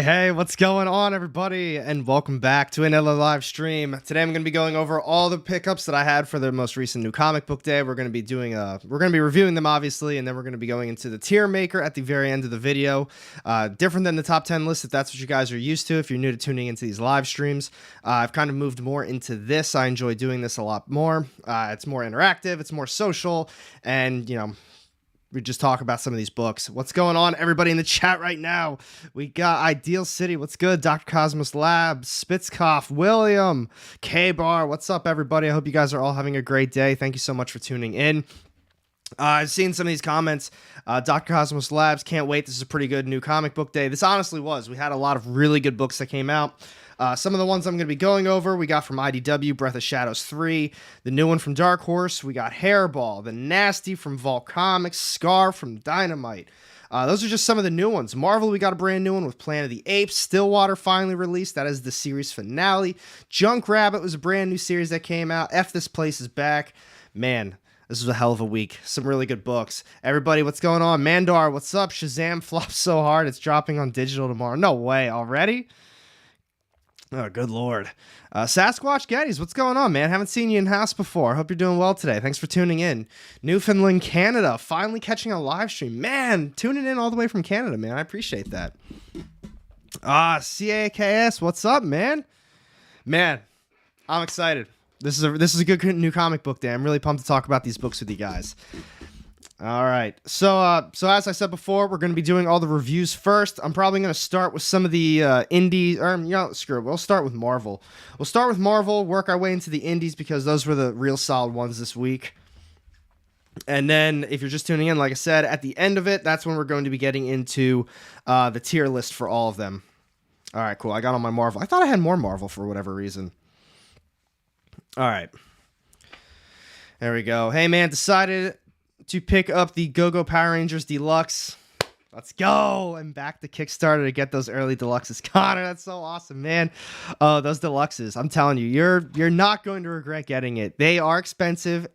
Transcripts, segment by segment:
Hey, what's going on, everybody, and welcome back to another live stream. Today I'm going to be going over all the pickups that I had for the most recent new comic book day. We're going to be reviewing them, obviously, and then we're going to be going into the tier maker at the very end of the video. Different than the top 10 list, if that's what you guys are used to, if you're new to tuning into these live streams. I've kind of moved more into this. I enjoy doing this a lot more. It's more interactive, it's more social, and, you know, we just talk about some of these books. What's going on, everybody in the chat right now? We got Ideal City. What's good? Dr. Cosmos Labs, Spitzkoff, William, K-Bar. What's up, everybody? I hope you guys are all having a great day. Thank you so much for tuning in. I've seen some of these comments. Dr. Cosmos Labs, can't wait. This is a pretty good new comic book day. This honestly was. We had a lot of really good books that came out. Some of the ones I'm going to be going over, we got from IDW, Breath of Shadows 3, the new one from Dark Horse, we got Hairball, the Nasty from ARCOMICS, Scar from Dynamite. Those are just some of the new ones. Marvel, we got a brand new one with Planet of the Apes. Stillwater finally released. That is the series finale. Junk Rabbit was a brand new series that came out. F This Place is Back. Man, this was a hell of a week. Some really good books. Everybody, what's going on? Mandar, what's up? Shazam flopped so hard, it's dropping on digital tomorrow. No way, already? Oh, good Lord. Sasquatch Geddes, what's going on, man? Haven't seen you in-house before. Hope you're doing well today. Thanks for tuning in. Newfoundland, Canada, finally catching a live stream. Man, tuning in all the way from Canada, man. I appreciate that. CAKS, what's up, man? Man, I'm excited. This is a good new comic book day. I'm really pumped to talk about these books with you guys. All right, so as I said before, we're going to be doing all the reviews first. I'm probably going to start with some of the indies, or, you know, screw it, we'll start with Marvel. We'll start with Marvel, work our way into the indies, because those were the real solid ones this week. And then, if you're just tuning in, like I said, at the end of it, that's when we're going to be getting into the tier list for all of them. All right, cool. I got on my Marvel. I thought I had more Marvel for whatever reason. All right. There we go. Hey, man, decided to pick up the Go-Go Power Rangers Deluxe. Let's go. I'm back to Kickstarter to get those early deluxes. Connor, that's so awesome, man. Oh, those deluxes. I'm telling you, you're not going to regret getting it. They are expensive,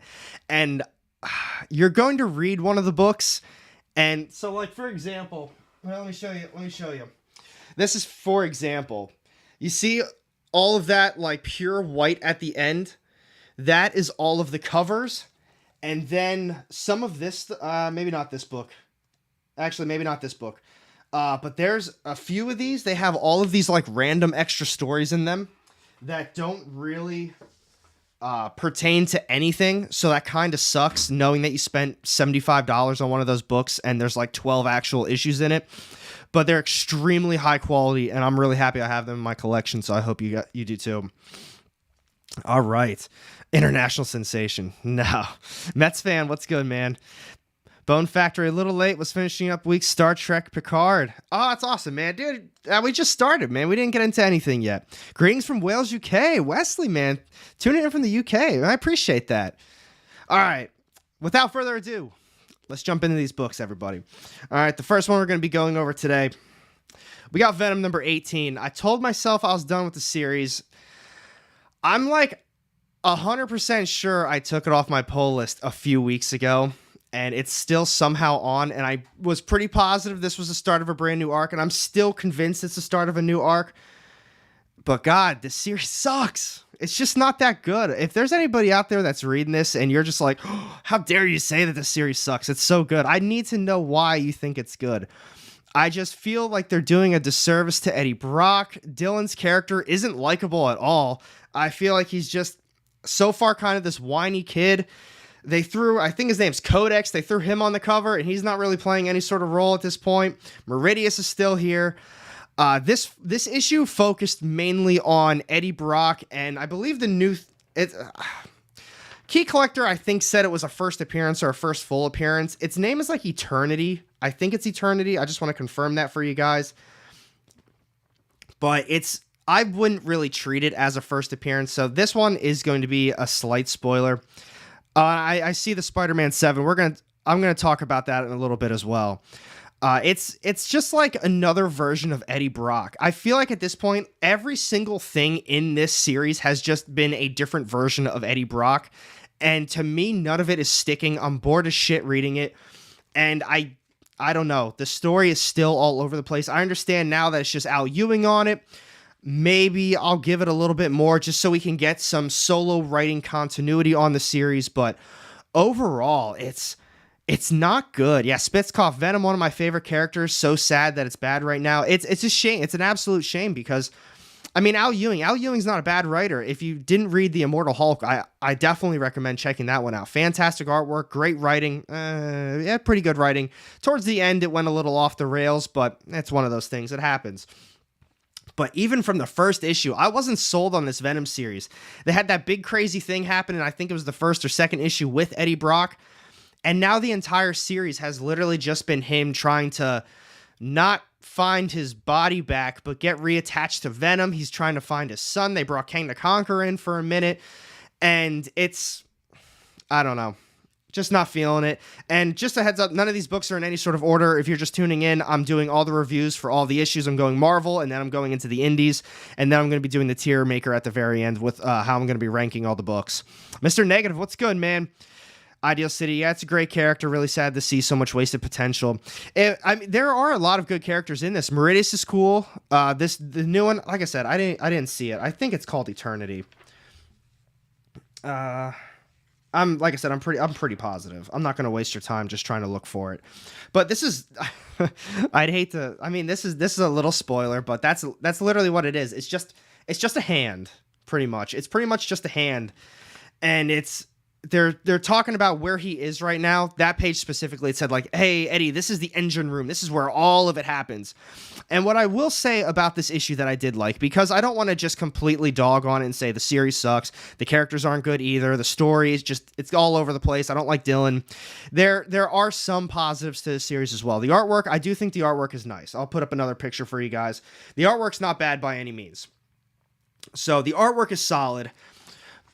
and you're going to read one of the books. And so, like, for example, well, let me show you. This is, for example, you see all of that, like, pure white at the end? That is all of the covers. And then some of this, maybe not this book. Actually, maybe not this book. But there's a few of these. They have all of these, like, random extra stories in them that don't really pertain to anything. So that kind of sucks, knowing that you spent $75 on one of those books and there's, like, 12 actual issues in it. But they're extremely high quality, and I'm really happy I have them in my collection, so I hope you do too. All right. International sensation. No. Mets fan, what's good, man? Bone Factory, a little late, was finishing up week Star Trek Picard. Oh, that's awesome, man. Dude, we just started, man. We didn't get into anything yet. Greetings from Wales, UK. Wesley, man. Tuning in from the UK. I appreciate that. All right. Without further ado, let's jump into these books, everybody. All right, the first one we're going to be going over today, we got Venom number 18. I told myself I was done with the series. I'm like 100% sure I took it off my pull list a few weeks ago, and it's still somehow on, and I was pretty positive this was the start of a brand new arc, and I'm still convinced it's the start of a new arc. But God, this series sucks. It's just not that good. If there's anybody out there that's reading this and you're just like, oh, how dare you say that this series sucks? It's so good. I need to know why you think it's good. I just feel like they're doing a disservice to Eddie Brock. Dylan's character isn't likable at all. I feel like he's just so far kind of this whiny kid. They threw, I think his name's Codex, they threw him on the cover, and he's not really playing any sort of role at this point. Meridius is still here. This issue focused mainly on Eddie Brock, and I believe the new Key Collector, I think, said it was a first appearance or a first full appearance. Its name is like Eternity. I think it's Eternity. I just want to confirm that for you guys. But I wouldn't really treat it as a first appearance, so this one is going to be a slight spoiler. I see the Spider-Man 7. I'm gonna talk about that in a little bit as well. It's just like another version of Eddie Brock. I feel like at this point, every single thing in this series has just been a different version of Eddie Brock. And to me, none of it is sticking. I'm bored as shit reading it. And I don't know. The story is still all over the place. I understand now that it's just Al Ewing on it. Maybe I'll give it a little bit more just so we can get some solo writing continuity on the series. But overall, it's not good. Yeah, Spitzkoff, Venom, one of my favorite characters. So sad that it's bad right now. It's a shame. It's an absolute shame because, I mean, Al Ewing's not a bad writer. If you didn't read The Immortal Hulk, I definitely recommend checking that one out. Fantastic artwork, great writing. Yeah, pretty good writing. Towards the end, it went a little off the rails, but it's one of those things. It happens. But even from the first issue, I wasn't sold on this Venom series. They had that big crazy thing happen, and I think it was the first or second issue with Eddie Brock. And now the entire series has literally just been him trying to not find his body back, but get reattached to Venom. He's trying to find his son. They brought Kang the Conqueror in for a minute. And I don't know. Just not feeling it. And just a heads up, none of these books are in any sort of order. If you're just tuning in, I'm doing all the reviews for all the issues. I'm going Marvel, and then I'm going into the indies. And then I'm going to be doing the tier maker at the very end with how I'm going to be ranking all the books. Mr. Negative, what's good, man? Ideal City, yeah, it's a great character. Really sad to see so much wasted potential. I mean, there are a lot of good characters in this. Meridius is cool. The new one, like I said, I didn't see it. I think it's called Eternity. I'm pretty positive. I'm not going to waste your time just trying to look for it. But this is, I'd hate to. I mean, this is a little spoiler, but that's literally what it is. It's just a hand, pretty much. It's pretty much just a hand, and it's they're talking about where he is right now. That page specifically, it said like, hey, Eddie, this is the engine room. This is where all of it happens. And what I will say about this issue that I did like, because I don't want to just completely dog on it and say the series sucks, the characters aren't good either, the story is just, it's all over the place. I don't like Dylan. There are some positives to the series as well. The artwork, I do think the artwork is nice. I'll put up another picture for you guys. The artwork's not bad by any means. So the artwork is solid,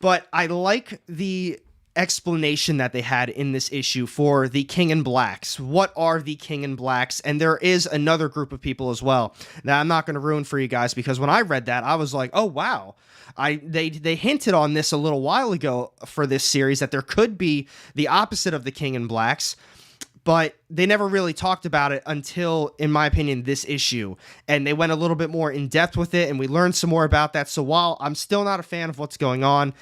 but I like the explanation that they had in this issue for the King in Blacks. What are the King in Blacks? And there is another group of people as well. Now, I'm not going to ruin for you guys, because when I read that, I was like, oh, wow. They hinted on this a little while ago for this series, that there could be the opposite of the King in Blacks, but they never really talked about it until, in my opinion, this issue. And they went a little bit more in depth with it, and we learned some more about that. So while I'm still not a fan of what's going on,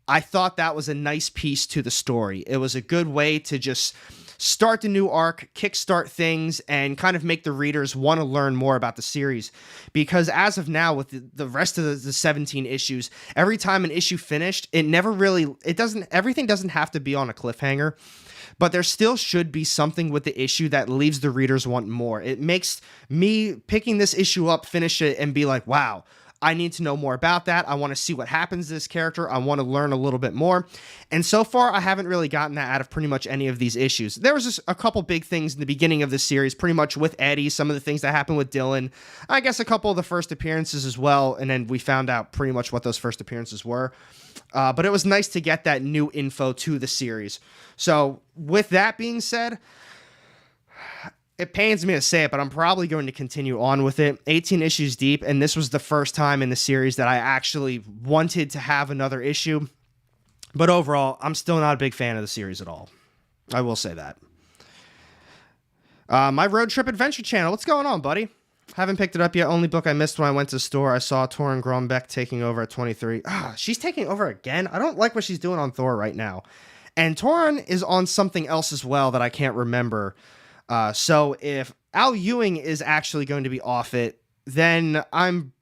I thought that was a nice piece to the story. It was a good way to just start the new arc, kickstart things, and kind of make the readers want to learn more about the series. Because as of now, with the rest of the 17 issues, every time an issue finished, everything doesn't have to be on a cliffhanger, but there still should be something with the issue that leaves the readers want more. It makes me picking this issue up, finish it, and be like, wow, I need to know more about that. I want to see what happens to this character. I want to learn a little bit more. And so far, I haven't really gotten that out of pretty much any of these issues. There was just a couple big things in the beginning of this series, pretty much with Eddie, some of the things that happened with Dylan, I guess a couple of the first appearances as well, and then we found out pretty much what those first appearances were. But it was nice to get that new info to the series. So with that being said, it pains me to say it, but I'm probably going to continue on with it. 18 issues deep, and this was the first time in the series that I actually wanted to have another issue. But overall, I'm still not a big fan of the series at all. I will say that. My Road Trip Adventure channel. What's going on, buddy? Haven't picked it up yet. Only book I missed when I went to the store. I saw Torun Grombeck taking over at 23. She's taking over again? I don't like what she's doing on Thor right now. And Torun is on something else as well that I can't remember. So if Al Ewing is actually going to be off it, then I'm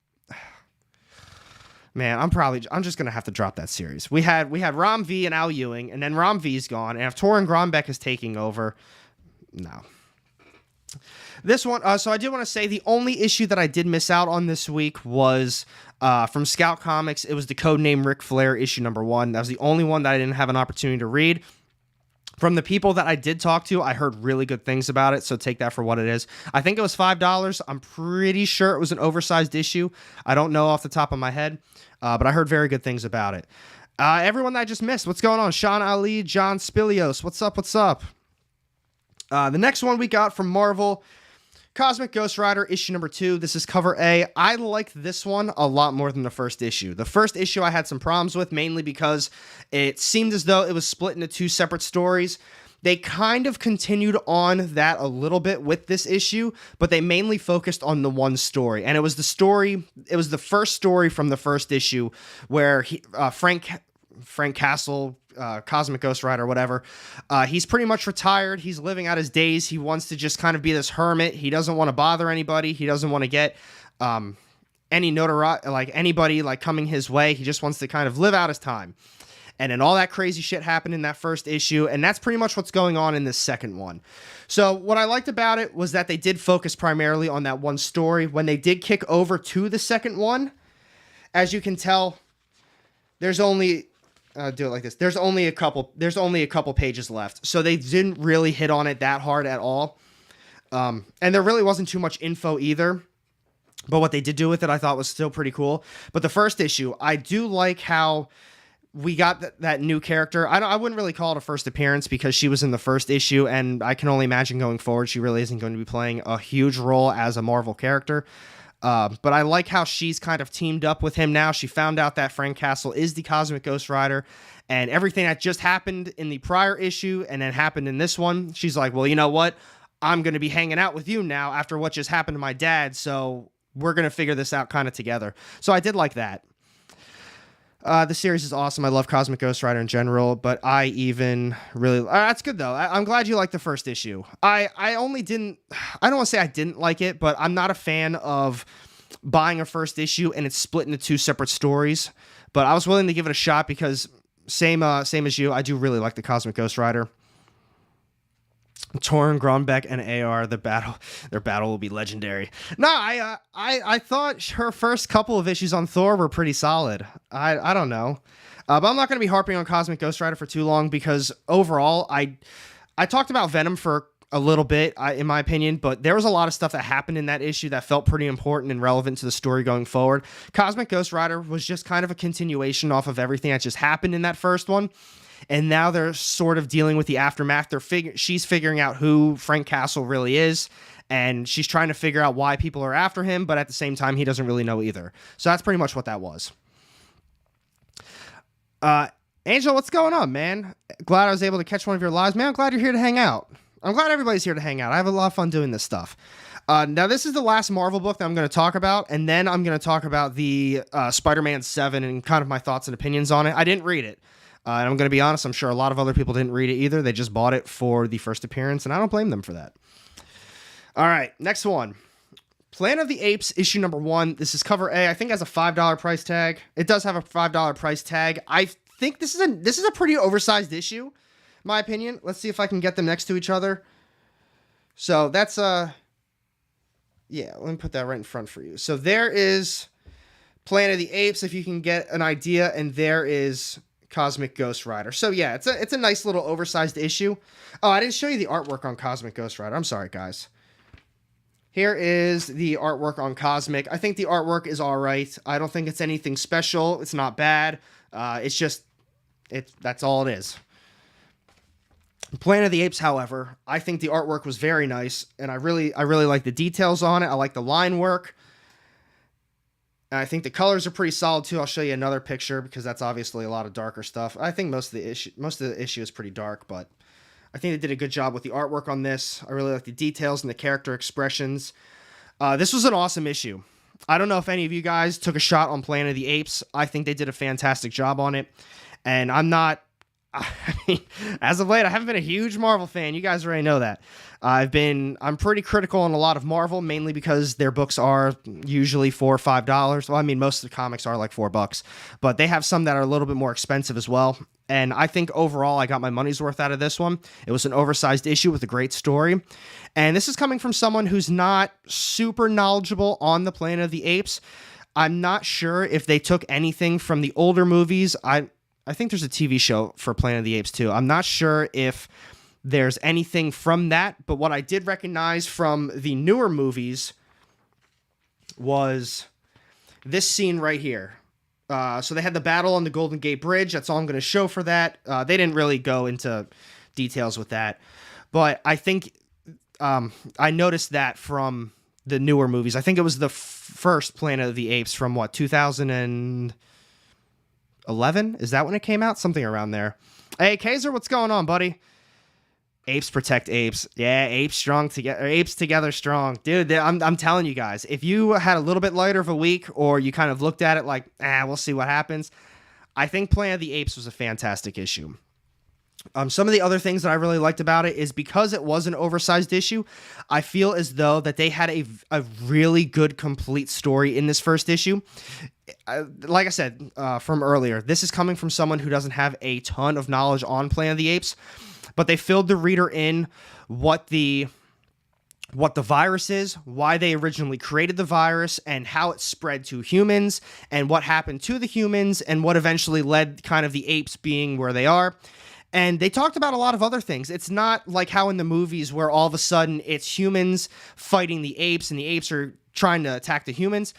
just going to have to drop that series. We had Ram V and Al Ewing, and then Ram V's gone. And if Torun Grombeck is taking over, no. This one, so I do want to say the only issue that I did miss out on this week was from Scout Comics. It was the Codename Ric Flair issue #1. That was the only one that I didn't have an opportunity to read. From the people that I did talk to, I heard really good things about it, so take that for what it is. I think it was $5. I'm pretty sure it was an oversized issue. I don't know off the top of my head, but I heard very good things about it. Everyone that I just missed, what's going on? Sean Ali, John Spilios, what's up, what's up? The next one we got from Marvel, Cosmic Ghost Rider, issue #2. This is cover A. I liked this one a lot more than the first issue. The first issue I had some problems with, mainly because it seemed as though it was split into two separate stories. They kind of continued on that a little bit with this issue, but they mainly focused on the one story. And it was the first story from the first issue where Frank Castle, Cosmic Ghost Rider, whatever. He's pretty much retired. He's living out his days. He wants to just kind of be this hermit. He doesn't want to bother anybody. He doesn't want to get any notoriety, like anybody like coming his way. He just wants to kind of live out his time. And then all that crazy shit happened in that first issue, and that's pretty much what's going on in this second one. So what I liked about it was that they did focus primarily on that one story. When they did kick over to the second one, as you can tell, there's only do it like this. There's only a couple pages left. So they didn't really hit on it that hard at all. And there really wasn't too much info either. But what they did do with it, I thought was still pretty cool. But the first issue, I do like how we got that new character. I wouldn't really call it a first appearance because she was in the first issue, and I can only imagine going forward, she really isn't going to be playing a huge role as a Marvel character. But I like how she's kind of teamed up with him now. She found out that Frank Castle is the Cosmic Ghost Rider, and everything that just happened in the prior issue and then happened in this one, she's like, well, you know what? I'm going to be hanging out with you now after what just happened to my dad, so we're going to figure this out kind of together. So I did like that. The series is awesome. I love Cosmic Ghost Rider in general, but I even really... that's good, though. I'm glad you liked the first issue. I don't want to say I didn't like it, but I'm not a fan of buying a first issue and it's split into two separate stories. But I was willing to give it a shot because same as you. I do really like the Cosmic Ghost Rider. Torn, Grombeck, and AR, their battle will be legendary. No, I thought her first couple of issues on Thor were pretty solid. I don't know. But I'm not going to be harping on Cosmic Ghost Rider for too long because overall, I talked about Venom for a little bit, in my opinion, but there was a lot of stuff that happened in that issue that felt pretty important and relevant to the story going forward. Cosmic Ghost Rider was just kind of a continuation off of everything that just happened in that first one. And now they're sort of dealing with the aftermath. She's figuring out who Frank Castle really is, and she's trying to figure out why people are after him, but at the same time, he doesn't really know either. So that's pretty much what that was. Angel, what's going on, man? Glad I was able to catch one of your lives. Man, I'm glad you're here to hang out. I'm glad everybody's here to hang out. I have a lot of fun doing this stuff. Now, this is the last Marvel book that I'm going to talk about, and then I'm going to talk about the Spider-Man 7 and kind of my thoughts and opinions on it. I didn't read it. And I'm going to be honest, I'm sure a lot of other people didn't read it either. They just bought it for the first appearance, and I don't blame them for that. All right, next one. Planet of the Apes, issue number 1. This is cover A. I think it has a $5 price tag. It does have a $5 price tag. I think this is a pretty oversized issue, in my opinion. Let's see if I can get them next to each other. So that's, yeah, let me put that right in front for you. So there is Planet of the Apes, if you can get an idea, and there is Cosmic Ghost Rider. So yeah, it's a nice little oversized issue. Oh, I didn't show you the artwork on Cosmic Ghost Rider. I'm sorry, guys. Here is the artwork on Cosmic. I think the artwork is all right. I don't think it's anything special. It's not bad. That's all it is. Planet of the Apes, however, I think the artwork was very nice, and I really like the details on it. I like the line work. And I think the colors are pretty solid too. I'll show you another picture because that's obviously a lot of darker stuff. I think most of the issue is pretty dark, but I think they did a good job with the artwork on this. I really like the details and the character expressions. This was an awesome issue. I don't know if any of you guys took a shot on Planet of the Apes. I think they did a fantastic job on it. And I'm not, I mean, as of late, I haven't been a huge Marvel fan. You guys already know that. I'm pretty critical on a lot of Marvel, mainly because their books are usually $4 or $5. Well, I mean, most of the comics are like $4, but they have some that are a little bit more expensive as well. And I think overall, I got my money's worth out of this one. It was an oversized issue with a great story. And this is coming from someone who's not super knowledgeable on the Planet of the Apes. I'm not sure if they took anything from the older movies. I think there's a TV show for Planet of the Apes too. I'm not sure if there's anything from that, but what I did recognize from the newer movies was this scene right here. So they had the battle on the Golden Gate Bridge. That's all I'm going to show for that. They didn't really go into details with that, but I think I noticed that from the newer movies. I think it was the first Planet of the Apes from 2011? Is that when it came out? Something around there. Hey, Kaiser, what's going on, buddy? Apes protect apes. Yeah, apes strong together. Apes together strong. Dude, I'm telling you guys, if you had a little bit lighter of a week or you kind of looked at it like, we'll see what happens, I think Planet of the Apes was a fantastic issue. Some of the other things that I really liked about it is because it was an oversized issue, I feel as though that they had a really good, complete story in this first issue. Like I said from earlier, this is coming from someone who doesn't have a ton of knowledge on Planet of the Apes, but they filled the reader in what the virus is, why they originally created the virus, and how it spread to humans, and what happened to the humans, and what eventually led kind of the apes being where they are. And they talked about a lot of other things. It's not like how in the movies where all of a sudden it's humans fighting the apes and the apes are trying to attack the humans.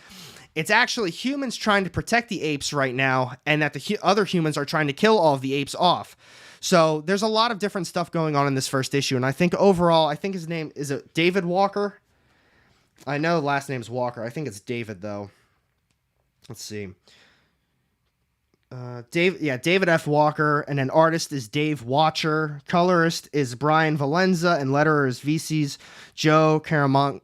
It's actually humans trying to protect the apes right now, and that the other humans are trying to kill all of the apes off. So there's a lot of different stuff going on in this first issue, and I think overall, I think his name, is it David Walker? I know the last name's Walker. I think it's David, though. Let's see. David F. Walker, and an artist is Dave Watcher. Colorist is Brian Valenza, and letterer is VC's Joe Caramagna.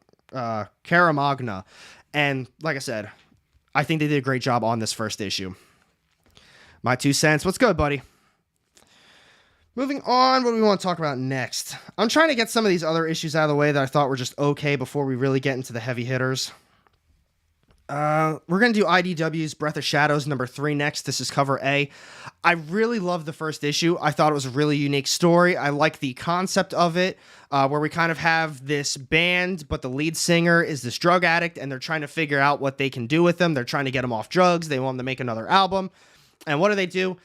And like I said, I think they did a great job on this first issue. My 2 cents. What's good, buddy? Moving on, what do we want to talk about next? I'm trying to get some of these other issues out of the way that I thought were just okay before we really get into the heavy hitters. We're going to do IDW's Breath of Shadows #3 next. This is cover A. I really loved the first issue. I thought it was a really unique story. I like the concept of it, where we kind of have this band, but the lead singer is this drug addict, and they're trying to figure out what they can do with him. They're trying to get him off drugs. They want him to make another album. And what do?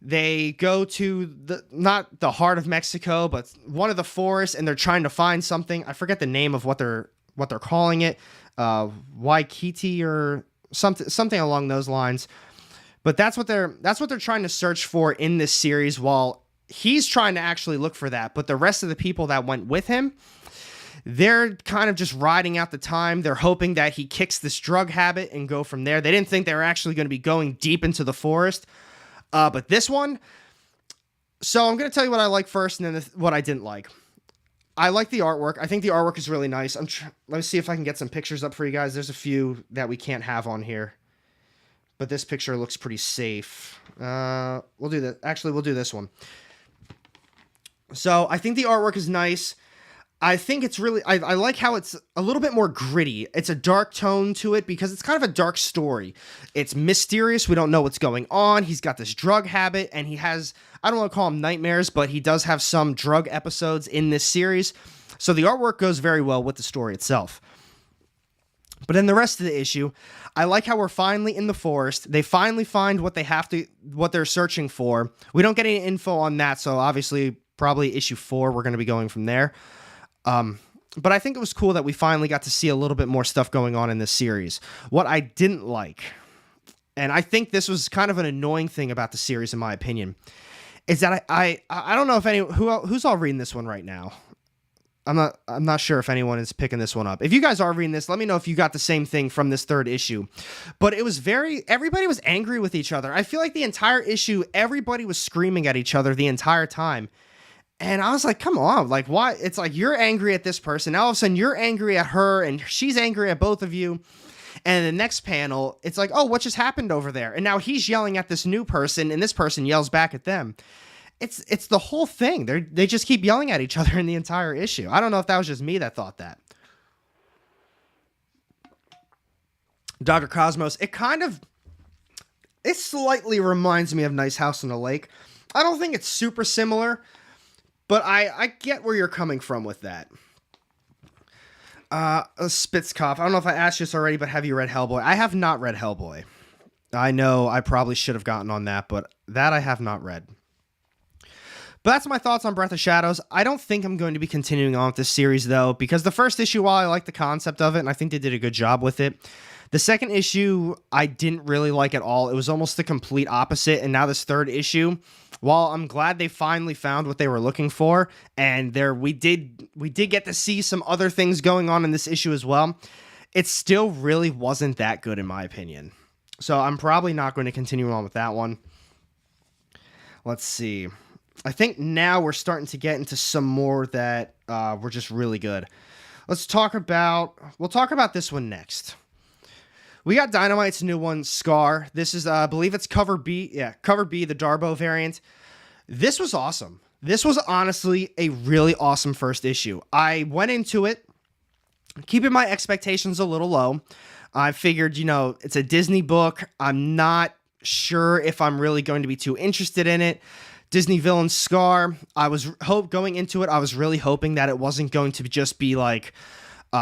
They go to not the heart of Mexico, but one of the forests, and they're trying to find something. I forget the name of what they're calling it. Waikiki or something along those lines. But that's what they're trying to search for in this series, while he's trying to actually look for that. But the rest of the people that went with him, they're kind of just riding out the time. They're hoping that he kicks this drug habit and go from there. They didn't think they were actually going to be going deep into the forest. But this one, so I'm going to tell you what I like first and then what I didn't like. I like the artwork. I think the artwork is really nice. Let me see if I can get some pictures up for you guys. There's a few that we can't have on here, but this picture looks pretty safe. We'll do that. Actually, we'll do this one. So I think the artwork is nice. I think it's really, I like how it's a little bit more gritty. It's a dark tone to it because it's kind of a dark story. It's mysterious. We don't know what's going on. He's got this drug habit and he has, I don't want to call him nightmares, but he does have some drug episodes in this series. So the artwork goes very well with the story itself. But in the rest of the issue, I like how we're finally in the forest. They finally find what they're searching for. We don't get any info on that. So obviously probably issue 4, we're going to be going from there. But I think it was cool that we finally got to see a little bit more stuff going on in this series. What I didn't like, and I think this was kind of an annoying thing about the series, in my opinion, is that I don't know if who's all reading this one right now. I'm not sure if anyone is picking this one up. If you guys are reading this, let me know if you got the same thing from this 3rd issue. But it was everybody was angry with each other. I feel like the entire issue, everybody was screaming at each other the entire time. And I was like, come on, like, why? It's like, you're angry at this person. Now all of a sudden you're angry at her and she's angry at both of you. And the next panel, it's like, oh, what just happened over there? And now he's yelling at this new person and this person yells back at them. It's the whole thing. They just keep yelling at each other in the entire issue. I don't know if that was just me that thought that. Dr. Cosmos, it slightly reminds me of Nice House on the Lake. I don't think it's super similar, but I get where you're coming from with that. Spitzkopf, I don't know if I asked you this already, but have you read Hellboy? I have not read Hellboy. I know I probably should have gotten on that, but that I have not read. But that's my thoughts on Breath of Shadows. I don't think I'm going to be continuing on with this series, though, because the first issue, while I like the concept of it, and I think they did a good job with it, the second issue, I didn't really like at all. It was almost the complete opposite, and now this 3rd issue, while I'm glad they finally found what they were looking for, and we did get to see some other things going on in this issue as well, it still really wasn't that good, in my opinion. So I'm probably not going to continue on with that one. Let's see. I think now we're starting to get into some more that were just really good. We'll talk about this one next. We got Dynamite's new one, Scar. This is, I believe it's cover B. Yeah, cover B, the Darbo variant. This was awesome. This was honestly a really awesome first issue. I went into it keeping my expectations a little low. I figured, it's a Disney book. I'm not sure if I'm really going to be too interested in it. Disney villain Scar. Going into it, I was really hoping that it wasn't going to just be like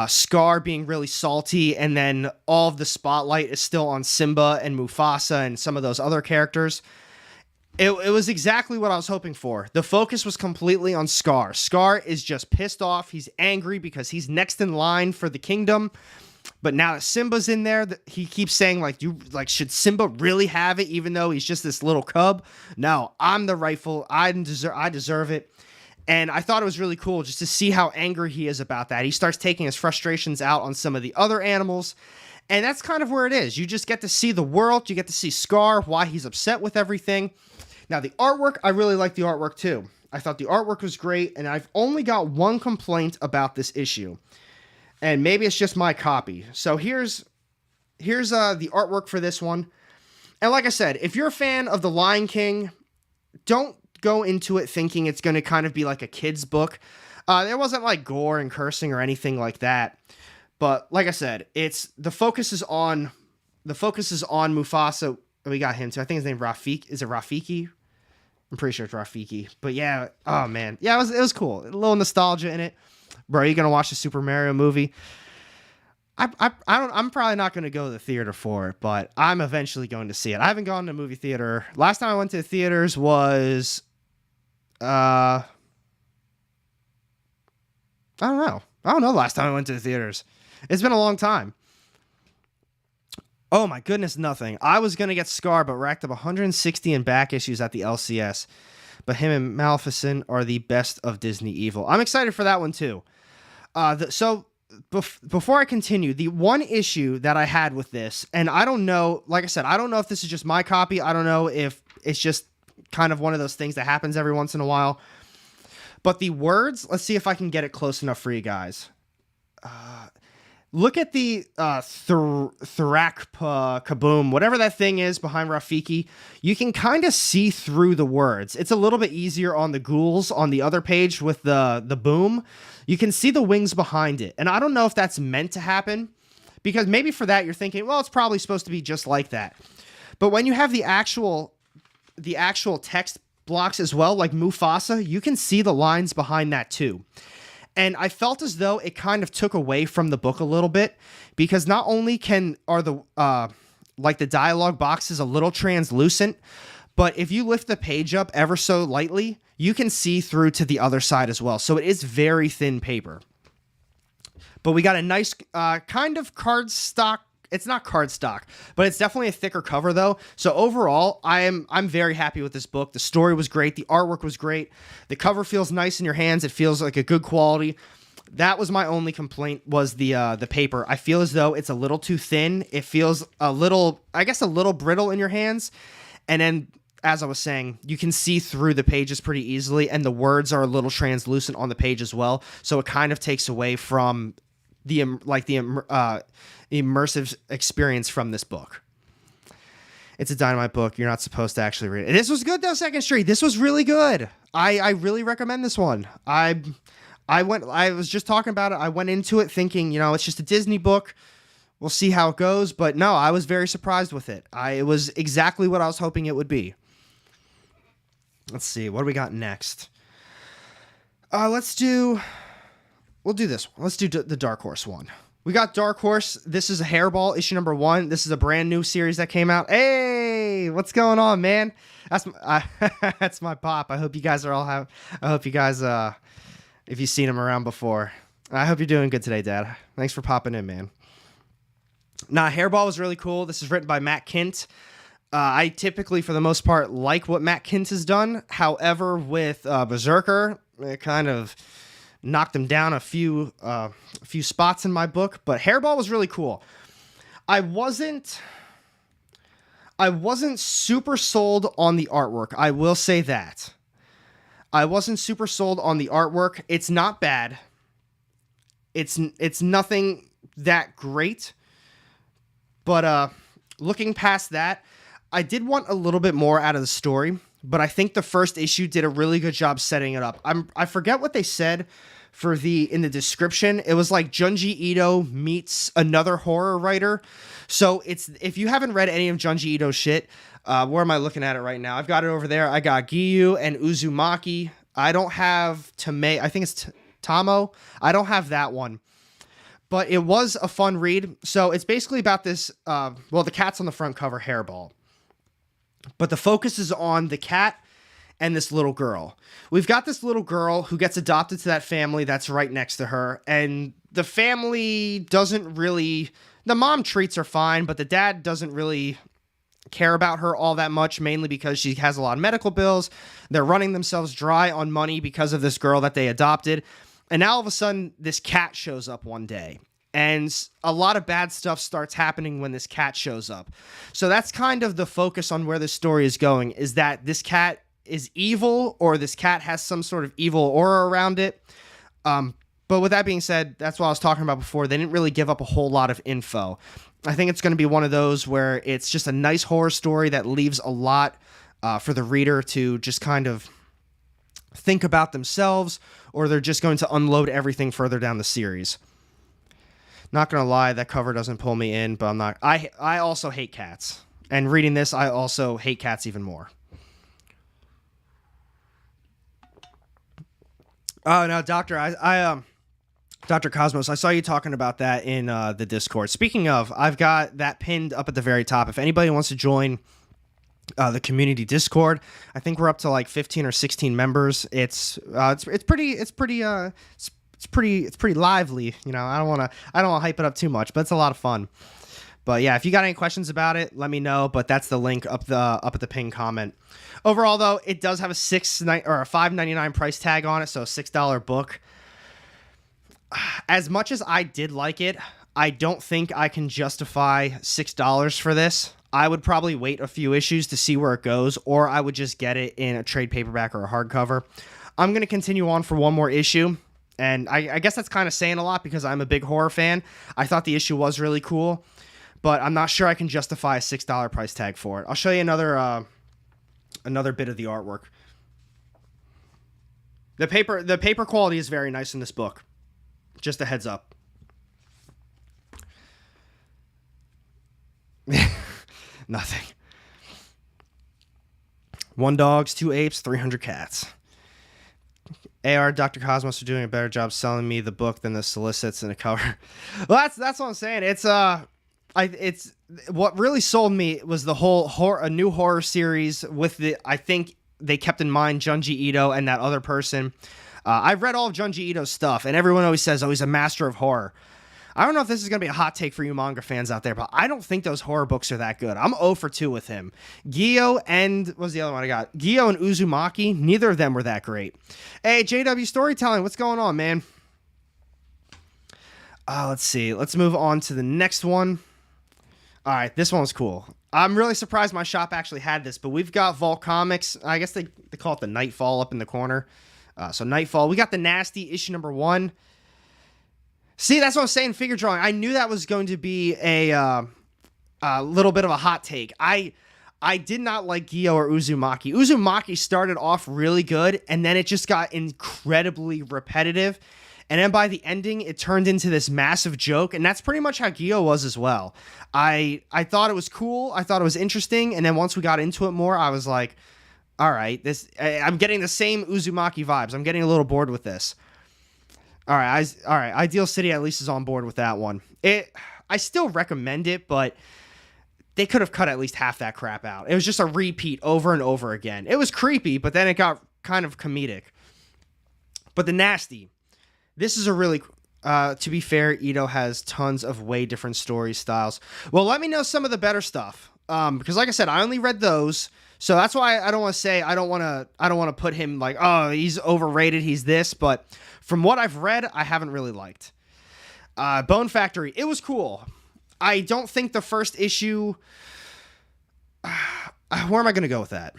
Scar being really salty, and then all of the spotlight is still on Simba and Mufasa and some of those other characters. It was exactly what I was hoping for. The focus was completely on Scar. Scar is just pissed off. He's angry because he's next in line for the kingdom. But now that Simba's in there, he keeps saying, should Simba really have it, even though he's just this little cub? No, I'm the rightful. I deserve it. And I thought it was really cool just to see how angry he is about that. He starts taking his frustrations out on some of the other animals. And that's kind of where it is. You just get to see the world. You get to see Scar, why he's upset with everything. Now, the artwork, I really like the artwork too. I thought the artwork was great. And I've only got one complaint about this issue. And maybe it's just my copy. So here's the artwork for this one. And like I said, if you're a fan of The Lion King, don't go into it thinking it's going to kind of be like a kid's book. There wasn't like gore and cursing or anything like that. But like I said, the focus is on the focus is on Mufasa. We got him too. I think his name Rafiki. Is it Rafiki? I'm pretty sure it's Rafiki. But yeah, oh man. Yeah, it was cool. A little nostalgia in it. Bro, are you gonna watch the Super Mario movie? I'm probably not gonna go to the theater for it, but I'm eventually going to see it. I haven't gone to a movie theater. Last time I went to the theaters was I don't know. I don't know the last time I went to the theaters. It's been a long time. Oh my goodness, nothing. I was going to get Scar, but racked up 160 in back issues at the LCS. But him and Maleficent are the best of Disney evil. I'm excited for that one too. Before I continue, the one issue that I had with this, and I don't know, like I said, I don't know if this is just my copy. I don't know if it's just kind of one of those things that happens every once in a while. But the words, let's see if I can get it close enough for you guys. Look at the Thurak Kaboom, whatever that thing is behind Rafiki. You can kind of see through the words. It's a little bit easier on the ghouls on the other page with the boom. You can see the wings behind it. And I don't know if that's meant to happen, because maybe for that you're thinking, well, it's probably supposed to be just like that. But when you have the actual text blocks as well, like Mufasa, you can see the lines behind that too. And I felt as though it kind of took away from the book a little bit, because not only are the dialogue boxes a little translucent, but if you lift the page up ever so lightly, you can see through to the other side as well. So it is very thin paper. But we got a nice kind of cardstock. It's not cardstock, but it's definitely a thicker cover though. So overall, I'm very happy with this book. The story was great. The artwork was great. The cover feels nice in your hands. It feels like a good quality. That was my only complaint, was the paper. I feel as though it's a little too thin. It feels a little brittle in your hands. And then, as I was saying, you can see through the pages pretty easily, and the words are a little translucent on the page as well. So it kind of takes away from the immersive experience from this book. It's a Dynamite book. You're not supposed to actually read it. This was good though, Second Street. This was really good. I really recommend this one. I was just talking about it. I went into it thinking, it's just a Disney book. We'll see how it goes. But no, I was very surprised with it. It was exactly what I was hoping it would be. Let's see. What do we got next? We'll do this one. Let's do the Dark Horse one. We got Dark Horse. This is a Hairball, issue number 1. This is a brand new series that came out. Hey, what's going on, man? That's my pop. I hope you guys if you've seen him around before. I hope you're doing good today, Dad. Thanks for popping in, man. Hairball was really cool. This is written by Matt Kindt. I typically, for the most part, like what Matt Kindt has done. However, with Berserker, it kind of knocked him down a few spots in my book, but Hairball was really cool. I wasn't super sold on the artwork. I will say that. I wasn't super sold on the artwork. It's not bad. It's nothing that great. But looking past that, I did want a little bit more out of the story. But I think the first issue did a really good job setting it up. I forget what they said in the description. It was like Junji Ito meets another horror writer. So if you haven't read any of Junji Ito's shit, where am I looking at it right now? I've got it over there. I got Giyu and Uzumaki. I don't have I think it's Tamo. I don't have that one. But it was a fun read. So it's basically about this, the cat's on the front cover, Hairball. But the focus is on the cat and this little girl. We've got this little girl who gets adopted to that family that's right next to her. And the family doesn't really... The mom treats her fine, but the dad doesn't really care about her all that much, mainly because she has a lot of medical bills. They're running themselves dry on money because of this girl that they adopted. And now all of a sudden, this cat shows up one day. And a lot of bad stuff starts happening when this cat shows up. So that's kind of the focus on where this story is going, is that this cat is evil, or this cat has some sort of evil aura around it. But with that being said, that's what I was talking about before. They didn't really give up a whole lot of info. I think it's going to be one of those where it's just a nice horror story that leaves a lot for the reader to just kind of think about themselves, or they're just going to unload everything further down the series. Not gonna lie, that cover doesn't pull me in, but I'm not. I also hate cats, and reading this, I also hate cats even more. Oh no, Doctor, Dr. Cosmos, I saw you talking about that in the Discord. Speaking of, I've got that pinned up at the very top. If anybody wants to join the community Discord, I think we're up to like 15 or 16 members. It's pretty lively. You know, I don't want to hype it up too much, but it's a lot of fun. But yeah, if you got any questions about it, let me know. But that's the link up at the pinned comment. Overall, though, it does have a $5.99 price tag on it, so a $6 book. As much as I did like it, I don't think I can justify $6 for this. I would probably wait a few issues to see where it goes, or I would just get it in a trade paperback or a hardcover. I'm going to continue on for one more issue, and I guess that's kind of saying a lot because I'm a big horror fan. I thought the issue was really cool, but I'm not sure I can justify a $6 price tag for it. I'll show you another bit of the artwork. The paper quality is very nice in this book. Just a heads up. Nothing. 1 dogs, 2 apes, 300 cats. Dr. Cosmos are doing a better job selling me the book than the solicits in the cover. Well, that's what I'm saying. It's what really sold me was the whole a new horror series with I think they kept in mind Junji Ito and that other person. I've read all of Junji Ito's stuff, and everyone always says, oh, he's a master of horror. I don't know if this is going to be a hot take for you manga fans out there, but I don't think those horror books are that good. I'm 0 for 2 with him. Gyo and, what's the other one I got? Gyo and Uzumaki, neither of them were that great. Hey, JW Storytelling, what's going on, man? Let's see. Let's move on to the next one. All right, this one was cool. I'm really surprised my shop actually had this, but we've got ARCOMICS. I guess they call it the Nightfall up in the corner. So Nightfall. We got the Nasty issue number 1. See, that's what I was saying, figure drawing. I knew that was going to be a little bit of a hot take. I did not like Gyo or Uzumaki. Uzumaki started off really good, and then it just got incredibly repetitive. And then by the ending, it turned into this massive joke, and that's pretty much how Gyo was as well. I thought it was cool. I thought it was interesting, and then once we got into it more, I was like, all right, I'm getting the same Uzumaki vibes. I'm getting a little bored with this. All right, Ideal City at least is on board with that one. I still recommend it, but they could have cut at least half that crap out. It was just a repeat over and over again. It was creepy, but then it got kind of comedic. But the Nasty, this is a really, to be fair, Ito has tons of way different story styles. Well, let me know some of the better stuff, because like I said, I only read those. So that's why I don't want to say I don't want to put him like, oh, he's overrated, he's this, but from what I've read, I haven't really liked. Bone Factory, it was cool. I don't think the first issue, where am I going to go with that?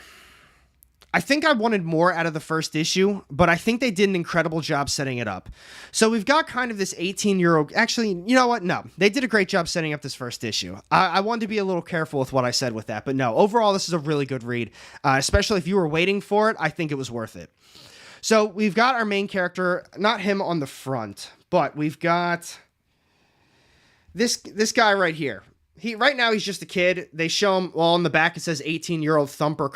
I think I wanted more out of the first issue, but I think they did an incredible job setting it up. So we've got kind of this 18-year-old... Actually, you know what? No, they did a great job setting up this first issue. I wanted to be a little careful with what I said with that, but no, overall, this is a really good read. Especially if you were waiting for it, I think it was worth it. So we've got our main character, not him on the front, but we've got this guy right here. Right now, he's just a kid. They show him, well, on the back, it says 18-year-old Thumper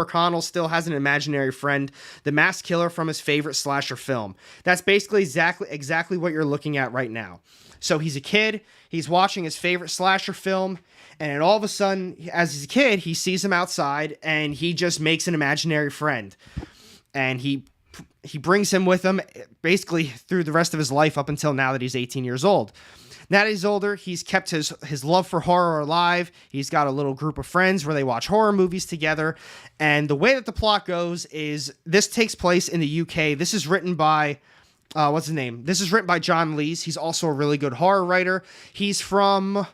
Connell still has an imaginary friend, the masked killer from his favorite slasher film. That's basically exactly what you're looking at right now. So he's a kid, he's watching his favorite slasher film, and then all of a sudden, as he's a kid, he sees him outside, and he just makes an imaginary friend. And he brings him with him basically through the rest of his life up until now that he's 18 years old. Now that he's older, he's kept his love for horror alive. He's got a little group of friends where they watch horror movies together. And the way that the plot goes is this takes place in the UK. This is written by, what's his name? This is written by John Lees. He's also a really good horror writer. He's from,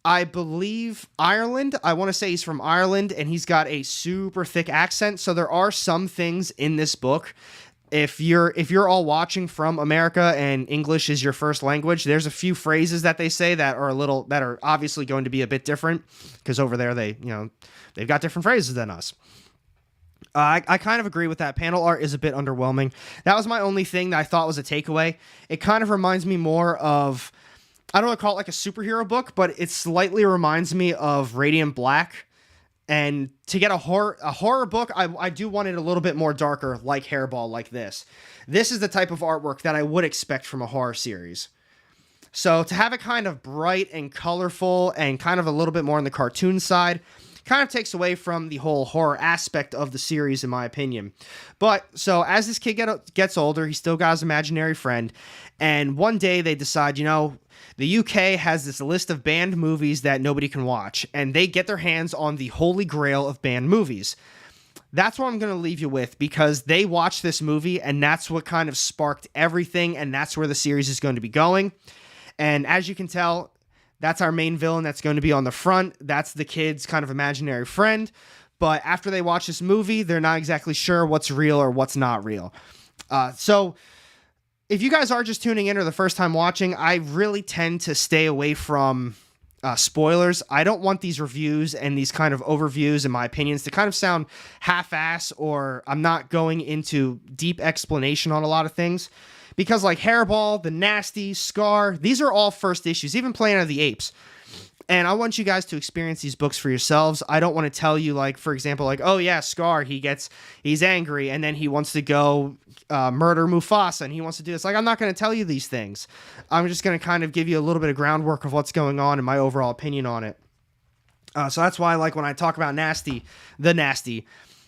I believe, Ireland. I want to say he's from Ireland, and he's got a super thick accent. So there are some things in this book. If you're all watching from America and English is your first language, there's a few phrases that they say that are obviously going to be a bit different because over there they've got different phrases than us. I kind of agree with that. Panel art is a bit underwhelming. That was my only thing that I thought was a takeaway. It kind of reminds me more of, I don't want to call it like a superhero book, but it slightly reminds me of Radiant Black. And to get a horror book, I do want it a little bit more darker, like Hairball, like this. This is the type of artwork that I would expect from a horror series. So to have it kind of bright and colorful and kind of a little bit more on the cartoon side kind of takes away from the whole horror aspect of the series, in my opinion. But so as this kid gets older, he still got his imaginary friend. And one day they decide, the UK has this list of banned movies that nobody can watch, and they get their hands on the holy grail of banned movies. That's what I'm going to leave you with, because they watched this movie, and that's what kind of sparked everything, and that's where the series is going to be going. And as you can tell, that's our main villain that's going to be on the front. That's the kid's kind of imaginary friend. But after they watch this movie, they're not exactly sure what's real or what's not real. So if you guys are just tuning in or the first time watching, I really tend to stay away from spoilers. I don't want these reviews and these kind of overviews and my opinions to kind of sound half-ass, or I'm not going into deep explanation on a lot of things. Because like Hairball, The Nasty, Scar, these are all first issues, even Planet of the Apes. And I want you guys to experience these books for yourselves. I don't want to tell you, like, for example, like, oh yeah, Scar, he's angry, and then he wants to go murder Mufasa, and he wants to do this. Like, I'm not going to tell you these things. I'm just going to kind of give you a little bit of groundwork of what's going on and my overall opinion on it. So that's why, like, when I talk about The Nasty,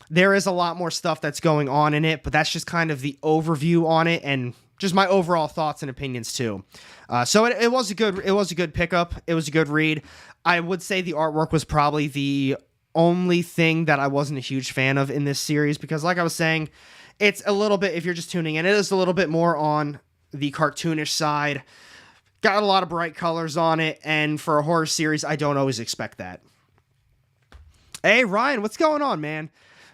there is a lot more stuff that's going on in it, but that's just kind of the overview on it, and just my overall thoughts and opinions too. So it was a good pickup. It was a good read. I would say the artwork was probably the only thing that I wasn't a huge fan of in this series, because like I was saying, it's a little bit, if you're just tuning in, it is a little bit more on the cartoonish side. Got a lot of bright colors on it, and for a horror series, I don't always expect that. Hey, Ryan, what's going on, man?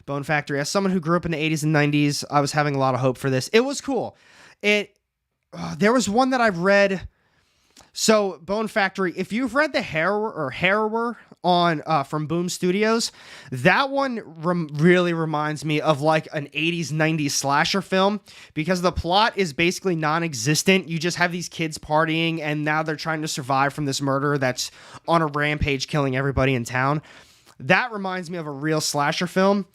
Bone Factory. As someone who grew up in the 80s and 90s, I was having a lot of hope for this. It was cool. There was one that I've read. So Bone Factory, if you've read the Harrower on from Boom Studios, that one really reminds me of like an 80s 90s slasher film, because the plot is basically non-existent. You just have these kids partying, and now they're trying to survive from this murderer that's on a rampage killing everybody in town. That reminds me of a real slasher film.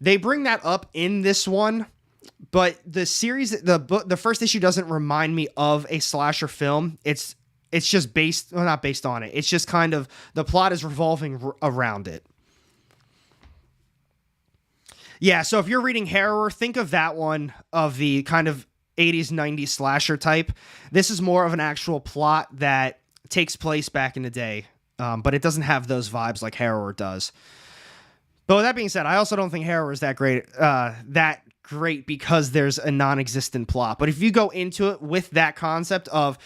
They bring that up in this one, but the series, the first issue doesn't remind me of a slasher film. It's just not based on it. It's just kind of, the plot is revolving around it. Yeah, so if you're reading Harrower, think of that one, of the kind of 80s, 90s slasher type. This is more of an actual plot that takes place back in the day, but it doesn't have those vibes like Harrower does. But with that being said, I also don't think Harrower is that great because there's a non-existent plot. But if you go into it with that concept of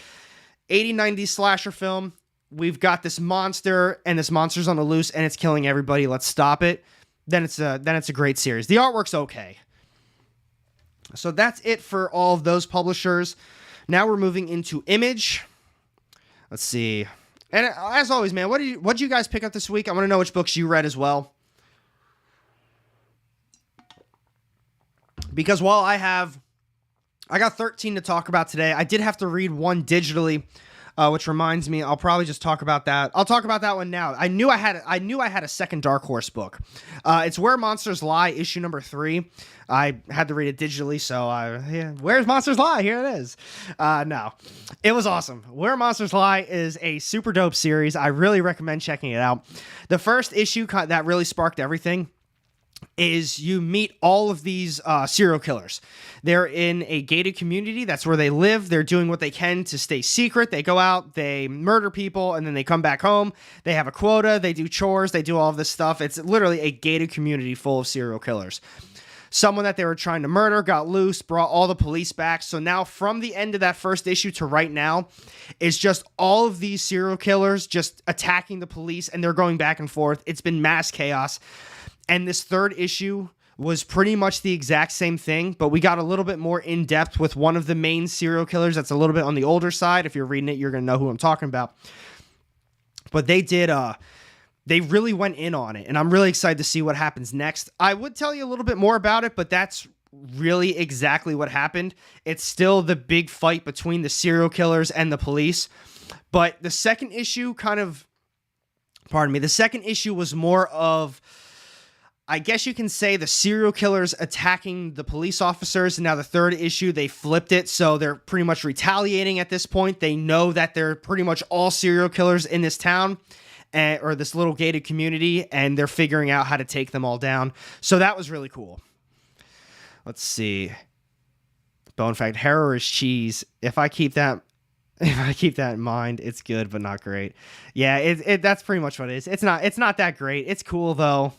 80s, 90s slasher film, we've got this monster, and this monster's on the loose, and it's killing everybody, let's stop it, then it's a great series. The artwork's okay. So that's it for all of those publishers. Now we're moving into Image. Let's see. And as always, man, what did you guys pick up this week? I want to know which books you read as well. Because while I got 13 to talk about today, I did have to read one digitally, which reminds me, I'll probably just talk about that. I'll talk about that one now. I knew I had a second Dark Horse book. It's Where Monsters Lie, issue number 3. I had to read it digitally, so Where's Monsters Lie? Here it is. No, it was awesome. Where Monsters Lie is a super dope series. I really recommend checking it out. The first issue that really sparked everything is you meet all of these serial killers. They're in a gated community. That's where they live. They're doing what they can to stay secret. They go out, they murder people, and then they come back home. They have a quota. They do chores. They do all of this stuff. It's literally a gated community full of serial killers. Someone that they were trying to murder got loose, brought all the police back. So now from the end of that first issue to right now is just all of these serial killers just attacking the police, and they're going back and forth. It's been mass chaos. And this third issue was pretty much the exact same thing, but we got a little bit more in depth with one of the main serial killers that's a little bit on the older side. If you're reading it, you're going to know who I'm talking about. But they did they really went in on it, and I'm really excited to see what happens next. I would tell you a little bit more about it, but that's really exactly what happened. It's still the big fight between the serial killers and the police. But the second issue the second issue was more of, I guess you can say, the serial killers attacking the police officers. And now the third issue, they flipped it. So they're pretty much retaliating at this point. They know that they're pretty much all serial killers in this town or this little gated community, and they're figuring out how to take them all down. So that was really cool. Let's see. Bone fact, Harrow is cheese. If I keep that in mind, it's good, but not great. Yeah, that's pretty much what it is. It's not that great. It's cool though.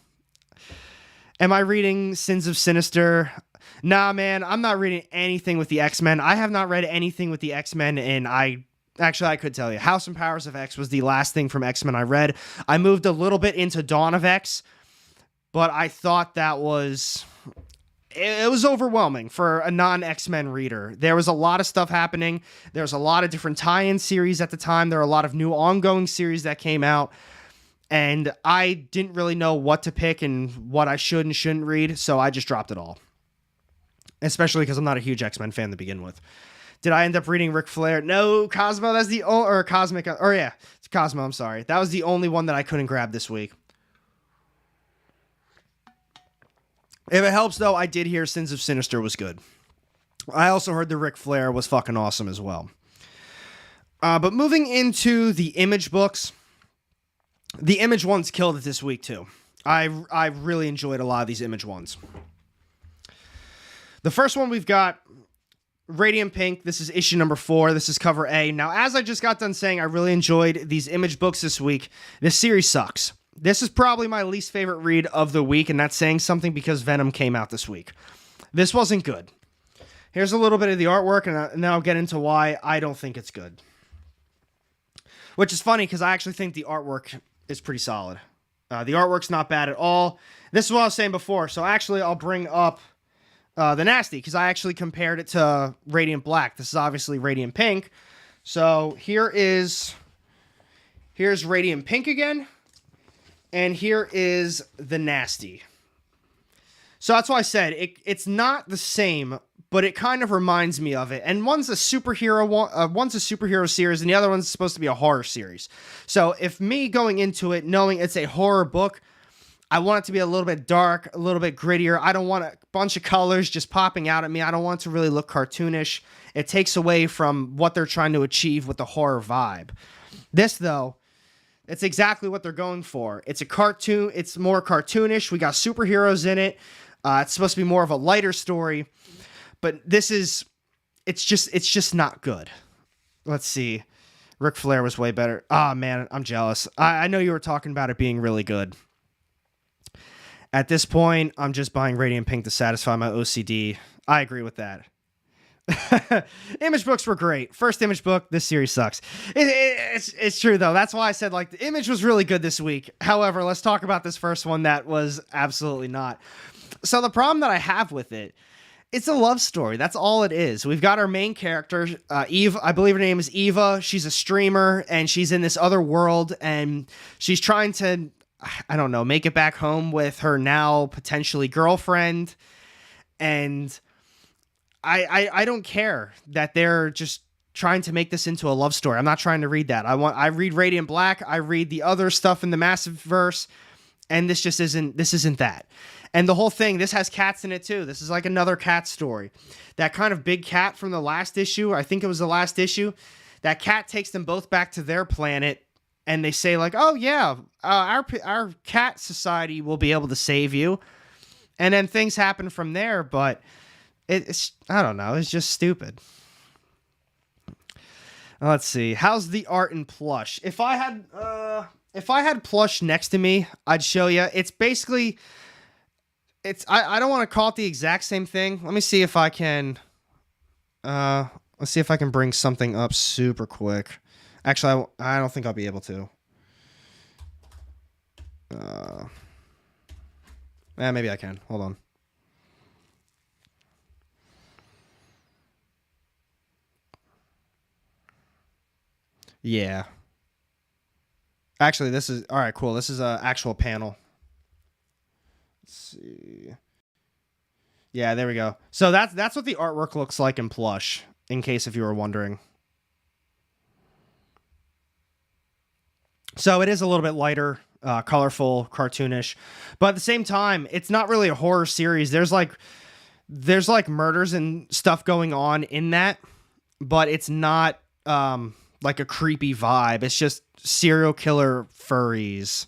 Am I reading Sins of Sinister? Nah, man, I'm not reading anything with the X-Men. I have not read anything with the X-Men, and I could tell you. House and Powers of X was the last thing from X-Men I read. I moved a little bit into Dawn of X, but I thought that was... It was overwhelming for a non-X-Men reader. There was a lot of stuff happening. There was a lot of different tie-in series at the time. There were a lot of new ongoing series that came out. And I didn't really know what to pick and what I should and shouldn't read, so I just dropped it all. Especially because I'm not a huge X-Men fan to begin with. Did I end up reading Ric Flair? No, Cosmo, that's the only... Or Cosmic... Or yeah, it's Cosmo, I'm sorry. That was the only one that I couldn't grab this week. If it helps, though, I did hear Sins of Sinister was good. I also heard the Ric Flair was fucking awesome as well. But moving into the Image books, the Image ones killed it this week, too. I really enjoyed a lot of these Image ones. The first one we've got, Radiant Pink. This is issue number 4. This is cover A. Now, as I just got done saying, I really enjoyed these Image books this week. This series sucks. This is probably my least favorite read of the week, and that's saying something because Venom came out this week. This wasn't good. Here's a little bit of the artwork, and then I'll get into why I don't think it's good. Which is funny, because I actually think the artwork is pretty solid. The artwork's not bad at all. This is what I was saying before, so actually I'll bring up the Nasty, because I actually compared it to Radiant Black. This is obviously Radiant Pink. So here's Radiant Pink again. And here is the Nasty. So that's why I said it's not the same, but it kind of reminds me of it. And one's a superhero series, and the other one's supposed to be a horror series. So if me going into it knowing it's a horror book, I want it to be a little bit dark, a little bit grittier. I don't want a bunch of colors just popping out at me. I don't want it to really look cartoonish. It takes away from what they're trying to achieve with the horror vibe. This, though, it's exactly what they're going for. It's a cartoon. It's more cartoonish. We got superheroes in it. It's supposed to be more of a lighter story, but it's just not good. Let's see. Ric Flair was way better. Ah, man, I'm jealous. I know you were talking about it being really good. At this point, I'm just buying Radiant Pink to satisfy my OCD. I agree with that. Image books were great. First Image book, this series sucks. It's true, though. That's why I said, like, the Image was really good this week. However, let's talk about this first one that was absolutely not. So the problem that I have with it, it's a love story. That's all it is. We've got our main character, Eve. I believe her name is Eva. She's a streamer, and she's in this other world, and she's trying to, I don't know, make it back home with her now potentially girlfriend. And I don't care that they're just trying to make this into a love story. I'm not trying to read that. I read Radiant Black. I read the other stuff in the Massive Verse, and this isn't that. And the whole thing, this has cats in it too. This is like another cat story. That kind of big cat from the last issue, I think it was the last issue, that cat takes them both back to their planet, and they say like, oh yeah, our cat society will be able to save you. And then things happen from there, but it's, I don't know, it's just stupid. Let's see. How's the art in plush? If I had plush next to me, I'd show you. It's basically, I don't want to call it the exact same thing. Let me see if I can let's see if I can bring something up super quick. Actually, I don't think I'll be able to. Maybe I can. Hold on. Yeah. Actually, this is all right. Cool. This is a actual panel. Let's see. Yeah, there we go. So that's what the artwork looks like in plush, in case if you were wondering. So it is a little bit lighter, colorful, cartoonish, but at the same time, it's not really a horror series. There's like murders and stuff going on in that, but it's not like a creepy vibe. It's just serial killer furries.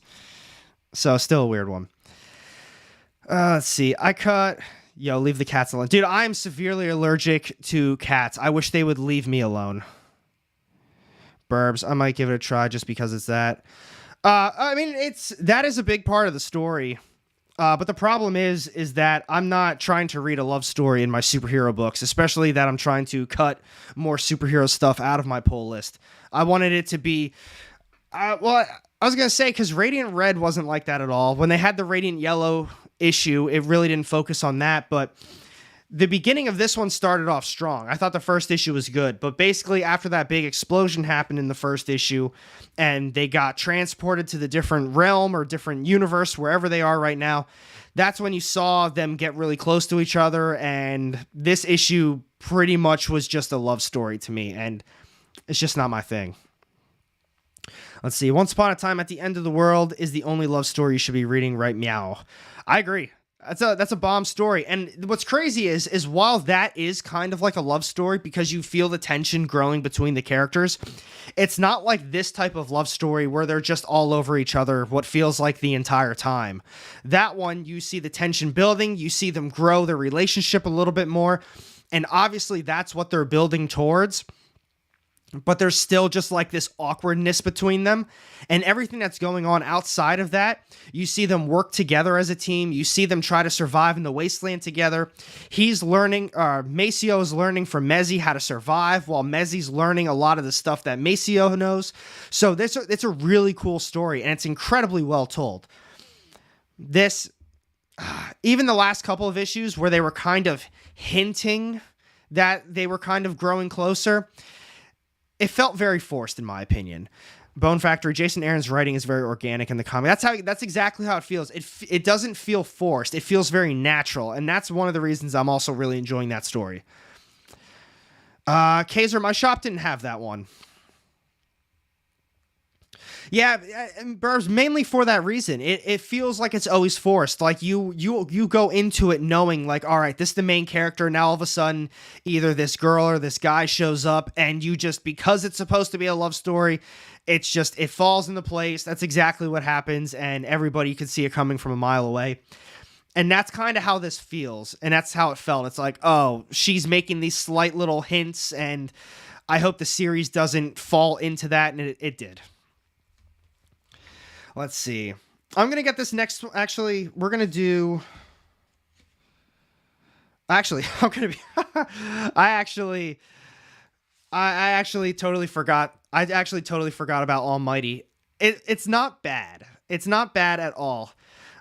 So still a weird one. Let's see. Leave the cats alone. Dude, I'm severely allergic to cats. I wish they would leave me alone. Burbs. I might give it a try just because it's that. I mean, that is a big part of the story. But the problem is that I'm not trying to read a love story in my superhero books, especially that I'm trying to cut more superhero stuff out of my pull list. I wanted it to be, I was going to say, because Radiant Red wasn't like that at all. When they had the Radiant Yellow issue, it really didn't focus on that, but the beginning of this one started off strong. I thought the first issue was good, but basically after that big explosion happened in the first issue and they got transported to the different realm or different universe, wherever they are right now, that's when you saw them get really close to each other, and this issue pretty much was just a love story to me, and it's just not my thing. Let's see. Once Upon a Time at the End of the World is the only love story you should be reading right meow. I agree. That's a bomb story. And what's crazy is while that is kind of like a love story because you feel the tension growing between the characters, it's not like this type of love story where they're just all over each other what feels like the entire time. That one, you see the tension building, you see them grow their relationship a little bit more, and obviously that's what they're building towards. But there's still just like this awkwardness between them, and everything that's going on outside of that, you see them work together as a team. You see them try to survive in the wasteland together. He's learning, Maceo is learning from Mezzi how to survive, while Mezzi's learning a lot of the stuff that Maceo knows. So it's a really cool story, and it's incredibly well told. Even the last couple of issues where they were kind of hinting that they were kind of growing closer, it felt very forced, in my opinion. Bone Factory, Jason Aaron's writing is very organic in the comic. That's exactly how it feels. It doesn't feel forced. It feels very natural, and that's one of the reasons I'm also really enjoying that story. Kaiser, my shop didn't have that one. Yeah, Burbs, mainly for that reason. It feels like it's always forced. Like you go into it knowing like, all right, this is the main character. Now all of a sudden, either this girl or this guy shows up, and you just, because it's supposed to be a love story, it falls into place. That's exactly what happens, and everybody can see it coming from a mile away. And that's kind of how this feels, and that's how it felt. It's like, oh, she's making these slight little hints, and I hope the series doesn't fall into that, and it did. Let's see. I'm going to get this next. Actually, we're going to do. Actually, I'm going to be. I actually totally forgot. I actually totally forgot about Almighty. It's not bad. It's not bad at all.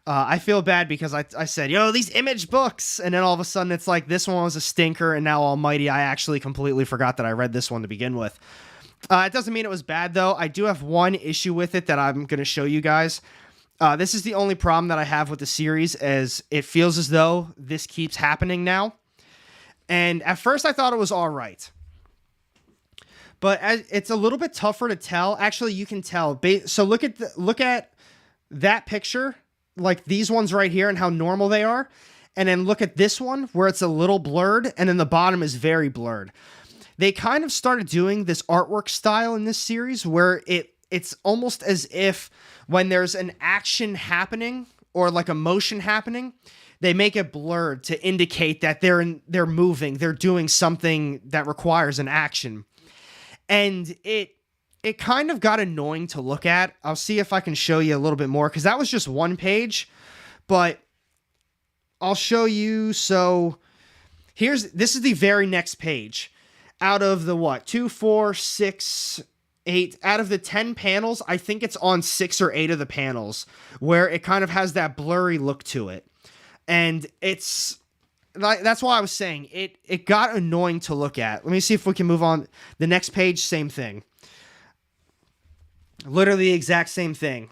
I feel bad because I said, yo, these Image books. And then all of a sudden it's like this one was a stinker. And now Almighty, I actually completely forgot that I read this one to begin with. It doesn't mean it was bad, though. I do have one issue with it that I'm going to show you guys. This is the only problem that I have with the series, as it feels as though this keeps happening now. And at first I thought it was all right. But it's a little bit tougher to tell. Actually, you can tell. So look at that picture, like these ones right here and how normal they are. And then look at this one where it's a little blurred, and then the bottom is very blurred. They kind of started doing this artwork style in this series where it's almost as if when there's an action happening or like a motion happening, they make it blurred to indicate that they're moving, they're doing something that requires an action. And it kind of got annoying to look at. I'll see if I can show you a little bit more, because that was just one page, but I'll show you. So this is the very next page. Out of the 2, 4, 6, 8, out of the 10 panels, I think it's on 6 or 8 of the panels where it kind of has that blurry look to it. And it's like, that's why I was saying it got annoying to look at. Let me see if we can move on. The next page, same thing. Literally the exact same thing.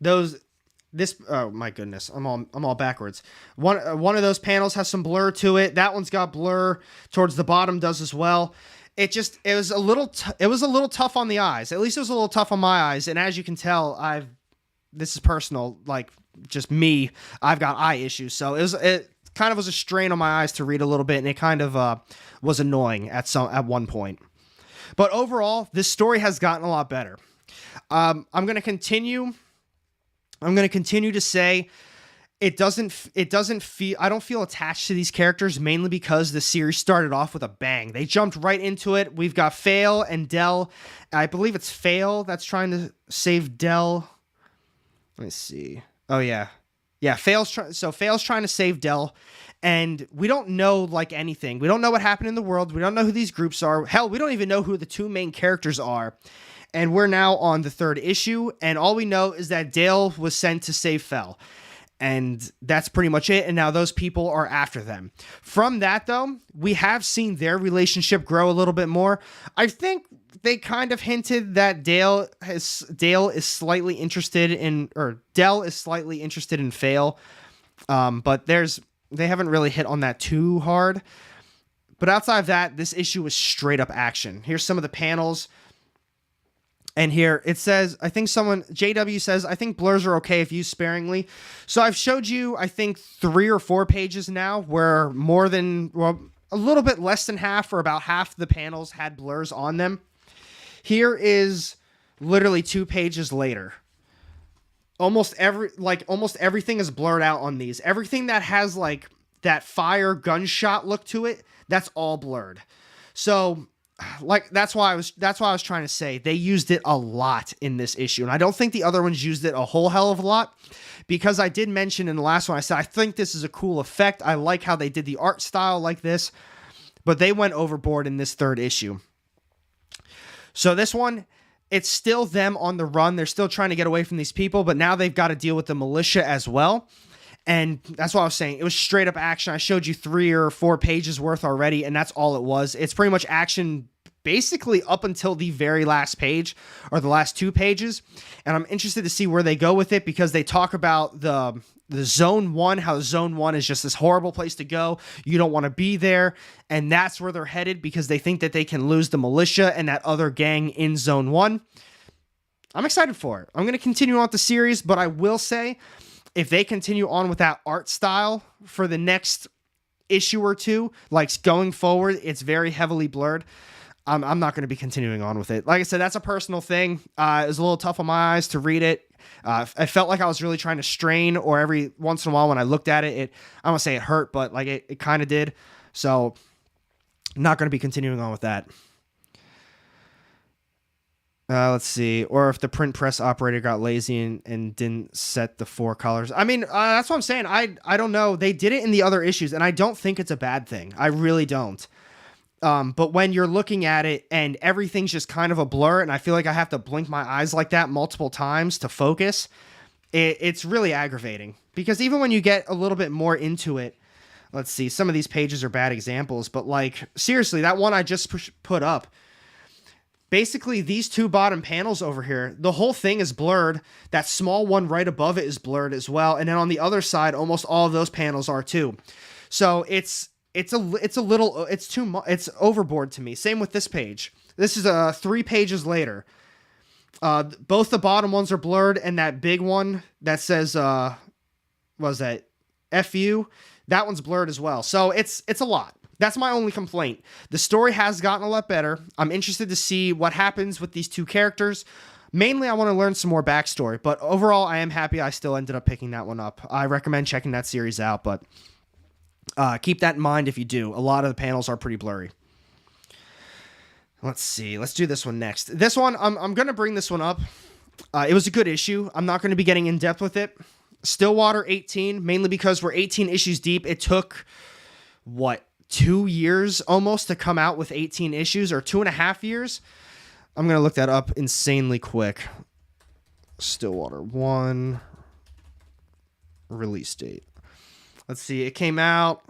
Oh my goodness, I'm all backwards. One of those panels has some blur to it. That one's got blur towards the bottom, does as well. It was a little tough on the eyes. At least it was a little tough on my eyes. And as you can tell, this is personal, like just me. I've got eye issues, so it kind of was a strain on my eyes to read a little bit, and it kind of was annoying at one point. But overall, this story has gotten a lot better. I'm going to continue to say it doesn't feel, I don't feel attached to these characters, mainly because the series started off with a bang. They jumped right into it. We've got Fail and Del. I believe it's Fail that's trying to save Del. Let me see. Oh yeah. Yeah, Fail's trying to save Del, and we don't know like anything. We don't know what happened in the world. We don't know who these groups are. Hell, we don't even know who the two main characters are. And we're now on the 3rd issue, and all we know is that Dale was sent to save Fel. And that's pretty much it, and now those people are after them. From that, though, we have seen their relationship grow a little bit more. I think they kind of hinted that Dale is slightly interested in Fail, but they haven't really hit on that too hard. But outside of that, this issue is straight up action. Here's some of the panels. And here it says, JW says, I think blurs are okay if used sparingly. So I've showed you, I think 3 or 4 pages now where a little bit less than half or about half the panels had blurs on them. Here is literally 2 pages later. Almost everything is blurred out on these. Everything that has like that fire gunshot look to it, that's all blurred. So like that's why I was trying to say they used it a lot in this issue, and I don't think the other ones used it a whole hell of a lot, because I did mention in the last one, I said I think this is a cool effect. I like how they did the art style like this, but they went overboard in this 3rd issue. So this one, it's still them on the run. They're still trying to get away from these people, but now they've got to deal with the militia as well. And that's what I was saying. It was straight up action. I showed you 3 or 4 pages worth already, and that's all it was. It's pretty much action basically up until the very last page, or the last 2 pages. And I'm interested to see where they go with it, because they talk about the Zone 1, how Zone 1 is just this horrible place to go. You don't want to be there. And that's where they're headed, because they think that they can lose the militia and that other gang in Zone 1. I'm excited for it. I'm going to continue on with the series, but I will say, if they continue on with that art style for the next issue or 2, like going forward, it's very heavily blurred. I'm not going to be continuing on with it. Like I said, that's a personal thing. It was a little tough on my eyes to read it. I felt like I was really trying to strain, or every once in a while when I looked at it, I don't want to say it hurt, but like it kind of did. So I'm not going to be continuing on with that. Let's see. Or if the print press operator got lazy and didn't set the 4 colors. I mean, that's what I'm saying. I don't know. They did it in the other issues, and I don't think it's a bad thing. I really don't. But when you're looking at it and everything's just kind of a blur, and I feel like I have to blink my eyes like that multiple times to focus, it's really aggravating. Because even when you get a little bit more into it, let's see, some of these pages are bad examples, but like, seriously, that one I just put up, basically these 2 bottom panels over here, the whole thing is blurred. That small one right above it is blurred as well. And then on the other side, almost all of those panels are too. So it's too much. It's overboard to me. Same with this page. This is 3 pages later. Both the bottom ones are blurred, and that big one that says, what was that? FU, that one's blurred as well. So it's a lot. That's my only complaint. The story has gotten a lot better. I'm interested to see what happens with these 2 characters. Mainly, I want to learn some more backstory, but overall, I am happy I still ended up picking that one up. I recommend checking that series out, but keep that in mind if you do. A lot of the panels are pretty blurry. Let's see. Let's do this one next. This one, I'm going to bring this one up. It was a good issue. I'm not going to be getting in depth with it. Stillwater 18, mainly because we're 18 issues deep. It took, 2 years almost to come out with 18 issues, or 2.5 years. I'm going to look that up insanely quick. Stillwater 1 release date. Let's see. It came out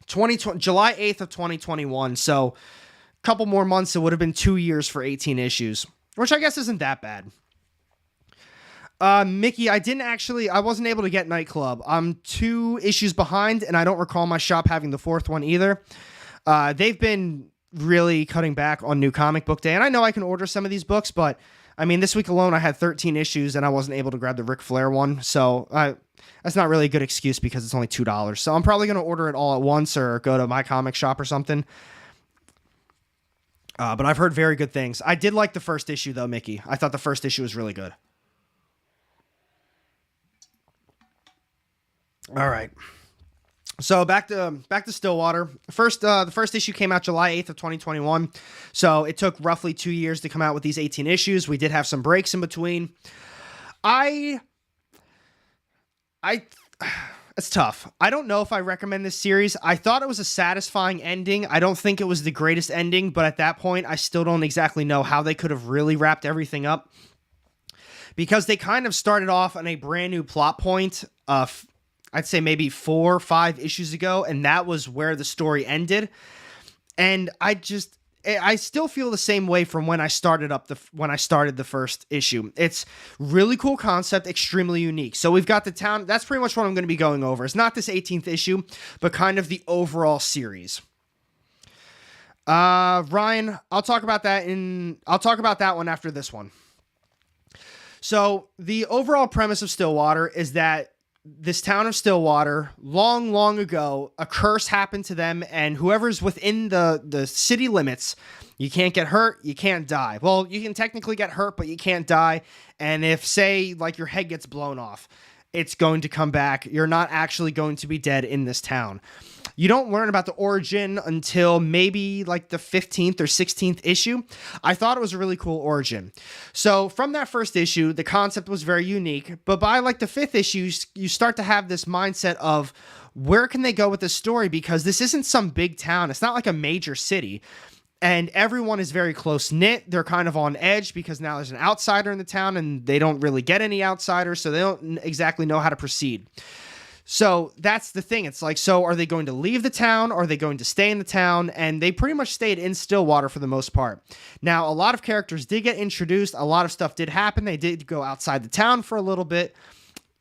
July 8th of 2021. So a couple more months. It would have been 2 years for 18 issues. which I guess isn't that bad. Mickey, I wasn't able to get Nightclub. I'm 2 issues behind, and I don't recall my shop having the 4th one either. They've been really cutting back on New Comic Book Day, and I know I can order some of these books, but I mean, this week alone I had 13 issues, and I wasn't able to grab the Ric Flair one, so that's not really a good excuse because it's only $2. So I'm probably going to order it all at once or go to my comic shop or something. But I've heard very good things. I did like the first issue, though, Mickey. I thought the first issue was really good. All right. So back to Stillwater. The first issue came out July 8th of 2021. So it took roughly 2 years to come out with these 18 issues. We did have some breaks in between. It's tough. I don't know if I recommend this series. I thought it was a satisfying ending. I don't think it was the greatest ending, but at that point, I still don't exactly know how they could have really wrapped everything up, because they kind of started off on a brand new plot point I'd say maybe 4 or 5 issues ago, and that was where the story ended. And I still feel the same way from when I started the first issue. It's really cool concept, extremely unique. So we've got the town. That's pretty much what I'm going to be going over. It's not this 18th issue, but kind of the overall series. Ryan, I'll talk about that one after this one. So the overall premise of Stillwater is that this town of Stillwater, long, long ago, a curse happened to them, and whoever's within the city limits, you can't get hurt, you can't die. Well, you can technically get hurt, but you can't die. And if, say, like your head gets blown off, it's going to come back. You're not actually going to be dead in this town. You don't learn about the origin until maybe like the 15th or 16th issue. I thought it was a really cool origin. So from that first issue, the concept was very unique, but by like the 5th issue, you start to have this mindset of where can they go with this story? Because this isn't some big town. It's not like a major city. And everyone is very close-knit. They're kind of on edge because now there's an outsider in the town and they don't really get any outsiders, so they don't exactly know how to proceed. So that's the thing. It's like, so are they going to leave the town? Or are they going to stay in the town? And they pretty much stayed in Stillwater for the most part. Now, a lot of characters did get introduced. A lot of stuff did happen. They did go outside the town for a little bit.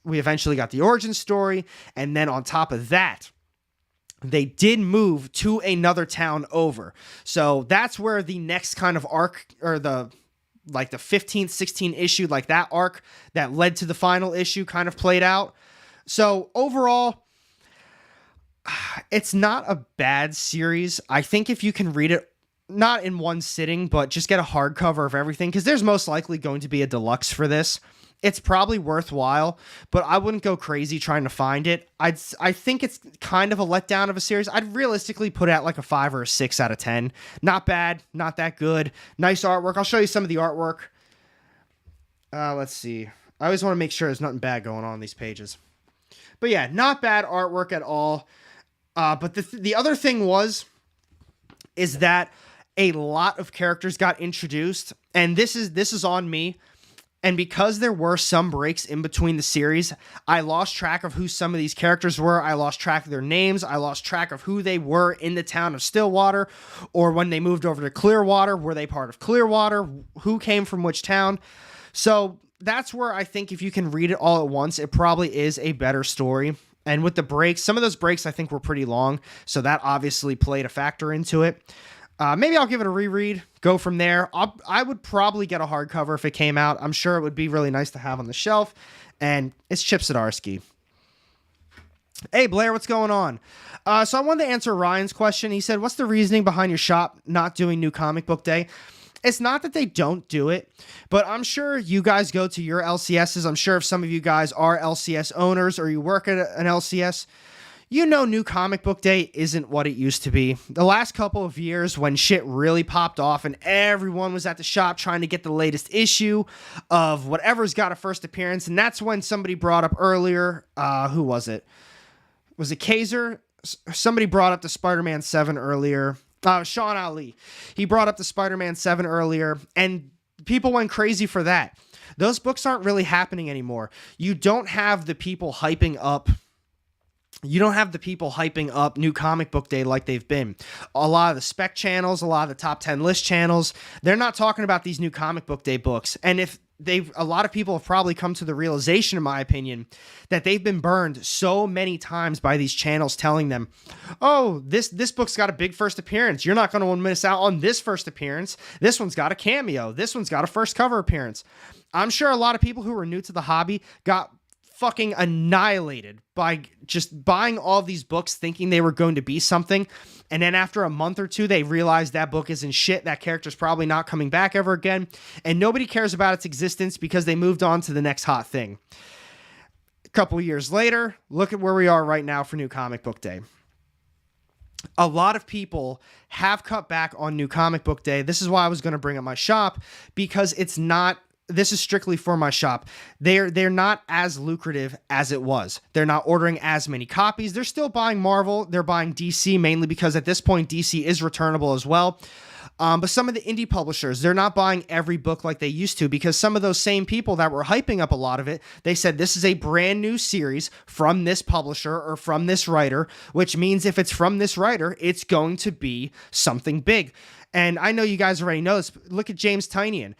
We eventually got the origin story. And then on top of that, they did move to another town over. So that's where the next kind of arc, or the 15th, 16th issue, like that arc that led to the final issue kind of played out. So overall, it's not a bad series. I think if you can read it, not in one sitting, but just get a hardcover of everything, because there's most likely going to be a deluxe for this. It's probably worthwhile, but I wouldn't go crazy trying to find it. I think it's kind of a letdown of a series. I'd realistically put it at like a 5 or a 6 out of 10. Not bad, not that good. Nice artwork. I'll show you some of the artwork. Let's see. I always want to make sure there's nothing bad going on these pages. But yeah, not bad artwork at all. But the other thing is that a lot of characters got introduced, and this is on me. And because there were some breaks in between the series, I lost track of who some of these characters were. I lost track of their names. I lost track of who they were in the town of Stillwater, or when they moved over to Clearwater, were they part of Clearwater? Who came from which town? So that's where I think if you can read it all at once, it probably is a better story. And with the breaks, some of those breaks I think were pretty long, so that obviously played a factor into it. Maybe I'll give it a reread, go from there. I would probably get a hardcover if it came out. I'm sure it would be really nice to have on the shelf. And it's Chip Zdarsky. Hey, Blair, what's going on? So I wanted to answer Ryan's question. He said, what's the reasoning behind your shop not doing New Comic Book Day? It's not that they don't do it, but I'm sure you guys go to your LCSs. I'm sure if some of you guys are LCS owners or you work at an LCS, you know New Comic Book Day isn't what it used to be. The last couple of years when shit really popped off and everyone was at the shop trying to get the latest issue of whatever's got a first appearance, and that's when somebody brought up earlier, who was it? Was it Kaiser? Somebody brought up the Spider-Man 7 earlier. Sean Ali. He brought up the Spider-Man 7 earlier, and people went crazy for that. Those books aren't really happening anymore. You don't have the people hyping up You don't have the people hyping up New Comic Book Day like they've been. A lot of the spec channels, a lot of the top 10 list channels, they're not talking about these New Comic Book Day books. And if a lot of people have probably come to the realization, in my opinion, that they've been burned so many times by these channels telling them, oh, this book's got a big first appearance. You're not going to miss out on this first appearance. This one's got a cameo. This one's got a first cover appearance. I'm sure a lot of people who were new to the hobby got fucking annihilated by just buying all these books thinking they were going to be something, and then after a month or two they realized that book isn't shit, that character's probably not coming back ever again, and nobody cares about its existence because they moved on to the next hot thing. A couple years later, look at where we are right now for New Comic Book Day. A lot of people have cut back on New Comic Book Day. This is why I was going to bring up my shop, because this is strictly for my shop. They're not as lucrative as it was. They're not ordering as many copies. They're still buying Marvel. They're buying DC, mainly because at this point DC is returnable as well. But some of the indie publishers, they're not buying every book like they used to, because some of those same people that were hyping up a lot of it, they said this is a brand new series from this publisher or from this writer, which means if it's from this writer, it's going to be something big. And I know you guys already know this. Look at James Tynion.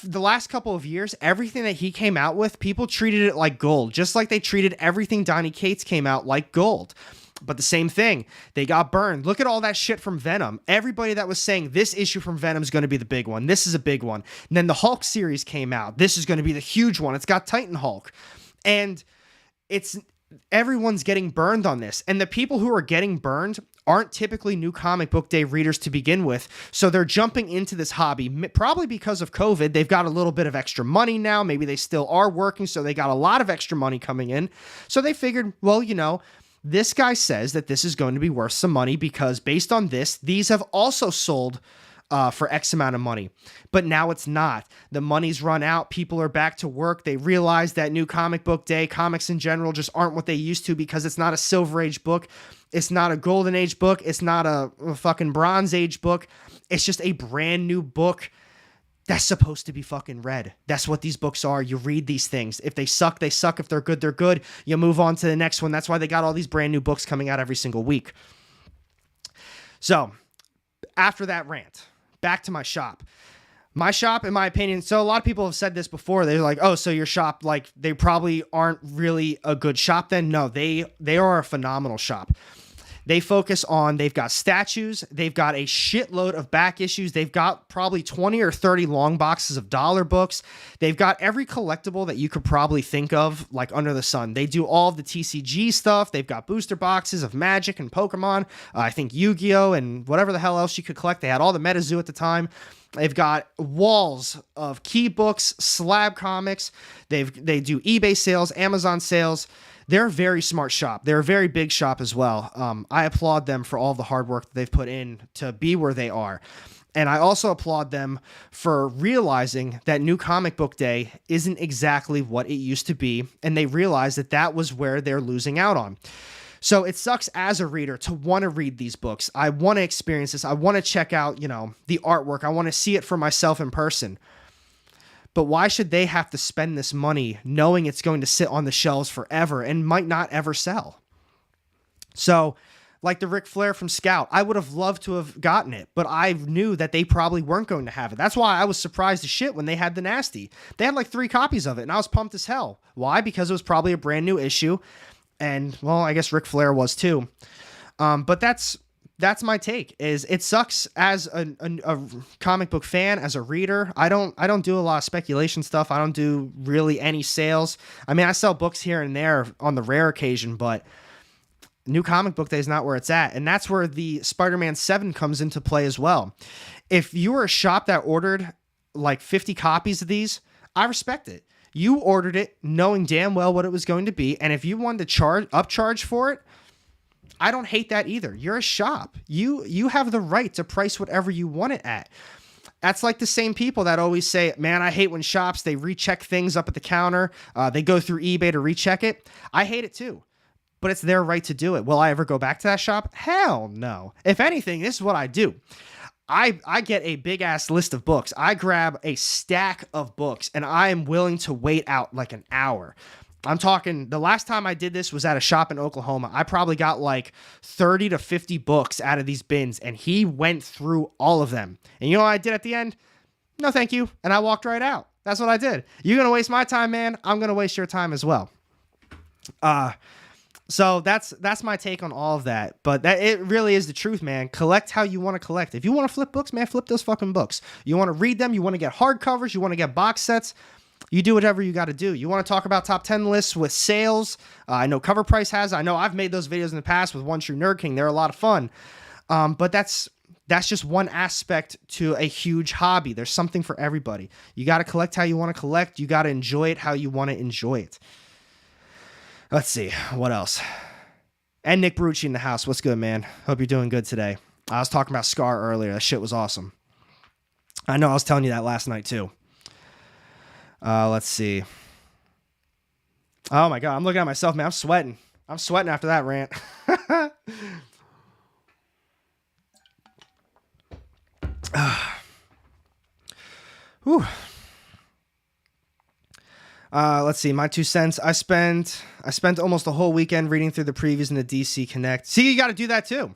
The last couple of years, everything that he came out with, people treated it like gold, just like they treated everything Donny Cates came out like gold. But the same thing, they got burned. Look at all that shit from Venom. Everybody that was saying this issue from Venom is going to be the big one. This is a big one. And then the Hulk series came out. This is going to be the huge one. It's got Titan Hulk. And everyone's getting burned on this. And the people who are getting burned aren't typically New Comic Book Day readers to begin with. So they're jumping into this hobby, probably because of COVID. They've got a little bit of extra money now. Maybe they still are working, so they got a lot of extra money coming in. So they figured, well, this guy says that this is going to be worth some money because based on this, these have also sold for X amount of money. But now it's not. The money's run out. People are back to work. They realize that New Comic Book Day, comics in general, just aren't what they used to, because it's not a Silver Age book. It's not a Golden Age book. It's not a fucking Bronze Age book. It's just a brand new book that's supposed to be fucking read. That's what these books are. You read these things. If they suck, they suck. If they're good, they're good. You move on to the next one. That's why they got all these brand new books coming out every single week. So after that rant, back to my shop. My shop, in my opinion, so a lot of people have said this before. They're like, oh, so your shop, like, they probably aren't really a good shop then. No, they are a phenomenal shop. They focus on, they've got statues, they've got a shitload of back issues, they've got probably 20 or 30 long boxes of dollar books, they've got every collectible that you could probably think of, like, under the sun. They do all of the TCG stuff, they've got booster boxes of Magic and Pokemon, I think Yu-Gi-Oh! And whatever the hell else you could collect. They had all the MetaZoo at the time. They've got walls of key books, slab comics, they do eBay sales, Amazon sales. They're a very smart shop. They're a very big shop as well. I applaud them for all the hard work that they've put in to be where they are. And I also applaud them for realizing that New Comic Book Day isn't exactly what it used to be. And they realize that that was where they're losing out on. So it sucks as a reader to want to read these books. I want to experience this. I want to check out, the artwork. I want to see it for myself in person. But why should they have to spend this money knowing it's going to sit on the shelves forever and might not ever sell? So, like the Ric Flair from Scout, I would have loved to have gotten it, but I knew that they probably weren't going to have it. That's why I was surprised as shit when they had the Nasty. They had like 3 copies of it, and I was pumped as hell. Why? Because it was probably a brand new issue, and, well, I guess Ric Flair was too. But that's my take. Is it sucks as a comic book fan, as a reader. I don't do a lot of speculation stuff. I don't do really any sales. I mean, I sell books here and there on the rare occasion, but New Comic Book Day is not where it's at. And that's where the Spider-Man 7 comes into play as well. If you were a shop that ordered like 50 copies of these, I respect it. You ordered it knowing damn well what it was going to be. And if you wanted to upcharge for it, I don't hate that either. You're a shop. You have the right to price whatever you want it at. That's like the same people that always say, man, I hate when shops, they recheck things up at the counter. They go through eBay to recheck it. I hate it too, but it's their right to do it. Will I ever go back to that shop? Hell no. If anything, this is what I do. I get a big ass list of books. I grab a stack of books and I am willing to wait out like an hour. I'm talking, the last time I did this was at a shop in Oklahoma. I probably got like 30 to 50 books out of these bins, and he went through all of them. And you know what I did at the end? No, thank you. And I walked right out. That's what I did. You're going to waste my time, man. I'm going to waste your time as well. So that's my take on all of that. But that it really is the truth, man. Collect how you want to collect. If you want to flip books, man, flip those fucking books. You want to read them. You want to get hardcovers. You want to get box sets. You do whatever you got to do. You want to talk about top 10 lists with sales. I know Cover Price has. I know I've made those videos in the past with One True Nerd King. They're a lot of fun. But that's just one aspect to a huge hobby. There's something for everybody. You got to collect how you want to collect. You got to enjoy it how you want to enjoy it. Let's see. What else? And Nick Brucci in the house. What's good, man? Hope you're doing good today. I was talking about Scar earlier. That shit was awesome. I know I was telling you that last night, too. Let's see. Oh, my God. I'm looking at myself, man. I'm sweating. I'm sweating after that rant. Whew. Let's see, my 2 cents. I spent almost the whole weekend reading through the previews in the DC Connect. See, you got to do that too.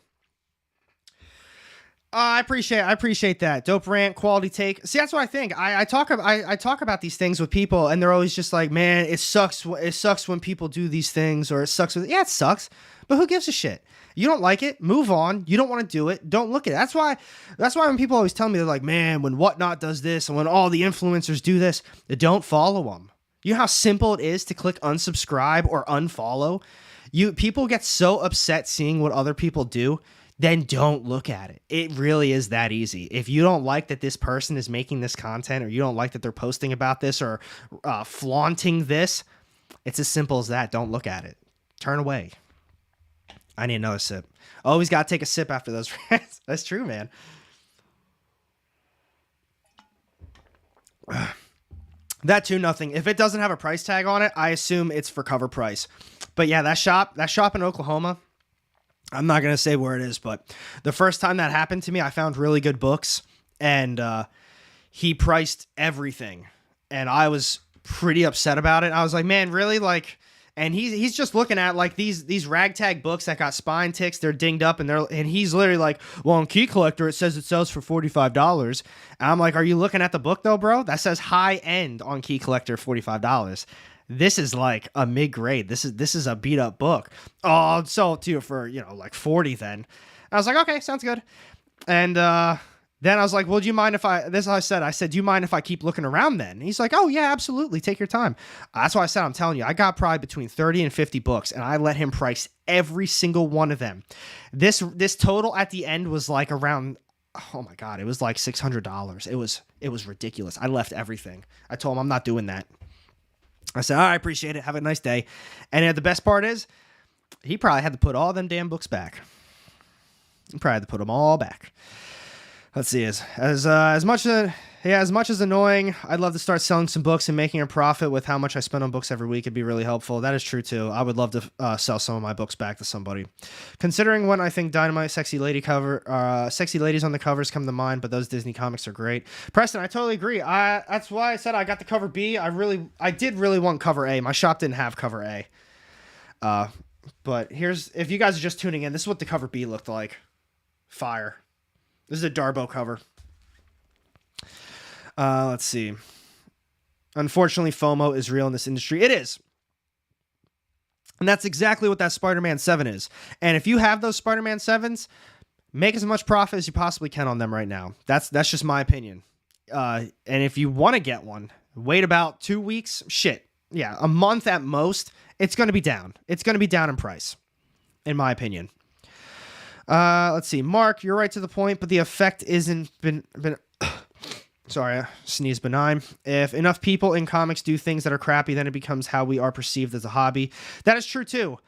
I appreciate that. Dope rant, quality take. See, that's what I think. I talk about these things with people, and they're always just like, man, it sucks when people do these things, or it sucks. Yeah, it sucks, but who gives a shit? You don't like it, move on. You don't want to do it, don't look at it. That's why when people always tell me, they're like, man, when Whatnot does this, and when all the influencers do this, don't follow them. You know how simple it is to click unsubscribe or unfollow? People get so upset seeing what other people do, then don't look at it. It really is that easy. If you don't like that this person is making this content, or you don't like that they're posting about this, or flaunting this, it's as simple as that. Don't look at it. Turn away. I need another sip. Always got to take a sip after those rants. That's true, man. That too, nothing. If it doesn't have a price tag on it, I assume it's for cover price. But yeah, that shop in Oklahoma, I'm not going to say where it is, but the first time that happened to me, I found really good books, and he priced everything, and I was pretty upset about it. I was like, man, really? Like, and he's just looking at like these ragtag books that got spine ticks, they're dinged up, and he's literally like, well, on Key Collector it says it sells for $45. And I'm like, are you looking at the book though, bro? That says high end on Key Collector, $45. This is like a mid grade. This is a beat up book. Oh, I'll sell it to you for like 40 then. And I was like, okay, sounds good. And then I was like, well, do you mind if this is how I said, do you mind if I keep looking around then? And he's like, oh yeah, absolutely. Take your time. That's why I said, I'm telling you, I got probably between 30 and 50 books, and I let him price every single one of them. This total at the end was like around, oh my God, it was like $600. It was ridiculous. I left everything. I told him I'm not doing that. I said, all right, I appreciate it. Have a nice day. And the best part is, he probably had to put all them damn books back. He probably had to put them all back. Let's see, as much as annoying, I'd love to start selling some books and making a profit with how much I spend on books every week. It'd be really helpful. That is true too. I would love to sell some of my books back to somebody. Considering when I think Dynamite, sexy ladies on the covers come to mind, but those Disney comics are great. Preston, I totally agree. That's why I said I got the cover B. I did really want cover A. My shop didn't have cover A. But if you guys are just tuning in, this is what the cover B looked like. Fire. This is a Darbo cover. Let's see. Unfortunately, FOMO is real in this industry. It is. And that's exactly what that Spider-Man 7 is. And if you have those Spider-Man 7s, make as much profit as you possibly can on them right now. That's just my opinion. And if you want to get one, wait about 2 weeks. Shit. Yeah, a month at most. It's going to be down. It's going to be down in price, in my opinion. Let's see. Mark, you're right to the point, but the effect isn't been sorry, sneeze benign. If enough people in comics do things that are crappy, then it becomes how we are perceived as a hobby. That is true too.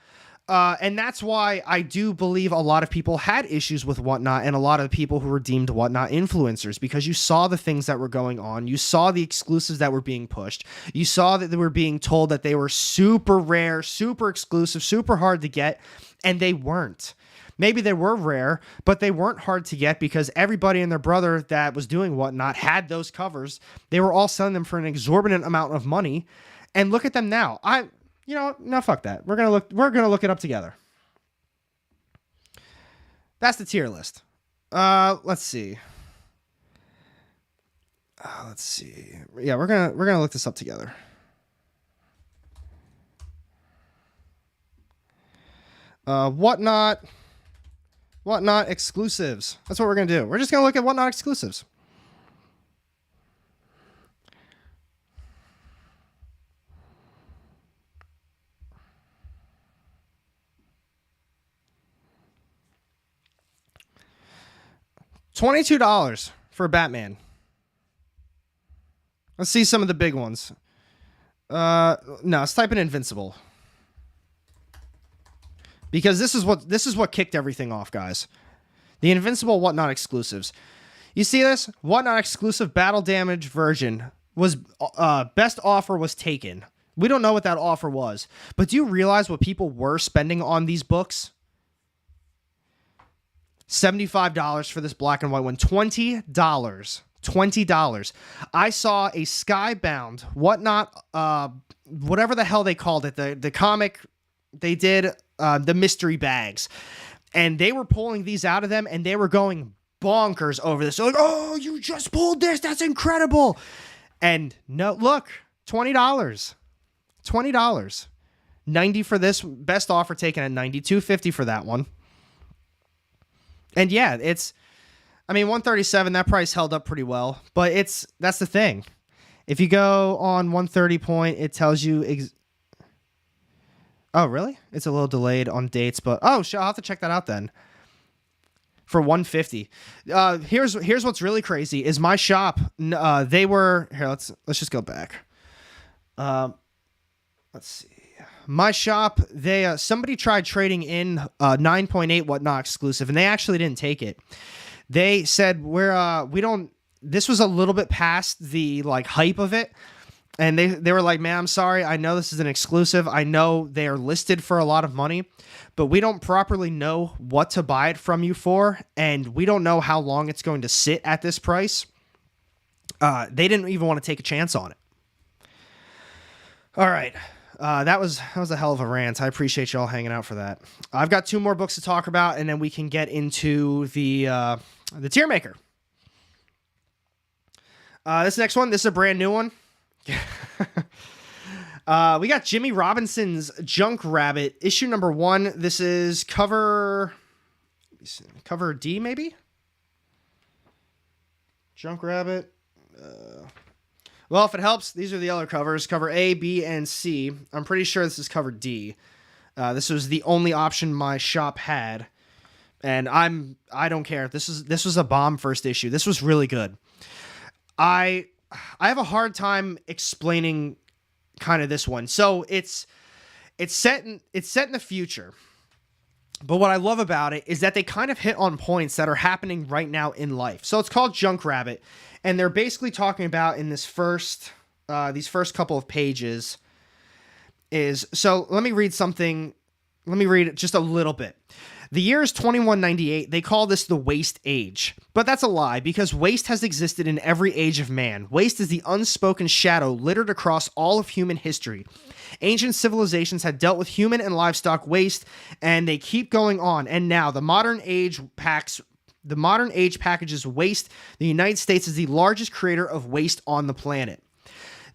And that's why I do believe a lot of people had issues with Whatnot, and a lot of people who were deemed Whatnot influencers, because you saw the things that were going on. You saw the exclusives that were being pushed. You saw that they were being told that they were super rare, super exclusive, super hard to get, and they weren't. Maybe they were rare, but they weren't hard to get because everybody and their brother that was doing Whatnot had those covers. They were all selling them for an exorbitant amount of money. And look at them now. You know, no, fuck that. We're gonna look it up together. That's the tier list. Let's see. Let's see. Yeah, we're gonna look this up together. Whatnot exclusives. That's what we're gonna do. We're just gonna look at Whatnot exclusives. $22 for Batman. Let's see some of the big ones. No, let's type in Invincible. Because this is what kicked everything off, guys. The Invincible Whatnot exclusives. You see this? Whatnot exclusive battle damage version was best offer was taken. We don't know what that offer was, but do you realize what people were spending on these books? $75 for this black and white one. $20. $20. I saw a Skybound Whatnot, whatever the hell they called it, the comic they did, the mystery bags, and they were pulling these out of them, and they were going bonkers over this. They're like, oh, you just pulled this, that's incredible. And no, look, $20. $20. $90 for this, best offer taken at $90. $250 for that one. And yeah, I mean, $137, that price held up pretty well, but that's the thing. If you go on 130 point, it tells you oh, really? It's a little delayed on dates, but oh, shit, I'll have to check that out then. For $150. Here's what's really crazy is my shop. They were here. Let's just go back. Let's see. My shop. Somebody tried trading in 9.8 Whatnot exclusive, and they actually didn't take it. They said we don't. This was a little bit past the like hype of it. And they were like, man, I'm sorry. I know this is an exclusive. I know they are listed for a lot of money, but we don't properly know what to buy it from you for. And we don't know how long it's going to sit at this price. They didn't even want to take a chance on it. All right. That was a hell of a rant. I appreciate y'all hanging out for that. I've got 2 more books to talk about, and then we can get into the tier maker. This next one, this is a brand new one. We got Jimmy Robinson's Junk Rabbit, issue number 1. This is cover D, maybe? Junk Rabbit. Well, if it helps, these are the other covers. Cover A, B, and C. I'm pretty sure this is cover D. This was the only option my shop had. And I don't care. This was a bomb first issue. This was really good. I have a hard time explaining kind of this one. So it's set in the future. But what I love about it is that they kind of hit on points that are happening right now in life. So it's called Junk Rabbit, and they're basically talking about in this these first couple of pages so let me read something. Let me read it just a little bit. The year is 2198. They call this the waste age. But that's a lie, because waste has existed in every age of man. Waste is the unspoken shadow littered across all of human history. Ancient civilizations had dealt with human and livestock waste, and they keep going on. And now the modern age packages waste. The United States is the largest creator of waste on the planet.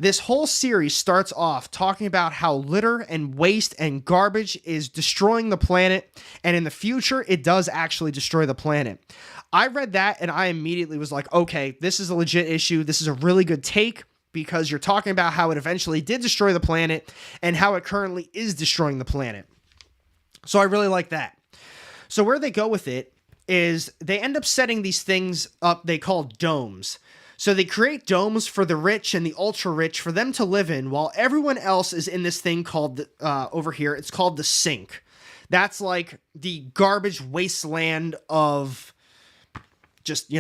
This whole series starts off talking about how litter and waste and garbage is destroying the planet, and in the future, it does actually destroy the planet. I read that, and I immediately was like, okay, this is a legit issue. This is a really good take, because you're talking about how it eventually did destroy the planet and how it currently is destroying the planet. So I really like that. So where they go with it is they end up setting these things up they call domes. So they create domes for the rich and the ultra rich for them to live in, while everyone else is in this thing called, over here, it's called the sink. That's like the garbage wasteland of just,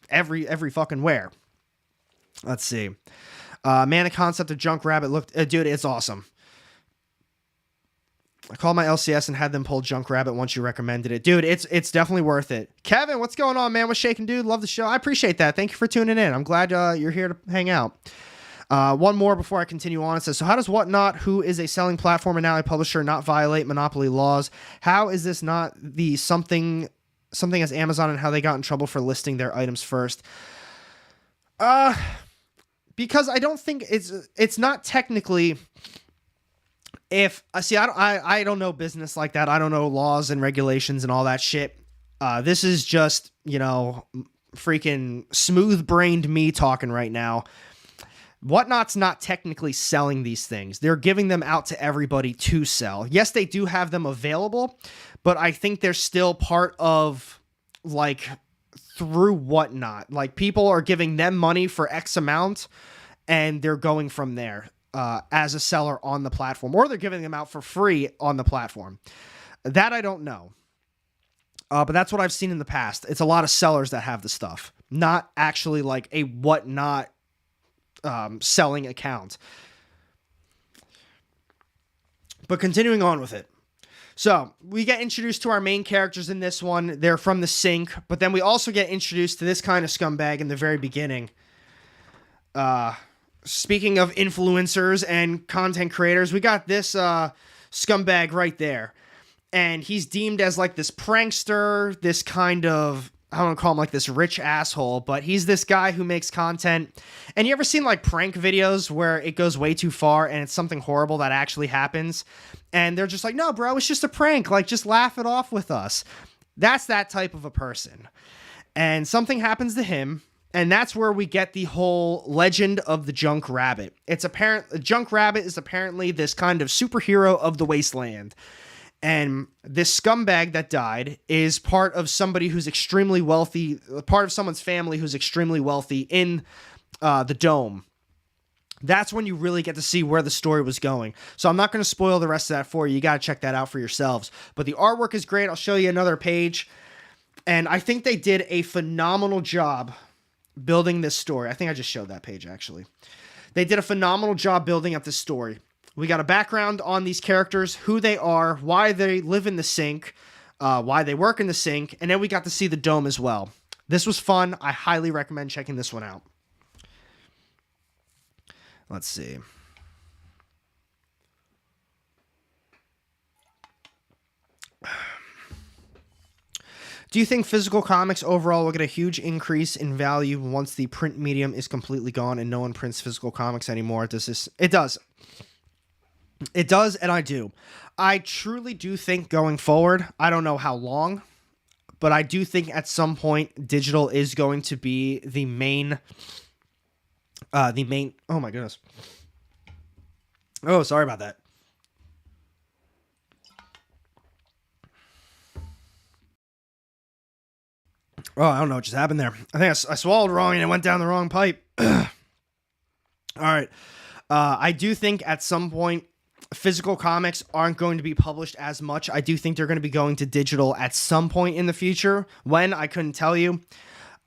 every fucking where. Let's see. Man, the concept of Junk Rabbit looked, dude, it's awesome. I called my LCS and had them pull Junk Rabbit once you recommended it. Dude, it's definitely worth it. Kevin, what's going on, man? What's shaking, dude? Love the show. I appreciate that. Thank you for tuning in. I'm glad you're here to hang out. One more before I continue on. It says, so how does Whatnot, who is a selling platform and now a publisher, not violate monopoly laws? How is this not the something as Amazon, and how they got in trouble for listing their items first? Because I don't think it's not technically. If I don't know business like that. I don't know laws and regulations and all that shit. This is just, freaking smooth-brained me talking right now. Whatnot's not technically selling these things. They're giving them out to everybody to sell. Yes, they do have them available, but I think they're still part of, through Whatnot. People are giving them money for X amount, and they're going from there as a seller on the platform. Or they're giving them out for free on the platform. That I don't know. But that's what I've seen in the past. It's a lot of sellers that have the stuff. Not actually a Whatnot selling account. But continuing on with it. So we get introduced to our main characters in this one. They're from the sink, but then we also get introduced to this kind of scumbag in the very beginning. Speaking of influencers and content creators, we got this scumbag right there. And he's deemed as this prankster, this kind of, I don't want to call him this rich asshole, but he's this guy who makes content. And you ever seen prank videos where it goes way too far and it's something horrible that actually happens? And they're just no, bro, it's just a prank. Just laugh it off with us. That's that type of a person. And something happens to him. And that's where we get the whole legend of the Junk Rabbit. Junk Rabbit is apparently this kind of superhero of the wasteland. And this scumbag that died is part of somebody who's extremely wealthy, part of someone's family who's extremely wealthy in the Dome. That's when you really get to see where the story was going. So I'm not going to spoil the rest of that for you. You got to check that out for yourselves. But the artwork is great. I'll show you another page. And I think they did a phenomenal job building this story. I think I just showed that page, actually. They did a phenomenal job building up this story. We got a background on these characters, who they are, why they live in the sink, why they work in the sink, and then we got to see the Dome as well. This was fun. I highly recommend checking this one out. Let's see. Do you think physical comics overall will get a huge increase in value once the print medium is completely gone and no one prints physical comics anymore? It does. It does, and I do. I truly do think going forward, I don't know how long, but I do think at some point digital is going to be the main, oh my goodness. Oh, sorry about that. Oh, I don't know what just happened there. I think I swallowed wrong and it went down the wrong pipe. All right. I do think at some point physical comics aren't going to be published as much. I do think they're going to be going to digital at some point in the future. When, I couldn't tell you.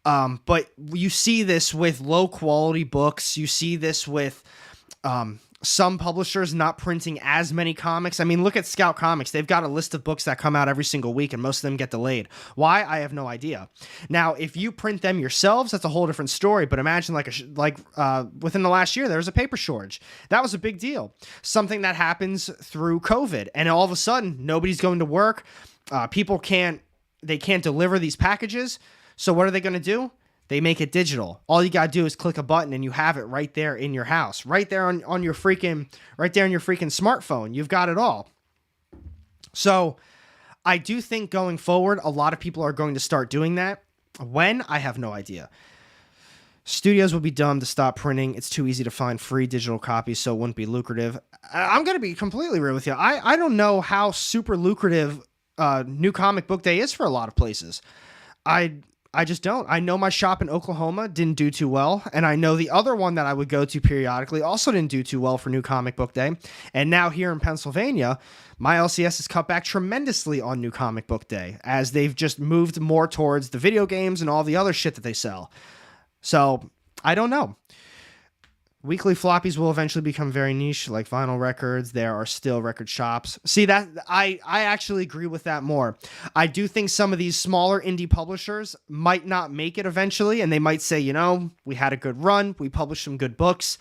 But you see this with low quality books. You see this with some publishers not printing as many comics. I mean, look at Scout Comics. They've got a list of books that come out every single week, and most of them get delayed. Why? I have no idea. Now, if you print them yourselves, that's a whole different story. But imagine within the last year, there was a paper shortage. That was a big deal. Something that happens through COVID, and all of a sudden, nobody's going to work. People can't deliver these packages. So what are they going to do? They make it digital. All you got to do is click a button and you have it right there in your house, right there on your freaking smartphone. You've got it all. So I do think going forward, a lot of people are going to start doing that. When? I have no idea. Studios would be dumb to stop printing. It's too easy to find free digital copies, so it wouldn't be lucrative. I'm going to be completely real with you. I don't know how super lucrative New Comic Book Day is for a lot of places. I just don't. I know my shop in Oklahoma didn't do too well, and I know the other one that I would go to periodically also didn't do too well for New Comic Book Day. And now here in Pennsylvania, my LCS has cut back tremendously on New Comic Book Day, as they've just moved more towards the video games and all the other shit that they sell. So, I don't know. Weekly floppies will eventually become very niche, like vinyl records. There are still record shops. See, that I actually agree with that more. I do think some of these smaller indie publishers might not make it eventually, and they might say, we had a good run. We published some good books.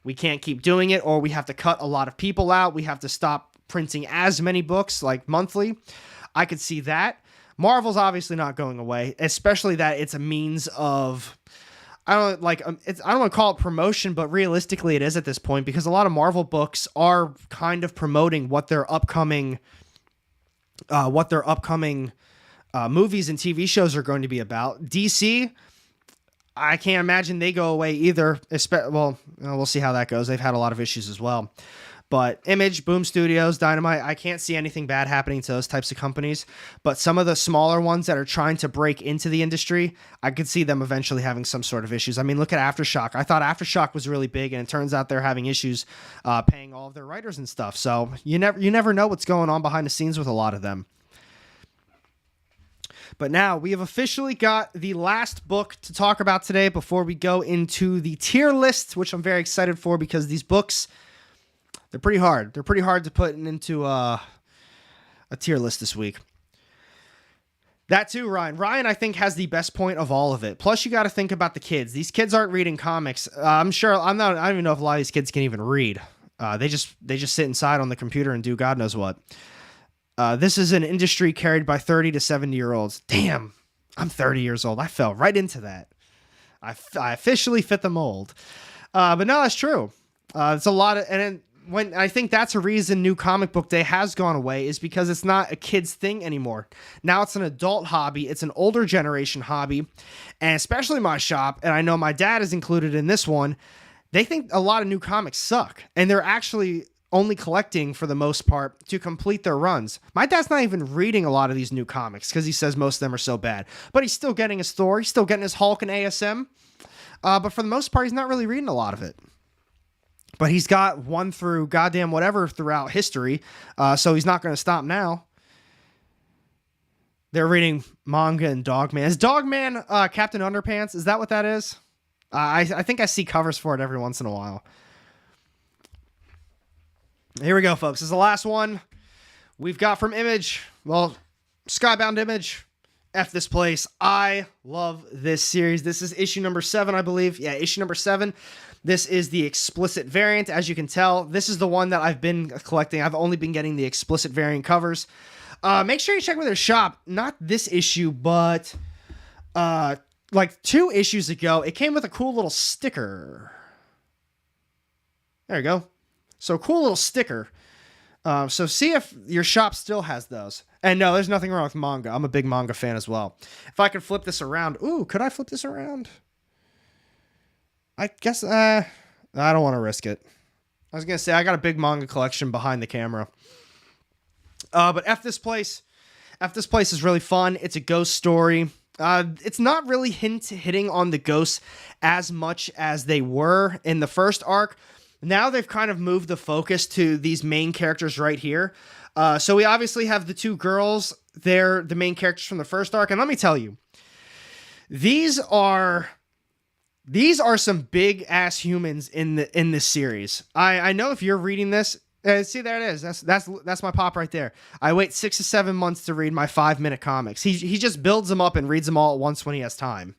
we can't keep doing it, or we have to cut a lot of people out. We have to stop printing as many books like monthly. I could see that. Marvel's obviously not going away, especially that it's a means of, I don't want to call it promotion, but realistically it is at this point, because a lot of Marvel books are kind of promoting what their upcoming movies and TV shows are going to be about. DC, I can't imagine they go away either. Well, we'll see how that goes. They've had a lot of issues as well. But Image, Boom Studios, Dynamite, I can't see anything bad happening to those types of companies. But some of the smaller ones that are trying to break into the industry, I could see them eventually having some sort of issues. I mean, look at Aftershock. I thought Aftershock was really big, and it turns out they're having issues paying all of their writers and stuff. So you never know what's going on behind the scenes with a lot of them. But now we have officially got the last book to talk about today before we go into the tier list, which I'm very excited for, because these books, they're pretty hard. They're pretty hard to put into a tier list this week. That too, Ryan. Ryan, I think, has the best point of all of it. Plus, you got to think about the kids. These kids aren't reading comics. I don't even know if a lot of these kids can even read. They just sit inside on the computer and do God knows what. This is an industry carried by 30 to 70-year-olds. Damn, I'm 30 years old. I fell right into that. I officially fit the mold. But no, that's true. It's a lot of, and when I think that's a reason New Comic Book Day has gone away, is because it's not a kid's thing anymore. Now it's an adult hobby. It's an older generation hobby, and especially my shop, and I know my dad is included in this one, they think a lot of new comics suck, and they're actually only collecting, for the most part, to complete their runs. My dad's not even reading a lot of these new comics because he says most of them are so bad, but he's still getting his Thor, he's still getting his Hulk and ASM, but for the most part, he's not really reading a lot of it. But he's got one through goddamn whatever throughout history, so he's not going to stop now. They're reading manga and Dogman. Is Dogman Captain Underpants? Is that what that is? I think I see covers for it every once in a while. Here we go, folks. This is the last one we've got from Image. Well, Skybound Image. F this place. I love this series. This is issue number 7, I believe. Yeah, issue number 7. This is the explicit variant. As you can tell, this is the one that I've been collecting. I've only been getting the explicit variant covers. Make sure you check with their shop. Not this issue, but like 2 issues ago, it came with a cool little sticker. There you go. So cool little sticker. So see if your shop still has those. And no, there's nothing wrong with manga. I'm a big manga fan as well. If I could flip this around. Ooh, could I flip this around? I guess, I don't want to risk it. I was going to say, I got a big manga collection behind the camera. But F this place. F this place is really fun. It's a ghost story. It's not really hitting on the ghosts as much as they were in the first arc. Now they've kind of moved the focus to these main characters right here. So we obviously have the 2 girls. They're the main characters from the first arc. And let me tell you, these are some big ass humans in this series. I know if you're reading this, see, there it is. That's my pop right there. I wait 6 to 7 months to read my 5-minute comics. He just builds them up and reads them all at once when he has time.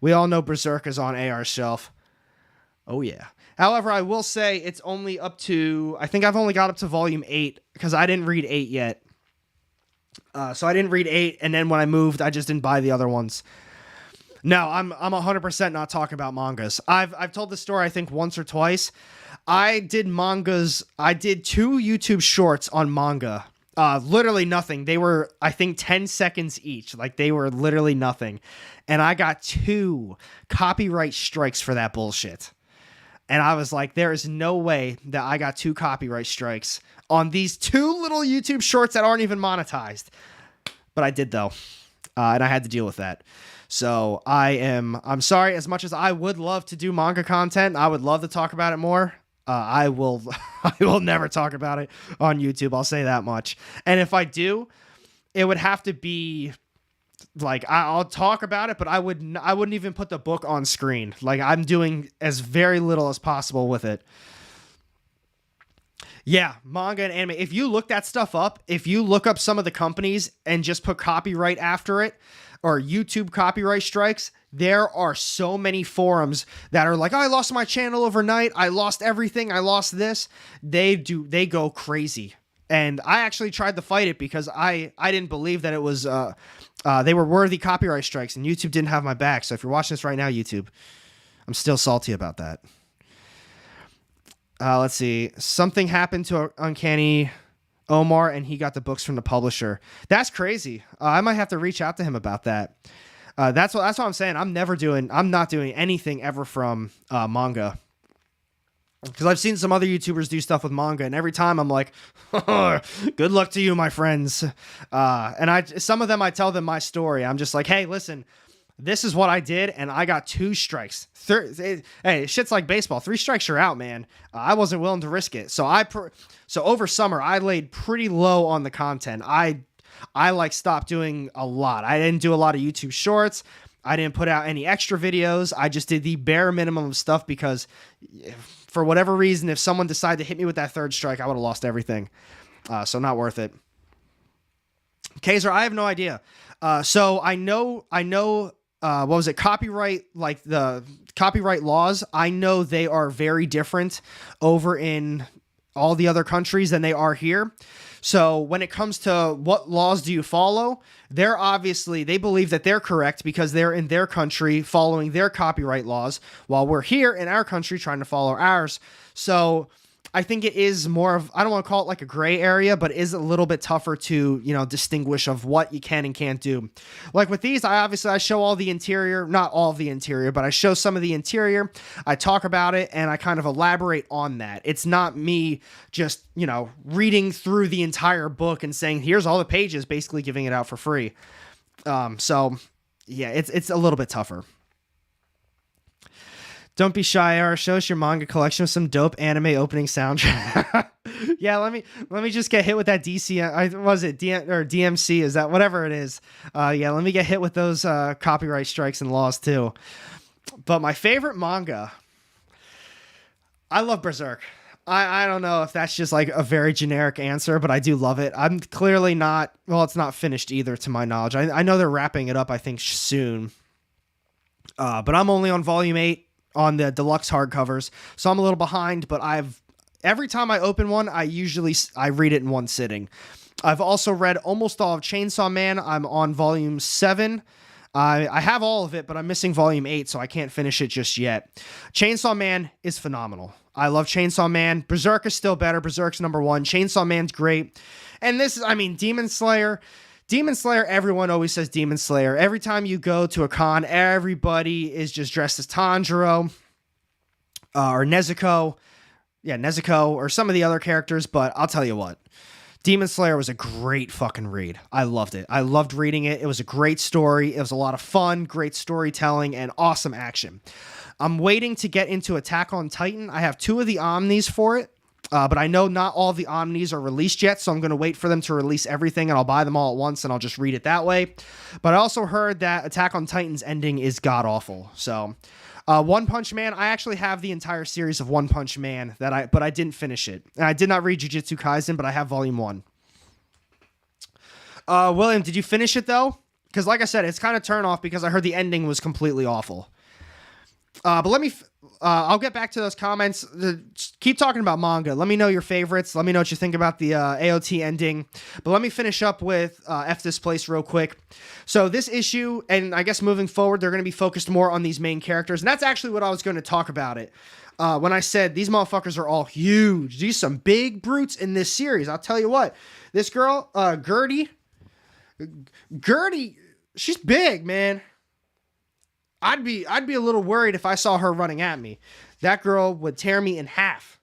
We all know Berserk is on AR's shelf. Oh yeah. However, I will say it's only up to, I think I've only got up to volume 8 because I didn't read 8 yet. So I didn't read 8, and then when I moved, I just didn't buy the other ones. No, I'm 100% not talking about mangas. I've told this story, I think, once or twice. I did 2 YouTube shorts on manga. Literally nothing. They were, I think, 10 seconds each. Like, they were literally nothing. And I got 2 copyright strikes for that bullshit. And I was like, there is no way that I got 2 copyright strikes on these 2 little YouTube shorts that aren't even monetized. But I did, though. And I had to deal with that. So I'm sorry. As much as I would love to do manga content, I would love to talk about it more. I will never talk about it on YouTube. I'll say that much. And if I do, it would have to be like, I'll talk about it, but I wouldn't even put the book on screen. Like, I'm doing as very little as possible with it. Yeah, manga and anime. If you look that stuff up, if you look up some of the companies and just put copyright after it or YouTube copyright strikes, there are so many forums that are like, oh, I lost my channel overnight. I lost everything. I lost this. They go crazy. And I actually tried to fight it because I didn't believe that it was, they were worthy copyright strikes, and YouTube didn't have my back. So if you're watching this right now, YouTube, I'm still salty about that. Let's see. Something happened to Uncanny Omar, and he got the books from the publisher. That's crazy. I might have to reach out to him about that. That's what I'm saying. I'm not doing anything ever from manga. Because I've seen some other YouTubers do stuff with manga, and every time I'm like, good luck to you, my friends. And some of them, I tell them my story. I'm just like, hey, listen, this is what I did, and I got 2 strikes. Hey, shit's like baseball. 3 strikes, you're out, man. I wasn't willing to risk it. So over summer, I laid pretty low on the content. I like stopped doing a lot. I didn't do a lot of YouTube shorts. I didn't put out any extra videos. I just did the bare minimum of stuff because for whatever reason, if someone decided to hit me with that 3rd strike, I would have lost everything. So not worth it. Kaiser, I have no idea. So I know, what was it? Copyright, like the copyright laws. I know they are very different over in all the other countries than they are here. So when it comes to what laws do you follow, they believe that they're correct because they're in their country following their copyright laws, while we're here in our country trying to follow ours. So I think it is more of, I don't want to call it like a gray area, but it is a little bit tougher to, distinguish of what you can and can't do. Like with these, I show all the interior, not all of the interior, but I show some of the interior. I talk about it and I kind of elaborate on that. It's not me just, reading through the entire book and saying, here's all the pages, basically giving it out for free. So yeah, it's a little bit tougher. Don't be shy, Ara. Show us your manga collection with some dope anime opening soundtrack. Yeah, let me just get hit with that DMC? Is that whatever it is? Yeah, let me get hit with those copyright strikes and laws too. But my favorite manga, I love Berserk. I don't know if that's just like a very generic answer, but I do love it. I'm clearly not, well, it's not finished either to my knowledge. I know they're wrapping it up, I think, soon. But I'm only on volume 8. On the deluxe hardcovers, so I'm a little behind, but every time I open one, I read it in one sitting. I've also read almost all of Chainsaw Man. I'm on volume 7. I have all of it, but I'm missing volume 8, so I can't finish it just yet. Chainsaw Man is phenomenal. I love Chainsaw Man. Berserk is still better. Berserk's number 1. Chainsaw Man's great. And this is, Demon Slayer, everyone always says Demon Slayer. Every time you go to a con, everybody is just dressed as Tanjiro or Nezuko. Yeah, Nezuko or some of the other characters, but I'll tell you what. Demon Slayer was a great fucking read. I loved it. I loved reading it. It was a great story. It was a lot of fun, great storytelling, and awesome action. I'm waiting to get into Attack on Titan. I have 2 of the Omnis for it. But I know not all the Omnis are released yet, so I'm going to wait for them to release everything, and I'll buy them all at once, and I'll just read it that way. But I also heard that Attack on Titan's ending is god-awful. So, One Punch Man, I actually have the entire series of One Punch Man, but I didn't finish it. And I did not read Jujutsu Kaisen, but I have Volume 1. William, did you finish it, though? Because like I said, it's kind of turn off because I heard the ending was completely awful. But I'll get back to those comments. Keep talking about manga. Let me know your favorites. Let me know what you think about the AOT ending. But let me finish up with F This Place real quick. So this issue, and I guess moving forward, they're going to be focused more on these main characters. And that's actually what I was going to talk about it. When I said these motherfuckers are all huge. These some big brutes in this series. I'll tell you what. This girl, Gertie, she's big, man. I'd be a little worried if I saw her running at me. That girl would tear me in half.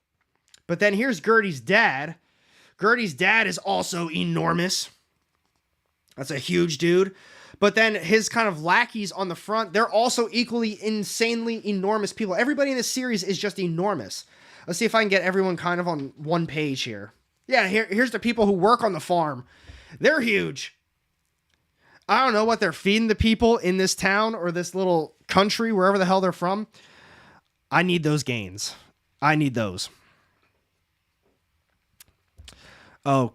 But then here's Gertie's dad. Gertie's dad is also enormous. That's a huge dude. But then his kind of lackeys on the front, they're also equally insanely enormous people. Everybody in this series is just enormous. Let's see if I can get everyone kind of on one page here. Yeah, here's the people who work on the farm. They're huge. I don't know what they're feeding the people in this town or this little country, wherever the hell they're from. I need those gains. I need those. Oh,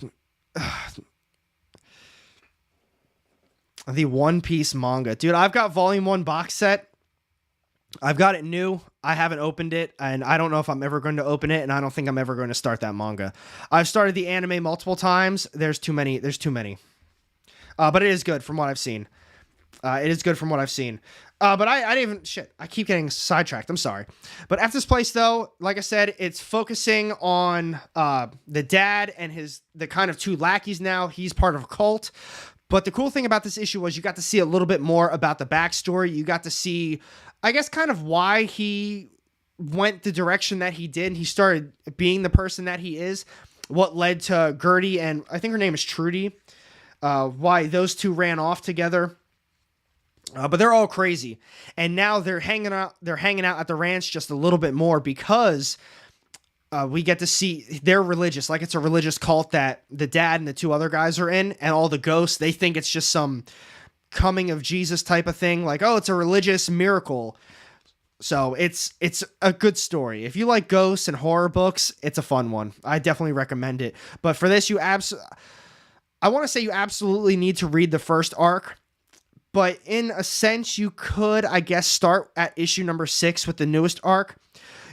the One Piece manga. Dude, I've got Volume 1 box set. I've got it new. I haven't opened it, and I don't know if I'm ever going to open it, and I don't think I'm ever going to start that manga. I've started the anime multiple times. There's too many. But it is good from what I've seen. But I didn't even... Shit, I keep getting sidetracked. I'm sorry. But after this place, though, like I said, it's focusing on the dad and the kind of two lackeys now. He's part of a cult. But the cool thing about this issue was you got to see a little bit more about the backstory. You got to see, I guess, kind of why he went the direction that he did. He started being the person that he is. What led to Gertie and I think her name is Trudy. Why those two ran off together. But they're all crazy. And now they're hanging out at the ranch just a little bit more because we get to see they're religious. Like it's a religious cult that the dad and the two other guys are in, and all the ghosts, they think it's just some coming of Jesus type of thing. Like, oh, it's a religious miracle. So it's a good story. If you like ghosts and horror books, it's a fun one. I definitely recommend it. But for this, I want to say you absolutely need to read the first arc. But in a sense, you could, I guess, start at issue number 6 with the newest arc.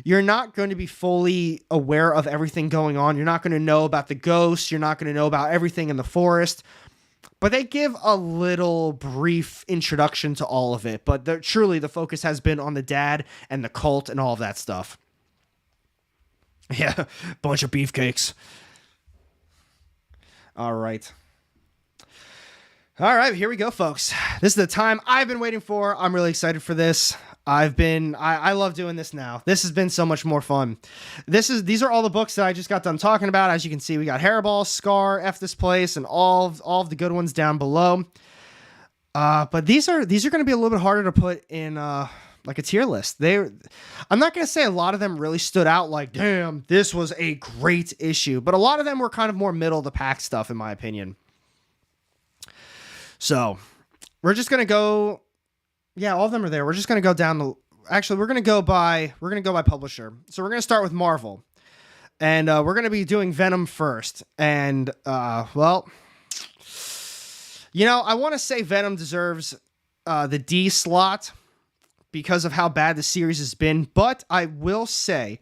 You're not going to be fully aware of everything going on. You're not going to know about the ghosts. You're not going to know about everything in the forest. But they give a little brief introduction to all of it. But truly, the focus has been on the dad and the cult and all of that stuff. Yeah, bunch of beefcakes. All right. All right, here we go, folks. This is the time I've been waiting for. I'm really excited for this. I love doing this now. This has been so much more fun. These are all the books that I just got done talking about. As you can see, we got Hairball, Scar, F This Place, and all of the good ones down below. But these are going to be a little bit harder to put in like a tier list. I'm not going to say a lot of them really stood out like, damn, this was a great issue. But a lot of them were kind of more middle of the pack stuff, in my opinion. So we're just going to go. Yeah, all of them are there. We're just going to go down actually, we're going to go by publisher. So we're going to start with Marvel. And we're going to be doing Venom first. And, well, I want to say Venom deserves the D slot because of how bad the series has been. But I will say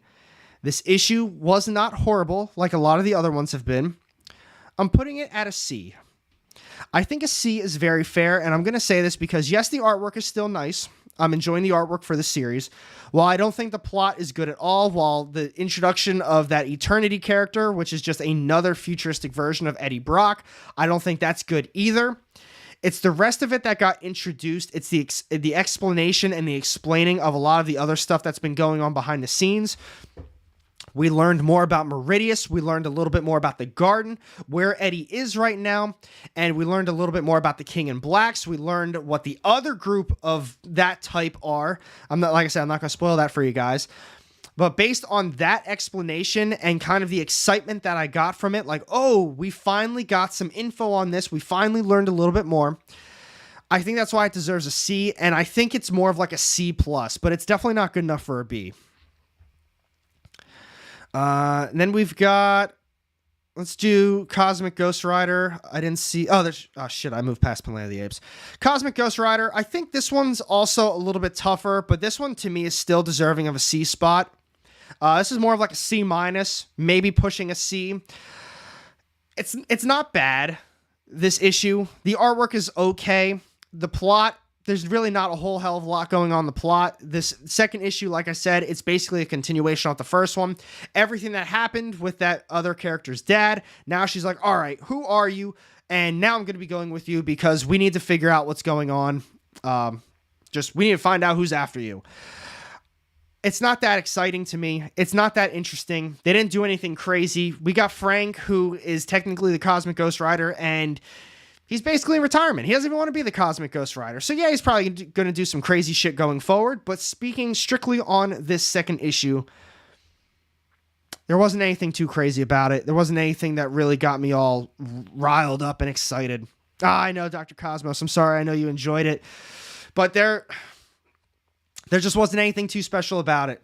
this issue was not horrible like a lot of the other ones have been. I'm putting it at a C. I think a C is very fair, and I'm going to say this because, yes, the artwork is still nice. I'm enjoying the artwork for the series. While I don't think the plot is good at all, while the introduction of that Eternity character, which is just another futuristic version of Eddie Brock, I don't think that's good either. It's the rest of it that got introduced. It's the explanation and the explaining of a lot of the other stuff that's been going on behind the scenes. We learned more about Meridius. We learned a little bit more about the garden, where Eddie is right now. And we learned a little bit more about the King in Blacks. We learned what the other group of that type are. Like I said, I'm not going to spoil that for you guys. But based on that explanation and kind of the excitement that I got from it, like, oh, we finally got some info on this. We finally learned a little bit more. I think that's why it deserves a C. And I think it's more of like a C+, but it's definitely not good enough for a B. And then we've got, let's do Cosmic Ghost Rider. I didn't see, oh shit, I moved past Planet of the Apes. Cosmic Ghost Rider, I think this one's also a little bit tougher, but this one to me is still deserving of a C spot. This is more of like a C-, maybe pushing a C. It's not bad, this issue. The artwork is okay. The plot, there's really not a whole hell of a lot going on in the plot. This second issue, like I said, it's basically a continuation of the first one. Everything that happened with that other character's dad, now she's like, all right, who are you? And now I'm going to be going with you because we need to figure out what's going on. We need to find out who's after you. It's not that exciting to me. It's not that interesting. They didn't do anything crazy. We got Frank, who is technically the Cosmic Ghost Rider, and he's basically in retirement. He doesn't even want to be the Cosmic Ghost Rider. So yeah, he's probably going to do some crazy shit going forward. But speaking strictly on this second issue, there wasn't anything too crazy about it. There wasn't anything that really got me all riled up and excited. I know, Dr. Cosmos. I'm sorry. I know you enjoyed it. But there just wasn't anything too special about it.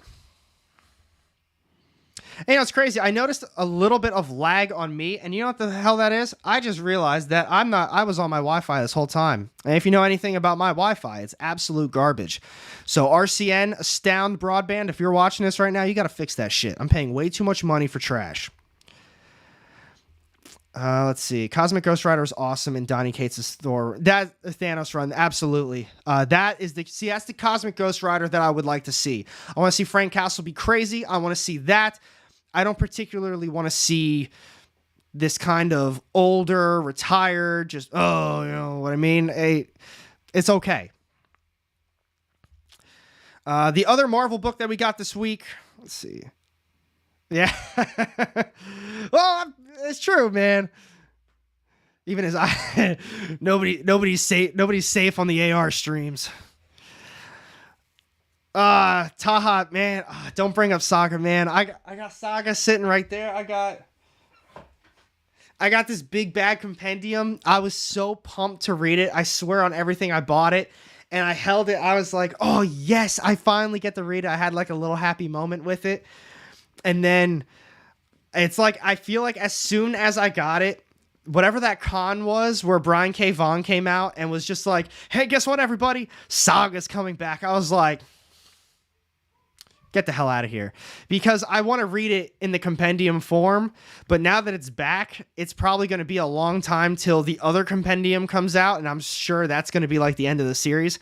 And you know, it's crazy. I noticed a little bit of lag on me, and you know what the hell that is? I just realized that I was on my Wi-Fi this whole time. And if you know anything about my Wi-Fi, it's absolute garbage. So RCN, Astound Broadband, if you're watching this right now, you got to fix that shit. I'm paying way too much money for trash. Let's see. Cosmic Ghost Rider is awesome in Donny Cates' Thor. That Thanos run, absolutely. That's the Cosmic Ghost Rider that I would like to see. I want to see Frank Castle be crazy. I want to see that. I don't particularly want to see this kind of older, retired, just, oh, you know what I mean? It's okay. The other Marvel book that we got this week, let's see. Yeah. Well, it's true, man. Even as nobody's safe on the AR streams. Taha, man, don't bring up Saga, man. I got Saga sitting right there. I got this big bag compendium. I was so pumped to read it. I swear on everything I bought it. And I held it. I was like, oh yes, I finally get to read it. I had like a little happy moment with it. And then it's like, I feel like as soon as I got it, whatever that con was where Brian K. Vaughan came out and was just like, hey, guess what, everybody? Saga's coming back. I was like, get the hell out of here. Because I want to read it in the compendium form, but now that it's back, it's probably going to be a long time till the other compendium comes out, and I'm sure that's going to be like the end of the series.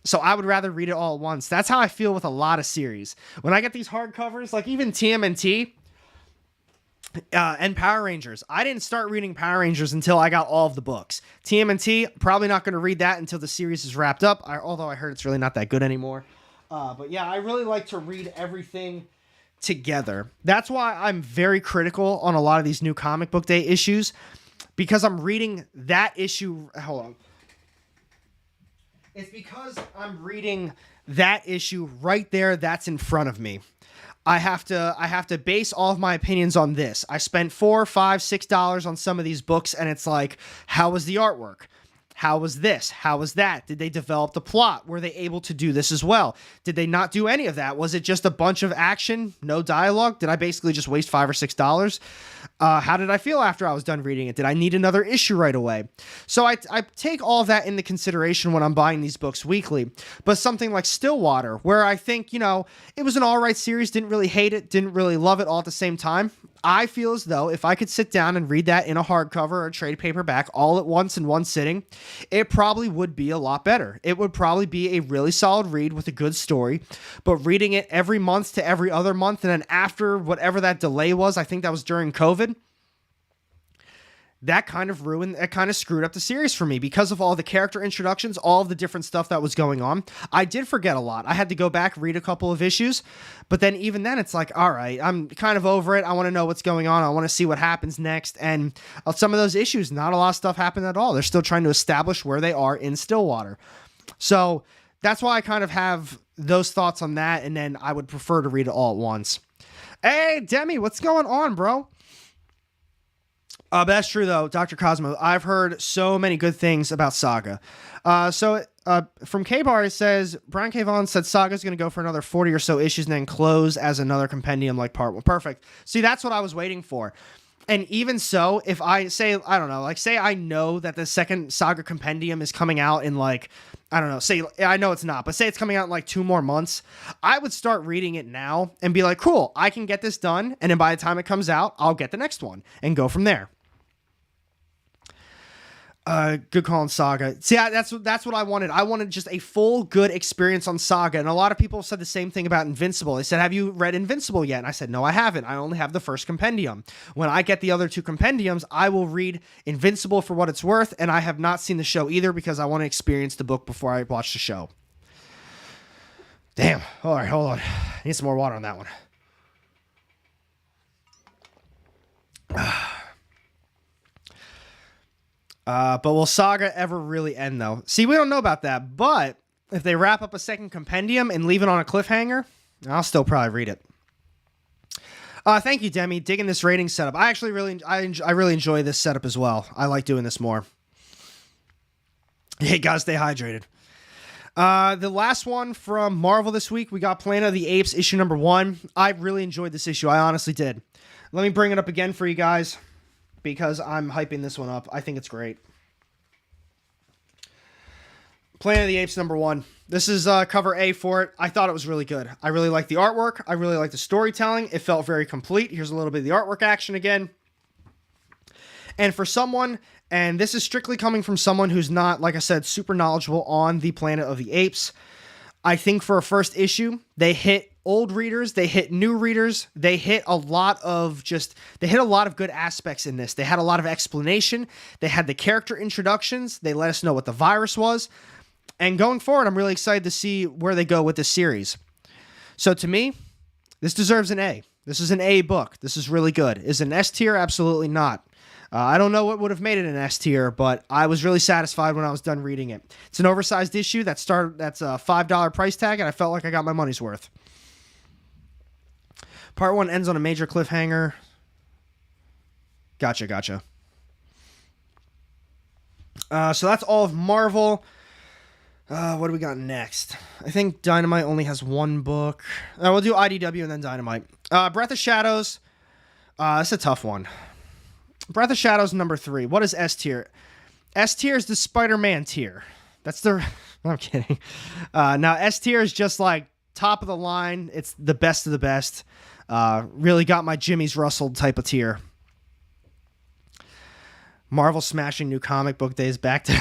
So I would rather read it all at once. That's how I feel with a lot of series. When I get these hardcovers, like even TMNT and Power Rangers, I didn't start reading Power Rangers until I got all of the books. TMNT, probably not going to read that until the series is wrapped up, although I heard it's really not that good anymore. But yeah, I really like to read everything together. That's why I'm very critical on a lot of these new comic book day issues, because I'm reading that issue. Hold on. It's because I'm reading that issue right there. That's in front of me. I have to base all of my opinions on this. I spent $4, $5, $6 on some of these books, and it's like, how was the artwork? How was this? How was that? Did they develop the plot? Were they able to do this as well? Did they not do any of that? Was it just a bunch of action, no dialogue? Did I basically just waste $5 or $6? How did I feel after I was done reading it? Did I need another issue right away? So I take all of that into consideration when I'm buying these books weekly. But something like Stillwater, where I think, you know, it was an all right series, didn't really hate it, didn't really love it all at the same time. I feel as though if I could sit down and read that in a hardcover or a trade paperback all at once in one sitting, it probably would be a lot better. It would probably be a really solid read with a good story, but reading it every month to every other month, and then after whatever that delay was, I think that was during COVID, that kind of screwed up the series for me because of all the character introductions, all of the different stuff that was going on. I did forget a lot. I had to go back, read a couple of issues, but then even then it's like, all right, I'm kind of over it. I want to know what's going on. I want to see what happens next. And some of those issues, not a lot of stuff happened at all. They're still trying to establish where they are in Stillwater. So that's why I kind of have those thoughts on that. And then I would prefer to read it all at once. Hey, Demi, what's going on, bro? But that's true, though, Dr. Cosmo. I've heard so many good things about Saga. From K-Bar, it says, Brian K. Vaughan said Saga's going to go for another 40 or so issues and then close as another compendium like part 1. Perfect. See, that's what I was waiting for. And even so, if I say, I don't know, like say I know that the second Saga compendium is coming out in like, I don't know, say, I know it's not, but say it's coming out in like 2 more months, I would start reading it now and be like, cool, I can get this done. And then by the time it comes out, I'll get the next one and go from there. Good call on Saga. See, that's what I wanted. I wanted just a full good experience on Saga. And a lot of people said the same thing about Invincible. They said, have you read Invincible yet? And I said, no, I haven't. I only have the first compendium. When I get the other 2 compendiums, I will read Invincible for what it's worth. And I have not seen the show either because I want to experience the book before I watch the show. Damn. All right, hold on. I need some more water on that one. But will Saga ever really end, though? See, we don't know about that, but if they wrap up a second compendium and leave it on a cliffhanger, I'll still probably read it. Thank you, Demi. Digging this rating setup. I actually really enjoy this setup as well. I like doing this more. Hey, guys, stay hydrated. The last one from Marvel this week, we got Planet of the Apes, issue number 1. I really enjoyed this issue. I honestly did. Let me bring it up again for you guys because I'm hyping this one up. I think it's great. Planet of the Apes number 1. This is cover A for it. I thought it was really good. I really liked the artwork. I really liked the storytelling. It felt very complete. Here's a little bit of the artwork action again. And for someone, and this is strictly coming from someone who's not, like I said, super knowledgeable on the Planet of the Apes, I think for a first issue, they hit old readers, they hit new readers, they hit a lot of good aspects in this. They had a lot of explanation. They had the character introductions. They let us know what the virus was. And going forward, I'm really excited to see where they go with this series. So to me, this deserves an A. This is an A book. This is really good. Is it an S tier? Absolutely not. I don't know what would have made it an S tier, but I was really satisfied when I was done reading it. It's an oversized issue that's a $5 price tag, and I felt like I got my money's worth. Part 1 ends on a major cliffhanger. Gotcha. So that's all of Marvel. What do we got next? I think Dynamite only has one book. We'll do IDW and then Dynamite. Breath of Shadows. It's a tough one. Breath of Shadows number 3. What is S tier? S tier is the Spider-Man tier. That's the... I'm kidding. Now, S tier is just like top of the line. It's the best of the best. Really got my Jimmy's Rustled type of tier. Marvel smashing new comic book days back to...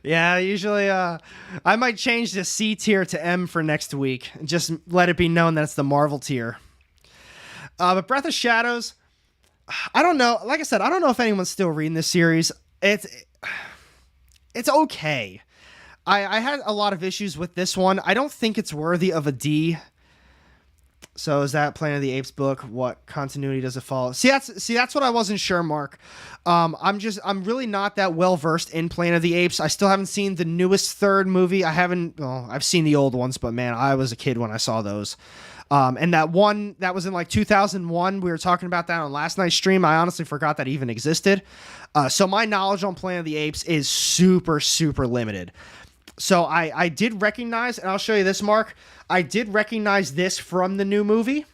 Yeah, usually I might change the C tier to M for next week. And just let it be known that it's the Marvel tier. But Breath of Shadows... I don't know. Like I said, I don't know if anyone's still reading this series. It's okay. I had a lot of issues with this one. I don't think it's worthy of a D. So is that Planet of the Apes book? What continuity does it follow? See, that's what I wasn't sure, Mark. I'm really not that well versed in Planet of the Apes. I still haven't seen the newest third movie. I've seen the old ones, but man, I was a kid when I saw those. And that one that was in like 2001, we were talking about that on last night's stream. I honestly forgot that even existed. So my knowledge on Planet of the Apes is super, super limited. So I did recognize, and I'll show you this, Mark. I did recognize this from the new movie.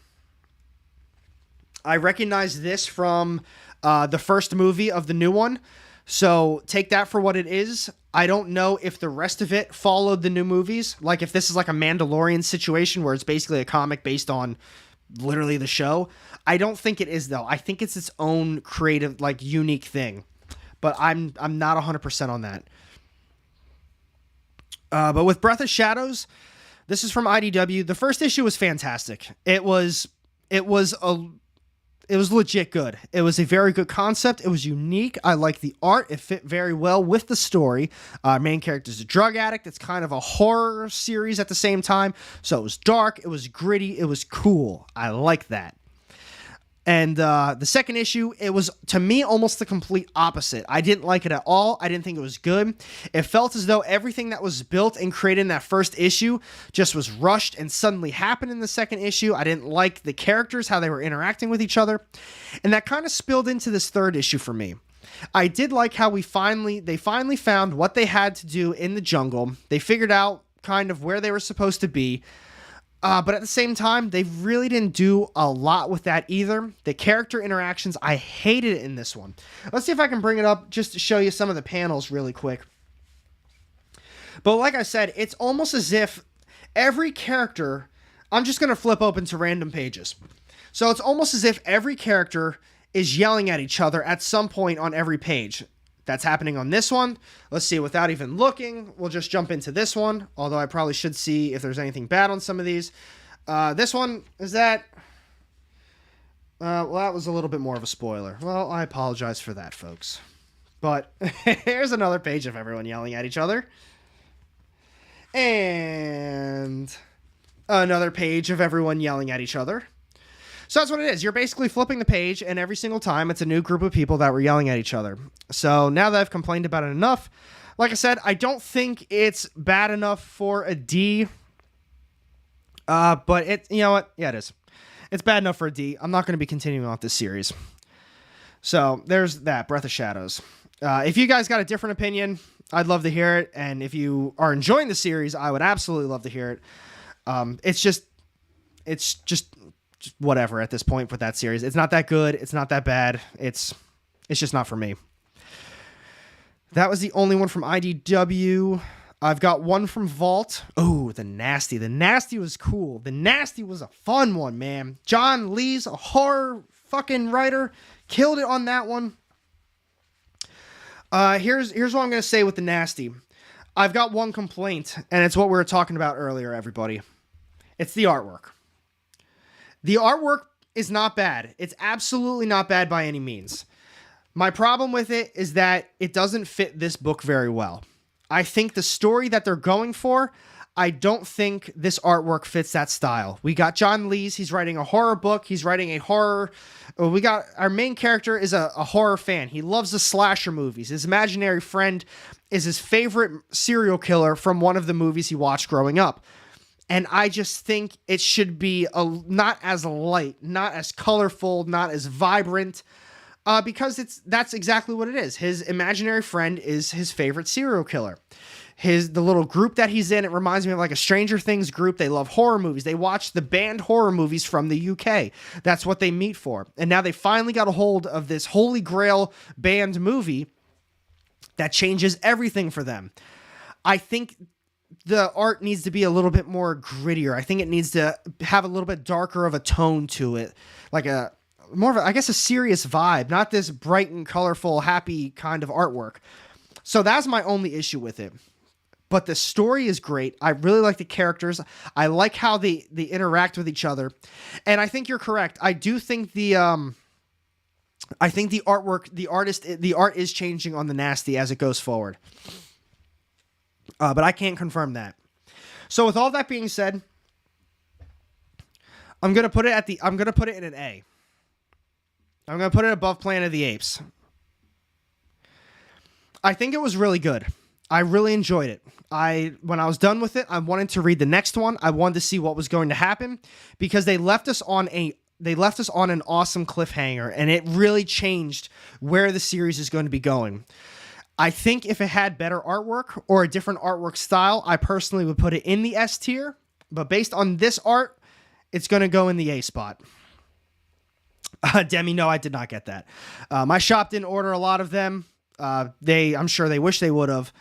I recognize this from the first movie of the new one. So take that for what it is. I don't know if the rest of it followed the new movies. Like if this is like a Mandalorian situation where it's basically a comic based on literally the show. I don't think it is though. I think it's its own creative, like unique thing. But I'm not 100% on that. But with Breath of Shadows, this is from IDW. The first issue was fantastic. It was legit good. It was a very good concept. It was unique. I like the art. It fit very well with the story. Main character is a drug addict. It's kind of a horror series at the same time. So it was dark. It was gritty. It was cool. I like that. And the second issue, it was, to me, almost the complete opposite. I didn't like it at all. I didn't think it was good. It felt as though everything that was built and created in that first issue just was rushed and suddenly happened in the second issue. I didn't like the characters, how they were interacting with each other. And that kind of spilled into this third issue for me. I did like how they finally found what they had to do in the jungle. They figured out kind of where they were supposed to be. But at the same time, they really didn't do a lot with that either. The character interactions, I hated it in this one. Let's see if I can bring it up just to show you some of the panels really quick. But like I said, it's almost as if every character... I'm just going to flip open to random pages. So it's almost as if every character is yelling at each other at some point on every page. That's happening on this one. Let's see, without even looking, we'll just jump into this one, although I probably should see if there's anything bad on some of these. This one, is that... well, that was a little bit more of a spoiler. Well, I apologize for that, folks. But here's another page of everyone yelling at each other. And another page of everyone yelling at each other. So that's what it is. You're basically flipping the page, and every single time it's a new group of people that were yelling at each other. So now that I've complained about it enough, like I said, I don't think it's bad enough for a D. But you know what? Yeah, it is. It's bad enough for a D. I'm not going to be continuing on this series. So there's that, Breath of Shadows. If you guys got a different opinion, I'd love to hear it. And if you are enjoying the series, I would absolutely love to hear it. It's just whatever at this point with that series. It's not that good. It's not that bad. It's just not for me. That was the only one from IDW. I've got one from Vault. Oh, The Nasty. The Nasty was cool. The Nasty was a fun one, man. John Lee's a horror fucking writer. Killed it on that one. Here's what I'm going to say with The Nasty. I've got one complaint, and it's what we were talking about earlier, everybody. It's the artwork. The artwork is not bad. It's absolutely not bad by any means. My problem with it is that it doesn't fit this book very well. I think the story that they're going for, I don't think this artwork fits that style. We got John Lees. He's writing a horror book. He's writing a horror. We got our main character is a horror fan. He loves the slasher movies. His imaginary friend is his favorite serial killer from one of the movies he watched growing up. And I just think it should be not as light, not as colorful, not as vibrant. Because that's exactly what it is. His imaginary friend is his favorite serial killer. The little group that he's in, it reminds me of like a Stranger Things group. They love horror movies. They watch the banned horror movies from the UK. That's what they meet for. And now they finally got a hold of this Holy Grail banned movie that changes everything for them. I think the art needs to be a little bit more grittier. I think it needs to have a little bit darker of a tone to it. Like more of a serious vibe, not this bright and colorful, happy kind of artwork. So that's my only issue with it. But the story is great. I really like the characters. I like how they interact with each other. And I think you're correct. I do think the artwork, the art is changing on The Nasty as it goes forward. But I can't confirm that. So with all that being said, I'm gonna put it in an A. I'm going to put it above Planet of the Apes. I think it was really good. I really enjoyed it. When I was done with it, I wanted to read the next one. I wanted to see what was going to happen because they left us on an awesome cliffhanger, and it really changed where the series is going to be going. I think if it had better artwork or a different artwork style, I personally would put it in the S tier, but based on this art, it's going to go in the A spot. Demi, no, I did not get that. My shop didn't order a lot of them. I'm sure they wish they would have,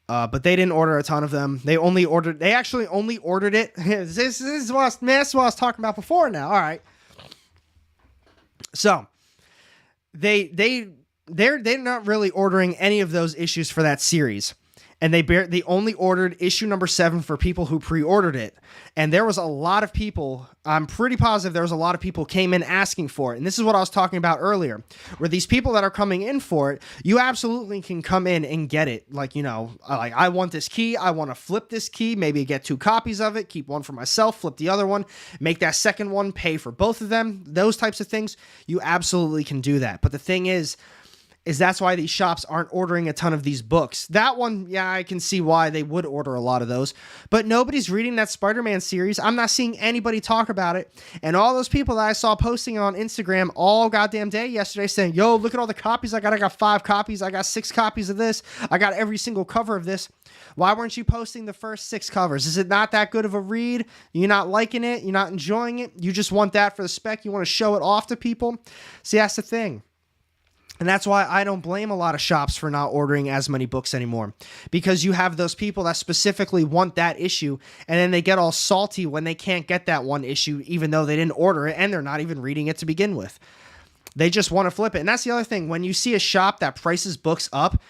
but they didn't order a ton of them. They actually only ordered it. This is what I was talking about before now. All right. So they're not really ordering any of those issues for that series. And they only ordered issue number 7 for people who pre-ordered it. And there was a lot of people, I'm pretty positive there was a lot of people came in asking for it. And this is what I was talking about earlier, where these people that are coming in for it, you absolutely can come in and get it. Like, I want this key. I want to flip this key, maybe get 2 copies of it, keep one for myself, flip the other one, make that second one, pay for both of them. Those types of things, you absolutely can do that. But the thing is that's why these shops aren't ordering a ton of these books. That one, yeah, I can see why they would order a lot of those, but nobody's reading that Spider-Man series. I'm not seeing anybody talk about it. And all those people that I saw posting on Instagram all goddamn day yesterday saying, yo, look at all the copies I got. I got 5 copies. I got 6 copies of this. I got every single cover of this. Why weren't you posting the first 6 covers? Is it not that good of a read? You're not liking it? You're not enjoying it? You just want that for the spec? You want to show it off to people? See, that's the thing. And that's why I don't blame a lot of shops for not ordering as many books anymore, because you have those people that specifically want that issue, and then they get all salty when they can't get that one issue, even though they didn't order it and they're not even reading it to begin with. They just want to flip it. And that's the other thing. When you see a shop that prices books up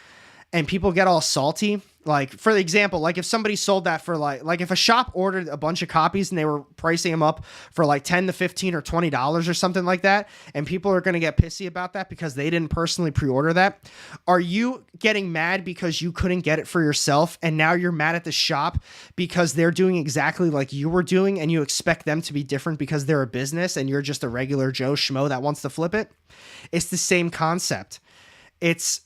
and people get all salty, like for the example, like if somebody sold that for like if a shop ordered a bunch of copies and they were pricing them up for like $10 to $15 or $20 or something like that, and people are going to get pissy about that because they didn't personally pre-order that, are you getting mad because you couldn't get it for yourself and now you're mad at the shop because they're doing exactly like you were doing and you expect them to be different because they're a business and you're just a regular Joe Schmo that wants to flip it? It's the same concept. It's,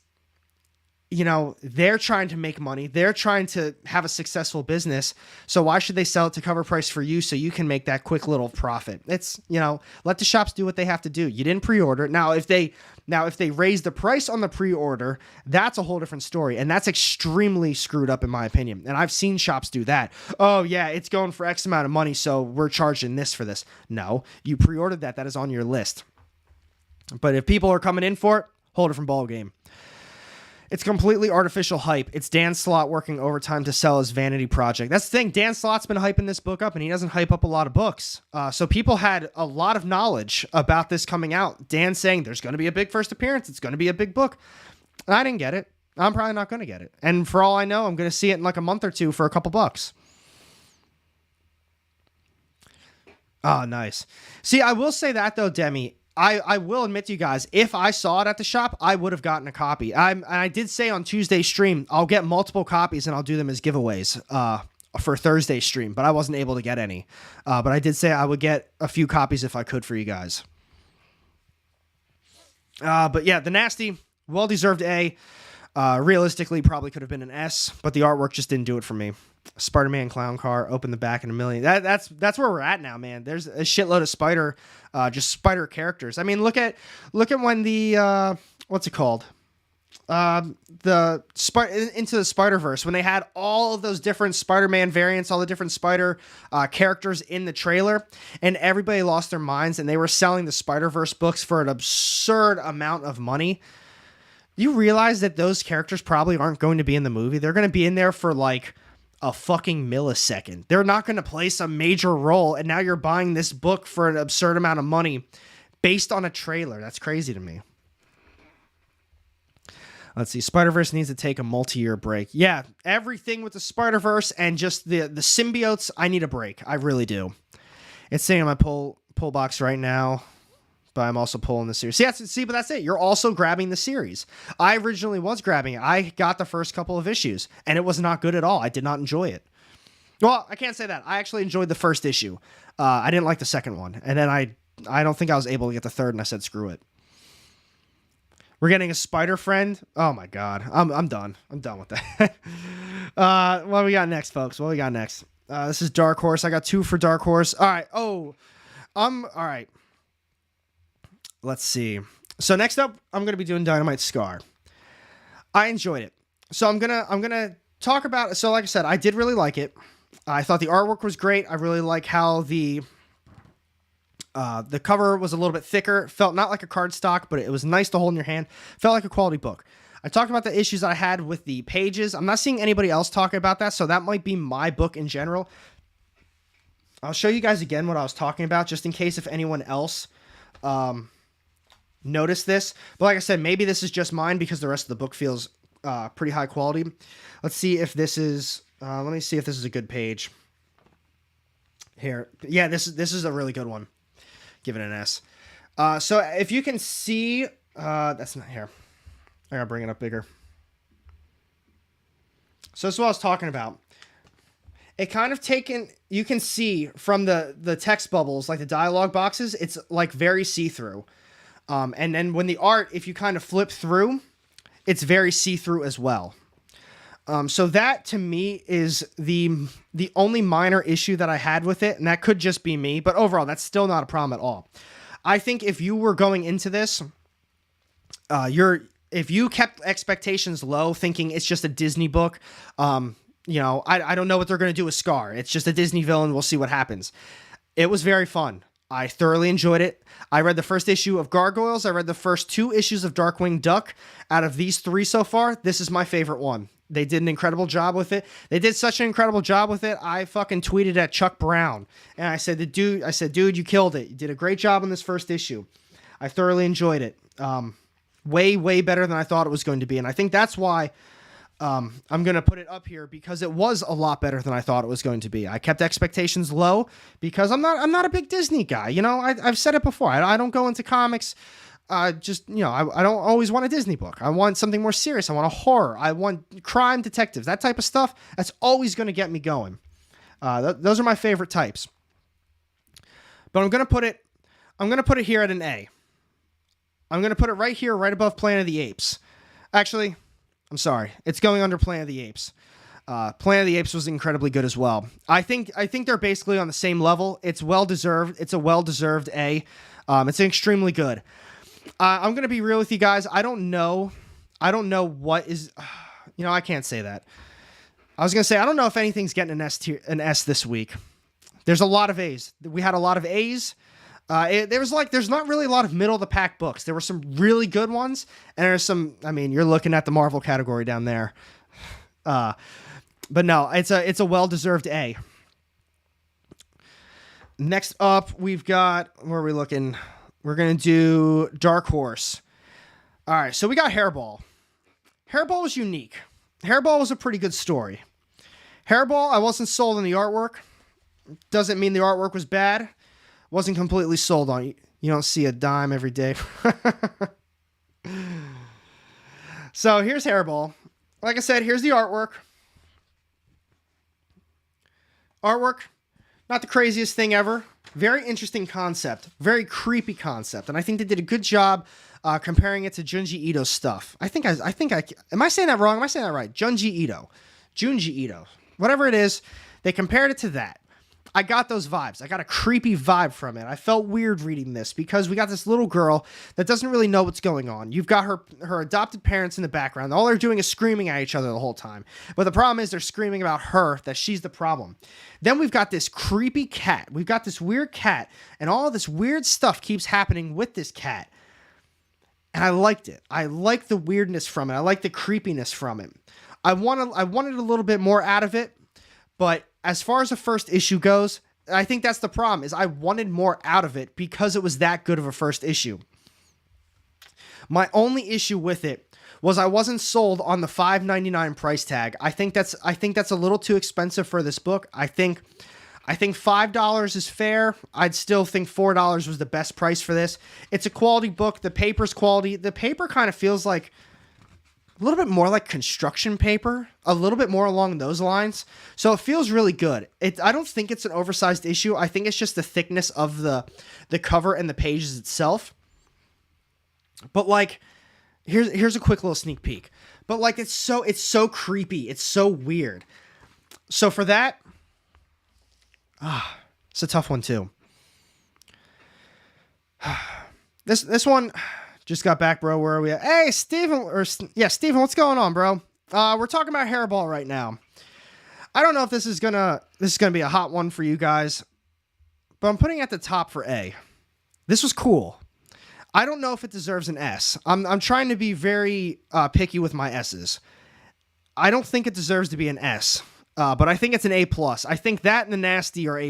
they're trying to make money. They're trying to have a successful business. So why should they sell it to cover price for you so you can make that quick little profit? It's, let the shops do what they have to do. You didn't pre-order it. Now, if they Now, if they raise the price on the pre-order, that's a whole different story, and that's extremely screwed up in my opinion. And I've seen shops do that. Oh yeah, it's going for X amount of money, so we're charging this for this. No, you pre-ordered that. That is on your list. But if people are coming in for it, whole different ball game. It's completely artificial hype. It's Dan Slott working overtime to sell his vanity project. That's the thing. Dan Slott's been hyping this book up, and he doesn't hype up a lot of books. So people had a lot of knowledge about this coming out. Dan saying there's going to be a big first appearance. It's going to be a big book. And I didn't get it. I'm probably not going to get it. And for all I know, I'm going to see it in like a month or two for a couple bucks. Oh, nice. See, I will say that though, Demi. I will admit to you guys, if I saw it at the shop, I would have gotten a copy. I did say on Tuesday's stream, I'll get multiple copies and I'll do them as giveaways for Thursday's stream, but I wasn't able to get any. But I did say I would get a few copies if I could for you guys. But yeah, The Nasty, well-deserved A. Realistically, probably could have been an S, but the artwork just didn't do it for me. Spider-Man clown car, open the back in a million. That's where we're at now, man. There's a shitload of spider characters. I mean, look at when the what's it called? Into the Spider-Verse, when they had all of those different Spider-Man variants, all the different spider characters in the trailer, and everybody lost their minds, and they were selling the Spider-Verse books for an absurd amount of money. You realize that those characters probably aren't going to be in the movie. They're going to be in there for like a fucking millisecond. They're not going to play some major role, and now you're buying this book for an absurd amount of money based on a trailer. That's crazy to me. Let's see. Spider-Verse needs to take a multi-year break. Yeah, everything with the Spider-Verse and just the symbiotes, I need a break. I really do. It's saying in my pull box right now, but I'm also pulling the series. But that's it. You're also grabbing the series. I originally was grabbing it. I got the first couple of issues, and it was not good at all. I did not enjoy it. Well, I can't say that. I actually enjoyed the first issue. I didn't like the second one. And then I don't think I was able to get the third, and I said, screw it. We're getting a spider friend. Oh, my God. I'm done. I'm done with that. What we got next, folks? What we got next? This is Dark Horse. I got 2 for Dark Horse. All right. All right. Let's see. So next up, I'm going to be doing Dynamite Scar. I enjoyed it. So I'm going to talk about it. So like I said, I did really like it. I thought the artwork was great. I really like how the cover was a little bit thicker. Felt not like a cardstock, but it was nice to hold in your hand. Felt like a quality book. I talked about the issues I had with the pages. I'm not seeing anybody else talking about that, so that might be my book in general. I'll show you guys again what I was talking about, just in case if anyone else notice this. But like I said, maybe this is just mine because the rest of the book feels pretty high quality. Let's see if this is let me see if this is a good page here. Yeah, this is a really good one. Give it an S. So if you can see, that's not here. I gotta bring it up bigger. So that's what I was talking about. It kind of you can see from the text bubbles, like the dialogue boxes, it's like very see-through. And then when the art, if you kind of flip through, it's very see-through as well. So that to me is the only minor issue that I had with it, and that could just be me, but overall, that's still not a problem at all. I think if you were going into this, if you kept expectations low, thinking it's just a Disney book, I don't know what they're going to do with Scar. It's just a Disney villain. We'll see what happens. It was very fun. I thoroughly enjoyed it. I read the first issue of Gargoyles. I read the first 2 issues of Darkwing Duck. Out of these 3 so far, this is my favorite one. They did an incredible job with it. They did such an incredible job with it. I fucking tweeted at Chuck Brown. And I said, dude, you killed it. You did a great job on this first issue. I thoroughly enjoyed it. Way, way better than I thought it was going to be. And I think that's why I'm going to put it up here, because it was a lot better than I thought it was going to be. I kept expectations low because I'm not a big Disney guy. I've said it before. I don't go into comics. I don't always want a Disney book. I want something more serious. I want a horror. I want crime detectives, that type of stuff. That's always going to get me going. Those are my favorite types. But I'm going to put it here at an A. I'm going to put it right here, right above Planet of the Apes. Actually, I'm sorry. It's going under Planet of the Apes. Planet of the Apes was incredibly good as well. I think they're basically on the same level. It's well-deserved. It's a well-deserved A. It's extremely good. I'm going to be real with you guys. I don't know what is, I can't say that. I was going to say, I don't know if anything's getting an S this week. There's a lot of A's. We had a lot of A's. There's not really a lot of middle of the pack books. There were some really good ones, and there's some, you're looking at the Marvel category down there. But no, it's a well-deserved A. Next up, we've got, where are we looking? We're going to do Dark Horse. All right, so we got Hairball. Hairball was unique. Hairball was a pretty good story. Hairball, I wasn't sold on the artwork. Doesn't mean the artwork was bad. Wasn't completely sold on it. You don't see a dime every day. So here's Hairball. Like I said, here's the artwork. Artwork, not the craziest thing ever. Very interesting concept. Very creepy concept. And I think they did a good job comparing it to Junji Ito's stuff. Am I saying that wrong? Am I saying that right? Junji Ito. Whatever it is, they compared it to that. I got those vibes. I got a creepy vibe from it. I felt weird reading this because we got this little girl that doesn't really know what's going on. You've got her adopted parents in the background. All they're doing is screaming at each other the whole time. But the problem is they're screaming about her, that she's the problem. Then we've got this creepy cat. We've got this weird cat, and all this weird stuff keeps happening with this cat. And I liked it. I liked the weirdness from it. I liked the creepiness from it. I wanted a little bit more out of it, but as far as the first issue goes, I think that's the problem, is I wanted more out of it because it was that good of a first issue. My only issue with it was I wasn't sold on the $5.99 price tag. I think that's a little too expensive for this book. I think $5 is fair. I'd still think $4 was the best price for this. It's a quality book. The paper's quality. The paper kind of feels like a little bit more like construction paper, a little bit more along those lines. So it feels really good. I don't think it's an oversized issue. I think it's just the thickness of the cover and the pages itself. But like, here's a quick little sneak peek. But like, it's so creepy. It's so weird. So for that, it's a tough one too. This one. Just got back, bro. Where are we at? Hey, Steven. Steven, what's going on, bro? We're talking about Hairball right now. I don't know if this is gonna be a hot one for you guys, but I'm putting it at the top for A. This was cool. I don't know if it deserves an S. I'm trying to be very picky with my S's. I don't think it deserves to be an S, but I think it's an A+. I think that and the Nasty are A+.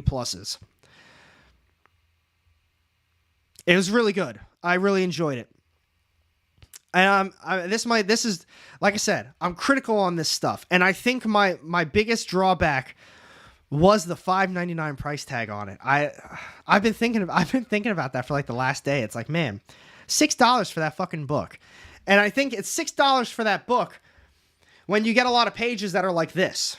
It was really good. I really enjoyed it. And this is, like I said, I'm critical on this stuff, and I think my biggest drawback was the $5.99 price tag on it. I've been thinking about that for like the last day. It's like, man, $6 for that fucking book, and I think it's $6 for that book when you get a lot of pages that are like this,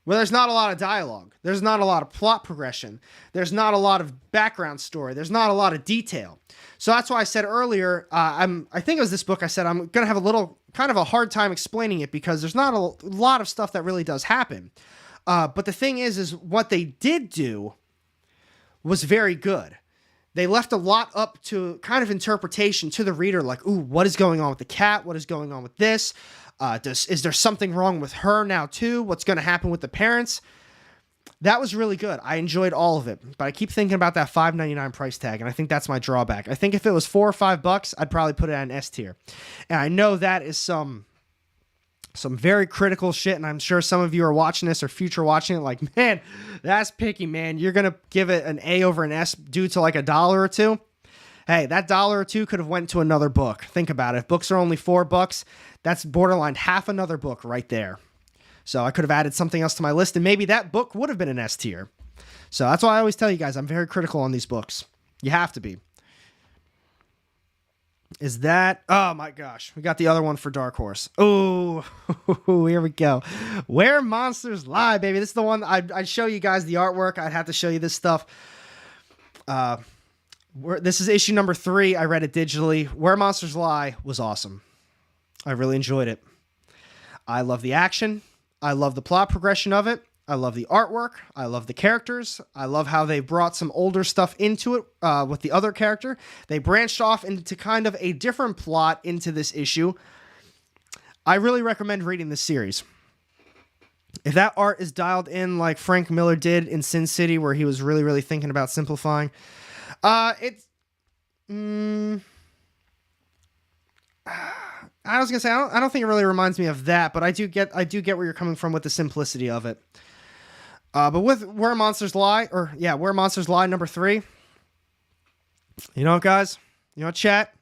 where there's not a lot of dialogue, there's not a lot of plot progression, there's not a lot of background story, there's not a lot of detail. So that's why I said earlier, I think it was this book, I said I'm going to have a little, kind of a hard time explaining it because there's not a lot of stuff that really does happen. But the thing is what they did do was very good. They left a lot up to kind of interpretation to the reader, like, ooh, what is going on with the cat? What is going on with this? Is there something wrong with her now too? What's going to happen with the parents? That was really good. I enjoyed all of it, but I keep thinking about that $5.99 price tag, and I think that's my drawback. I think if it was $4 or $5, I'd probably put it at an S tier. And I know that is some very critical shit, and I'm sure some of you are watching this or future watching it like, man, that's picky, man. You're going to give it an A over an S due to like $1 or $2? Hey, that $1 or $2 could have went to another book. Think about it. If books are only $4, that's borderline half another book right there. So I could have added something else to my list, and maybe that book would have been an S tier. So that's why I always tell you guys, I'm very critical on these books. You have to be. Is that... Oh, my gosh. We got the other one for Dark Horse. Oh, here we go. Where Monsters Lie, baby. This is the one I'd show you guys the artwork. I'd have to show you this stuff. This is issue number 3. I read it digitally. Where Monsters Lie was awesome. I really enjoyed it. I love the action. I love the plot progression of it. I love the artwork. I love the characters. I love how they brought some older stuff into it with the other character. They branched off into kind of a different plot into this issue. I really recommend reading this series. If that art is dialed in like Frank Miller did in Sin City, where he was really, really thinking about simplifying, it's... I was gonna say I don't think it really reminds me of that, but I do get where you're coming from with the simplicity of it. But with Where Monsters Lie, Where Monsters Lie number 3. You know what, guys? You know what, chat?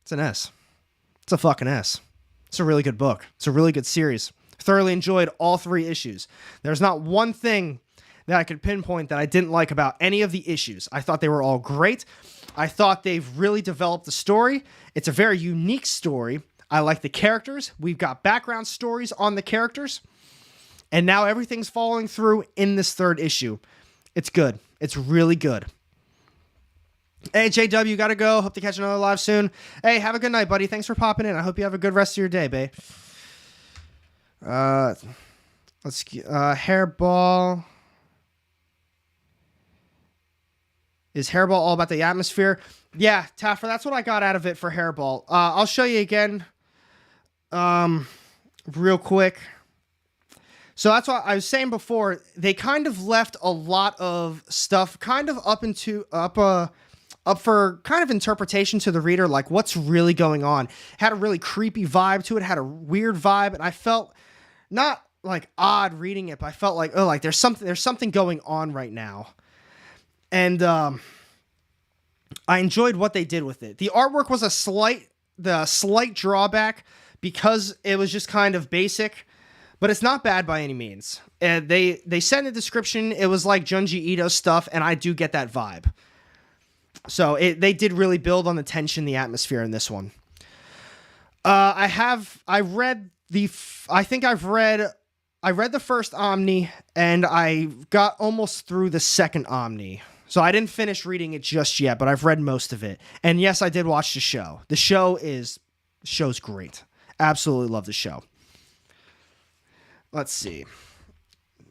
It's an S. It's a fucking S. It's a really good book. It's a really good series. Thoroughly enjoyed all 3 issues. There's not one thing that I could pinpoint that I didn't like about any of the issues. I thought they were all great. I thought they've really developed the story. It's a very unique story. I like the characters. We've got background stories on the characters. And now everything's falling through in this 3rd issue. It's good. It's really good. Hey, JW, gotta go. Hope to catch another live soon. Hey, have a good night, buddy. Thanks for popping in. I hope you have a good rest of your day, babe. Hairball. Is Hairball all about the atmosphere? Yeah, Taffer, that's what I got out of it for Hairball. I'll show you again real quick. So that's what I was saying before. They kind of left a lot of stuff kind of up for kind of interpretation to the reader, like what's really going on. It had a really creepy vibe to it, had a weird vibe, and I felt not like odd reading it, but I felt like, oh, like there's something going on right now. And I enjoyed what they did with it. The artwork was the slight drawback because it was just kind of basic, but it's not bad by any means. And they said in the description it was like Junji Ito stuff, and I do get that vibe. So they did really build on the tension, the atmosphere in this one. I read the first Omni, and I got almost through the second Omni. So I didn't finish reading it just yet, but I've read most of it. And yes, I did watch the show. The show's great. Absolutely love the show. Let's see.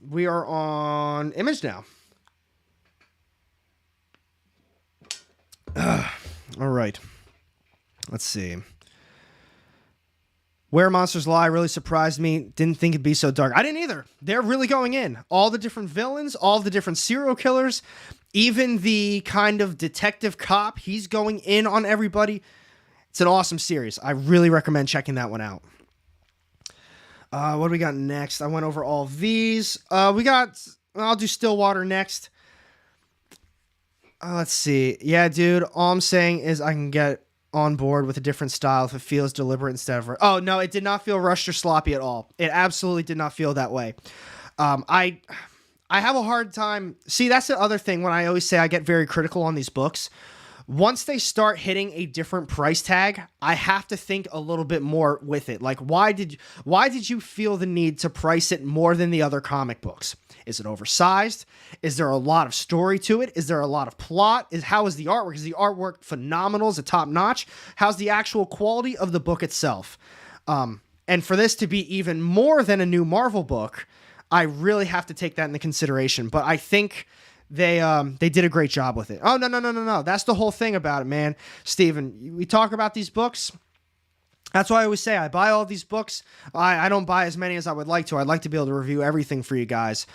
We are on Image now. All right. Let's see. Where Monsters Lie really surprised me. Didn't think it'd be so dark. I didn't either. They're really going in. All the different villains, all the different serial killers, even the kind of detective cop, he's going in on everybody. It's an awesome series. I really recommend checking that one out. What do we got next? I went over all of these. I'll do Stillwater next. Let's see. Yeah, dude, all I'm saying is I can get on board with a different style if it feels deliberate instead of... Oh, no, it did not feel rushed or sloppy at all. It absolutely did not feel that way. I have a hard time... See, that's the other thing when I always say I get very critical on these books. Once they start hitting a different price tag, I have to think a little bit more with it. Like, why did you feel the need to price it more than the other comic books? Is it oversized? Is there a lot of story to it? Is there a lot of plot? How is the artwork? Is the artwork phenomenal? Is it top notch? How's the actual quality of the book itself? And for this to be even more than a new Marvel book, I really have to take that into consideration. But I think they did a great job with it. Oh, no. That's the whole thing about it, man. Steven, we talk about these books. That's why I always say I buy all these books. I don't buy as many as I would like to. I'd like to be able to review everything for you guys.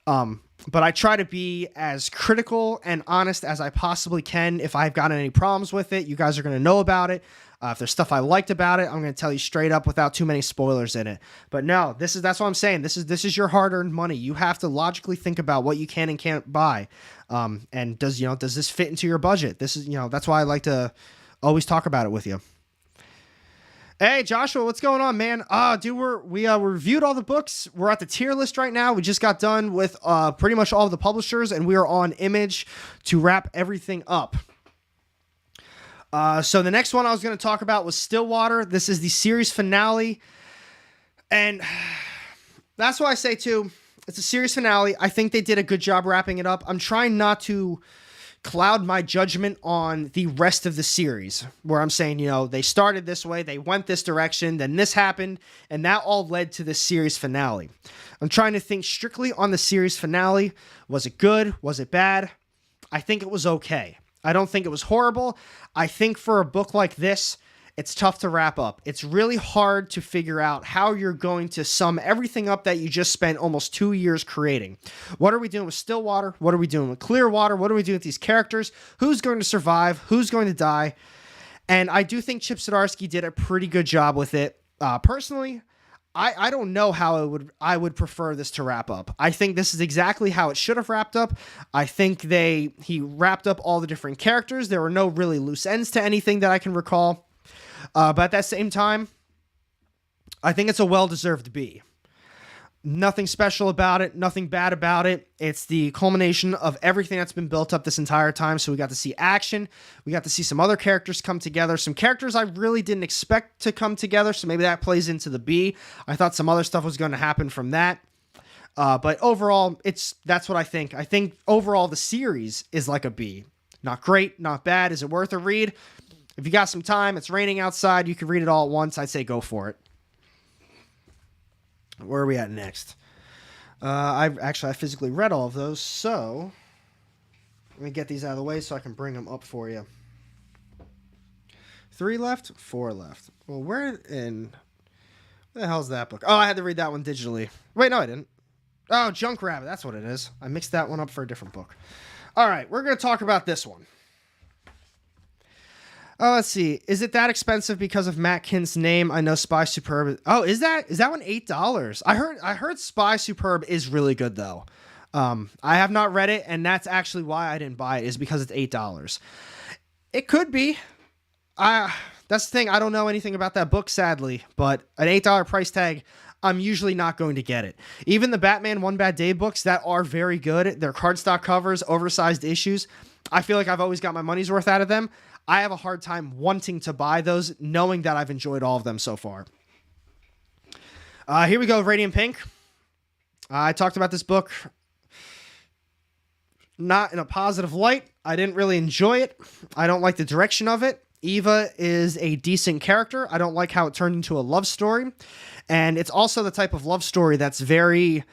But I try to be as critical and honest as I possibly can. If I've got any problems with it, you guys are going to know about it. If there's stuff I liked about it, I'm going to tell you straight up without too many spoilers in it. But no, that's what I'm saying. This is your hard-earned money. You have to logically think about what you can and can't buy. And does this fit into your budget? That's why I like to always talk about it with you. Hey, Joshua, what's going on, man? Dude, we reviewed all the books. We're at the tier list right now. We just got done with pretty much all of the publishers, and we are on Image to wrap everything up. So the next one I was going to talk about was Stillwater. This is the series finale, and that's why I say, too, it's a series finale. I think they did a good job wrapping it up. I'm trying not to cloud my judgment on the rest of the series, where I'm saying, they started this way, they went this direction, then this happened, and that all led to this series finale. I'm trying to think strictly on the series finale. Was it good? Was it bad? I think it was okay. I don't think it was horrible. I think for a book like this, it's tough to wrap up. It's really hard to figure out how you're going to sum everything up that you just spent almost 2 years creating. What are we doing with Stillwater? What are we doing with Clearwater? What are we doing with these characters? Who's going to survive? Who's going to die? And I do think Chip Zdarsky did a pretty good job with it. Personally, I don't know how I would prefer this to wrap up. I think this is exactly how it should have wrapped up. I think he wrapped up all the different characters. There were no really loose ends to anything that I can recall. But at that same time, I think it's a well-deserved B. Nothing special about it, nothing bad about it. It's the culmination of everything that's been built up this entire time. So we got to see action. We got to see some other characters come together. Some characters I really didn't expect to come together. So maybe that plays into the B. I thought some other stuff was going to happen from that. But overall, that's what I think. I think overall the series is like a B. Not great, not bad. Is it worth a read? If you got some time, it's raining outside, you can read it all at once, I'd say go for it. Where are we at next? I physically read all of those, so let me get these out of the way so I can bring them up for you. 3 left, 4 left. Well, where the hell's that book? Oh, I had to read that one digitally. Wait, no, I didn't. Oh, Junk Rabbit, that's what it is. I mixed that one up for a different book. All right, we're going to talk about this one. Oh, let's see. Is it that expensive because of Matt Kint's name? I know Spy Superb. Oh, is that one $8? I heard Spy Superb is really good though. I have not read it, and that's actually why I didn't buy it, is because it's $8. It could be. That's the thing. I don't know anything about that book, sadly, but an $8 price tag, I'm usually not going to get it. Even the Batman One Bad Day books that are very good, they're cardstock covers, oversized issues. I feel like I've always got my money's worth out of them. I have a hard time wanting to buy those, knowing that I've enjoyed all of them so far. Here we go, Radiant Pink. I talked about this book not in a positive light. I didn't really enjoy it. I don't like the direction of it. Eva is a decent character. I don't like how it turned into a love story. And it's also the type of love story that's very...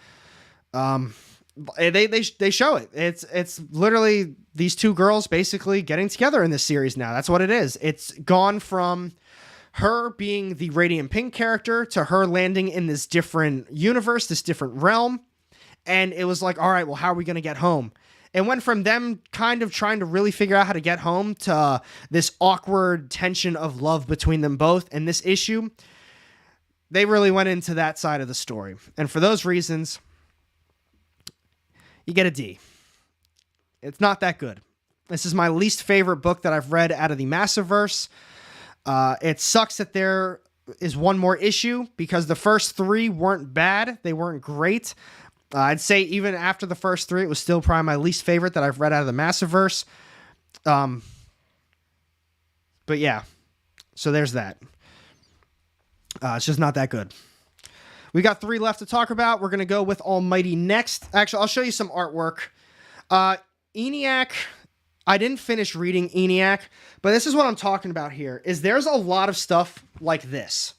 They show it. It's literally these two girls basically getting together in this series now. That's what it is. It's gone from her being the Radiant Pink character to her landing in this different universe, this different realm. And it was like, all right, well, how are we going to get home? It went from them kind of trying to really figure out how to get home to this awkward tension of love between them both. And this issue, they really went into that side of the story. And for those reasons, you get a D. It's not that good. This is my least favorite book that I've read out of the Massiverse. It sucks that there is one more issue because the first 3 weren't bad. They weren't great. I'd say even after the first 3, it was still probably my least favorite that I've read out of the Massiverse. But yeah, so there's that. It's just not that good. We got 3 left to talk about. We're going to go with Almighty next. Actually, I'll show you some artwork. ENIAC, I didn't finish reading ENIAC, but this is what I'm talking about here, is there's a lot of stuff like this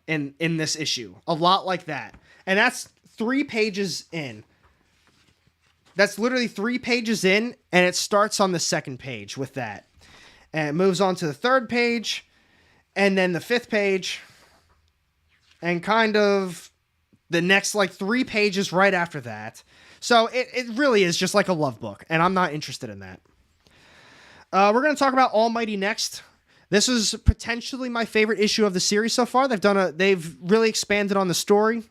in this issue. A lot like that. And that's 3 pages in. That's literally 3 pages in, and it starts on the 2nd page with that. And it moves on to the 3rd page, and then the 5th page, and kind of the next, 3 pages right after that. So it really is just like a love book, and I'm not interested in that. We're going to talk about Almighty next. This is potentially my favorite issue of the series so far. They've really expanded on the story.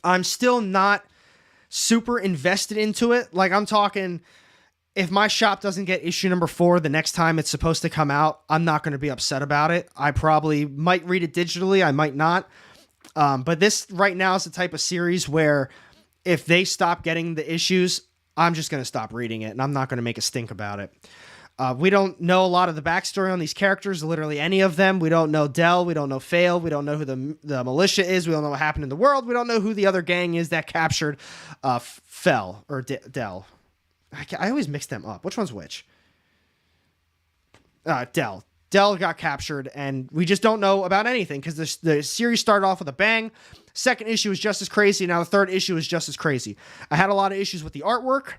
I'm still not super invested into it. I'm talking, if my shop doesn't get issue number 4 the next time it's supposed to come out, I'm not going to be upset about it. I probably might read it digitally. I might not. But this right now is the type of series where if they stop getting the issues, I'm just going to stop reading it, and I'm not going to make a stink about it. We don't know a lot of the backstory on these characters, literally any of them. We don't know Del. We don't know Fail. We don't know who the militia is. We don't know what happened in the world. We don't know who the other gang is that captured Fel or Del. I always mix them up. Which one's which? Dell. Dell got captured, and we just don't know about anything because the series started off with a bang. Second issue was just as crazy. Now the third issue is just as crazy. I had a lot of issues with the artwork.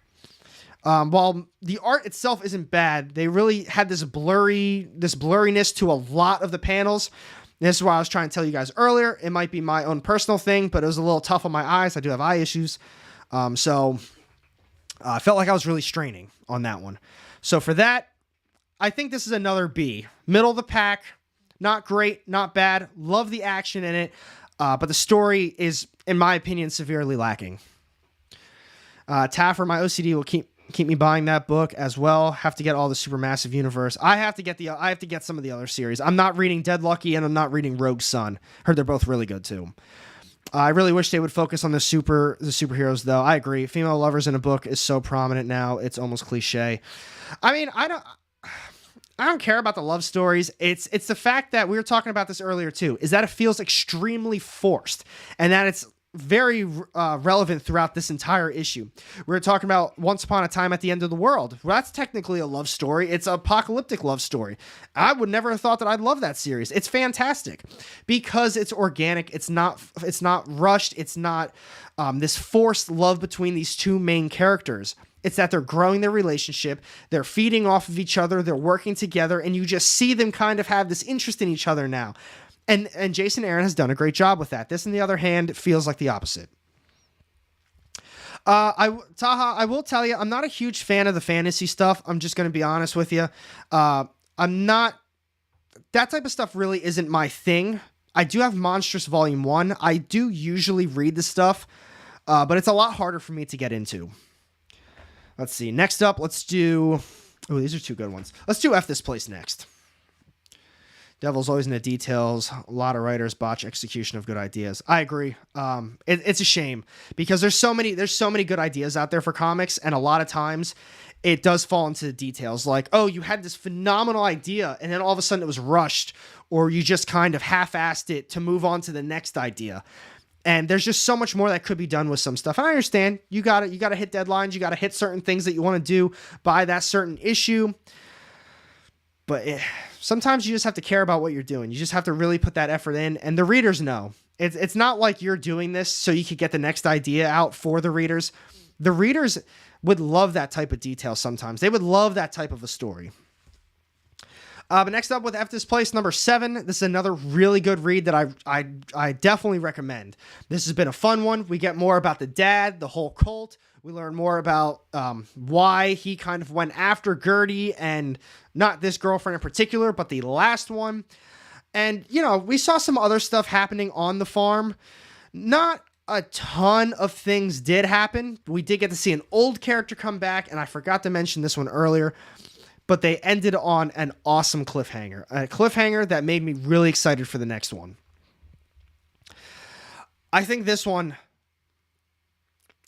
While the art itself isn't bad, they really had this blurriness to a lot of the panels. This is why I was trying to tell you guys earlier. It might be my own personal thing, but it was a little tough on my eyes. I do have eye issues. So I felt like I was really straining on that one. So for that, I think this is another B. Middle of the pack. Not great, not bad. Love the action in it. But the story is, in my opinion, severely lacking. Taffer, my OCD will keep me buying that book as well. Have to get all the Supermassive Universe. I have to get some of the other series. I'm not reading Dead Lucky and I'm not reading Rogue Sun. Heard they're both really good too. I really wish they would focus on the superheroes though. I agree. Female lovers in a book is so prominent now. It's almost cliche. I mean, I don't care about the love stories. It's the fact that we were talking about this earlier too, is that it feels extremely forced and that it's very relevant throughout this entire issue. We were talking about Once Upon a Time at the End of the World. Well, that's technically a love story. It's an apocalyptic love story. I would never have thought that I'd love that series. It's fantastic because it's organic. It's not rushed. It's not this forced love between these two main characters. It's that they're growing their relationship, they're feeding off of each other, they're working together, and you just see them kind of have this interest in each other now. And Jason Aaron has done a great job with that. This, on the other hand, feels like the opposite. Taha, I will tell you, I'm not a huge fan of the fantasy stuff. I'm just going to be honest with you. I'm not... That type of stuff really isn't my thing. I do have Monstrous Volume 1. I do usually read the stuff, but it's a lot harder for me to get into. Let's see. Next up, let's do... Oh, these are two good ones. Let's do F This Place next. Devil's always in the details. A lot of writers botch execution of good ideas. I agree. It's a shame because there's so many good ideas out there for comics, and a lot of times it does fall into the details. Like, oh, you had this phenomenal idea, and then all of a sudden it was rushed, or you just kind of half-assed it to move on to the next idea. And there's just so much more that could be done with some stuff. And I understand you gotta hit deadlines. You gotta hit certain things that you want to do by that certain issue. But sometimes you just have to care about what you're doing. You just have to really put that effort in. And the readers know. It's not like you're doing this so you could get the next idea out for the readers. The readers would love that type of detail sometimes. They would love that type of a story. But next up with F This Place, number 7. This is another really good read that I definitely recommend. This has been a fun one. We get more about the dad, the whole cult. We learn more about why he kind of went after Gertie, and not this girlfriend in particular, but the last one. And, you know, we saw some other stuff happening on the farm. Not a ton of things did happen. We did get to see an old character come back, and I forgot to mention this one earlier. But they ended on an awesome cliffhanger. A cliffhanger that made me really excited for the next one. I think this one...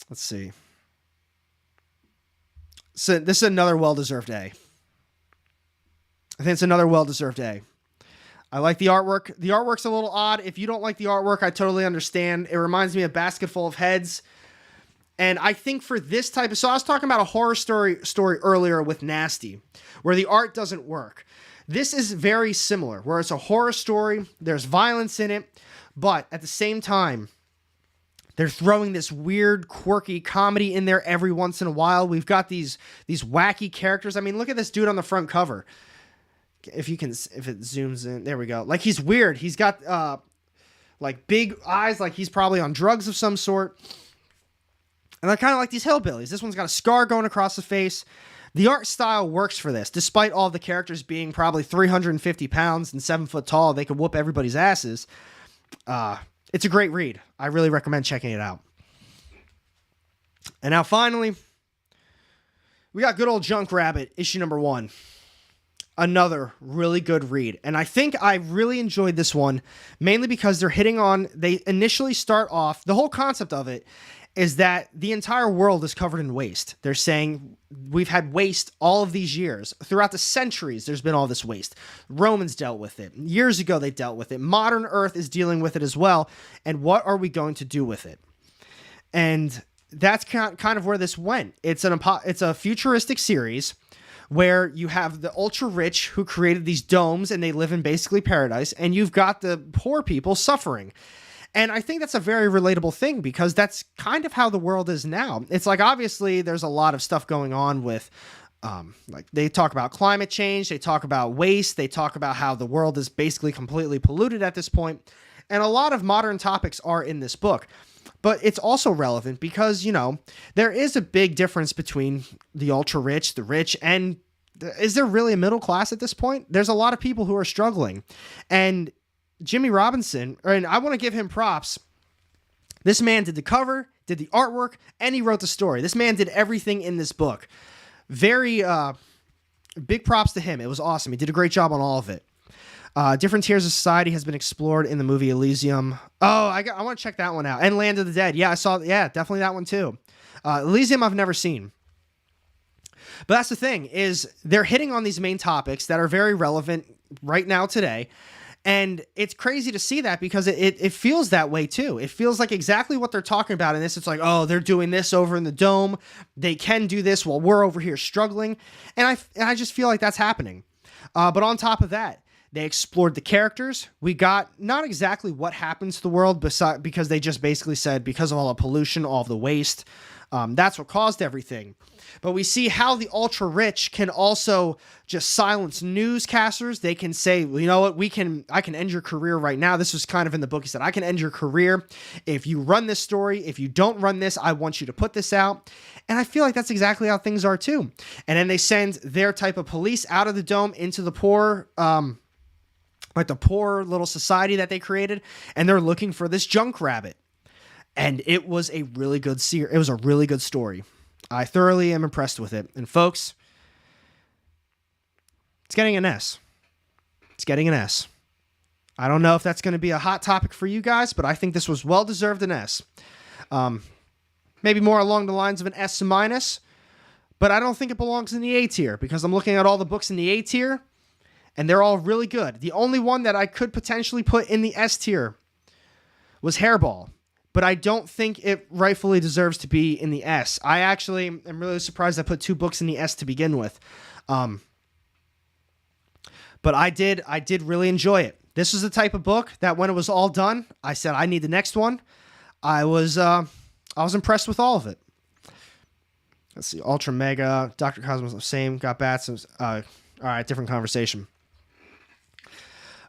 Let's see. So this is another well-deserved A. I think it's another well-deserved A. I like the artwork. The artwork's a little odd. If you don't like the artwork, I totally understand. It reminds me of Basket Full of Heads. And I think for this type of... So I was talking about a horror story earlier with Nasty, where the art doesn't work. This is very similar, where it's a horror story, there's violence in it, but at the same time, they're throwing this weird, quirky comedy in there every once in a while. We've got these wacky characters. I mean, look at this dude on the front cover. If it zooms in, there we go. Like, he's weird. He's got like big eyes, like he's probably on drugs of some sort. And they're kind of like these hillbillies. This one's got a scar going across the face. The art style works for this. Despite all the characters being probably 350 pounds and 7 foot tall, they could whoop everybody's asses. It's a great read. I really recommend checking it out. And now finally, we got good old Junk Rabbit, issue number 1. Another really good read. And I think I really enjoyed this one, mainly because they initially start off, the whole concept of it is that the entire world is covered in waste. They're saying we've had waste all of these years. Throughout the centuries, there's been all this waste. Romans dealt with it. Years ago, they dealt with it. Modern Earth is dealing with it as well. And what are we going to do with it? And that's kind of where this went. It's a futuristic series where you have the ultra rich who created these domes and they live in basically paradise, and you've got the poor people suffering. And I think that's a very relatable thing because that's kind of how the world is now. It's like, obviously there's a lot of stuff going on with, like they talk about climate change, they talk about waste, they talk about how the world is basically completely polluted at this point. And a lot of modern topics are in this book. But it's also relevant because, you know, there is a big difference between the ultra rich, the rich, and is there really a middle class at this point? There's a lot of people who are struggling. And Jimmy Robinson, and I want to give him props. This man did the cover, did the artwork, and he wrote the story. This man did everything in this book. Very big props to him. It was awesome. He did a great job on all of it. Different tiers of society has been explored in the movie Elysium. Oh, I want to check that one out. And Land of the Dead. Yeah, I saw. Yeah, definitely that one too. Elysium I've never seen. But that's the thing, is they're hitting on these main topics that are very relevant right now today. And it's crazy to see that because it feels that way too. It feels like exactly what they're talking about in this. It's like, oh, they're doing this over in the dome. They can do this while we're over here struggling. And I just feel like that's happening. But on top of that, they explored the characters. We got not exactly what happens to the world because they just basically said because of all the pollution, all of the waste, that's what caused everything. But we see how the ultra rich can also just silence newscasters. They can say, well, you know what, I can end your career right now. This was kind of in the book. He said, I can end your career if you run this story. If you don't run this, I want you to put this out. And I feel like that's exactly how things are too. And then they send their type of police out of the dome into the poor, like the poor little society that they created. And they're looking for this junk rabbit. And it was a really good it was a really good story. I thoroughly am impressed with it. And folks, it's getting an S. It's getting an S. I don't know if that's going to be a hot topic for you guys, but I think this was well-deserved an S. Maybe more along the lines of an S minus, but I don't think it belongs in the A tier because I'm looking at all the books in the A tier, and they're all really good. The only one that I could potentially put in the S tier was Hairball. But I don't think it rightfully deserves to be in the S. I actually am really surprised I put 2 books in the S to begin with. But I did really enjoy it. This is the type of book that when it was all done, I said, I need the next one. I was impressed with all of it. Let's see. Ultra Mega, Dr. Cosmos, same, got bats. All right, different conversation.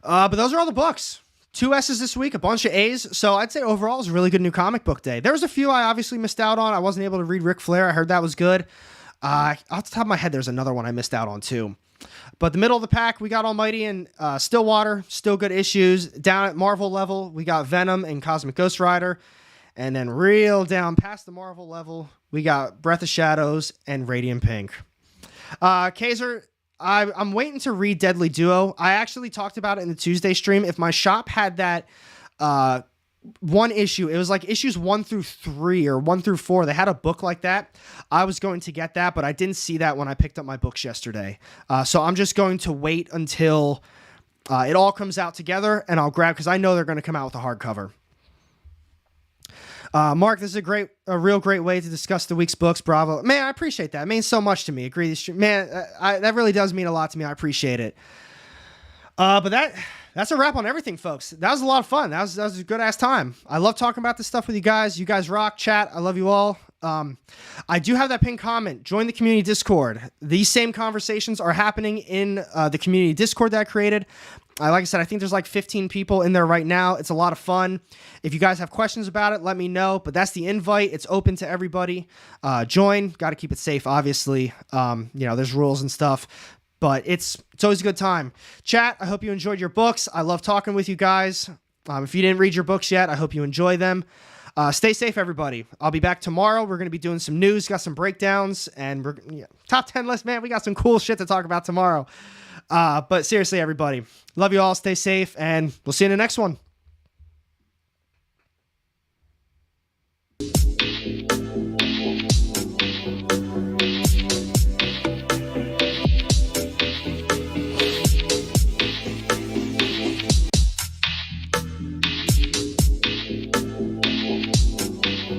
But those are all the books. 2 S's this week, a bunch of A's. So I'd say overall it was a really good new comic book day. There was a few I obviously missed out on. I wasn't able to read Ric Flair. I heard that was good. Off the top of my head, there's another one I missed out on too. But the middle of the pack, we got Almighty and Stillwater. Still good issues. Down at Marvel level, we got Venom and Cosmic Ghost Rider. And then real down past the Marvel level, we got Breath of Shadows and Radiant Pink. Kaiser, I'm waiting to read Deadly Duo. I actually talked about it in the Tuesday stream. If my shop had that one issue, it was like issues 1 through 3 or 1 through 4. They had a book like that. I was going to get that, but I didn't see that when I picked up my books yesterday. So I'm just going to wait until it all comes out together, and I'll grab, because I know they're going to come out with a hardcover. Mark, this is a real great way to discuss the week's books. Bravo. Man, I appreciate that. It means so much to me. Agree. Man, that really does mean a lot to me. I appreciate it. But that's a wrap on everything, folks. That was a lot of fun. That was a good-ass time. I love talking about this stuff with you guys. You guys rock. Chat, I love you all. I do have that pinned comment. Join the community Discord. These same conversations are happening in the community Discord that I created. Like I said, I think there's like 15 people in there right now. It's a lot of fun. If you guys have questions about it, let me know. But that's the invite. It's open to everybody. Join. Got to keep it safe, obviously. There's rules and stuff. But it's always a good time. Chat, I hope you enjoyed your books. I love talking with you guys. If you didn't read your books yet, I hope you enjoy them. Stay safe, everybody. I'll be back tomorrow. We're going to be doing some news, got some breakdowns, and top 10 list, man. We got some cool shit to talk about tomorrow. But seriously, everybody, love you all. Stay safe, and we'll see you in the next one.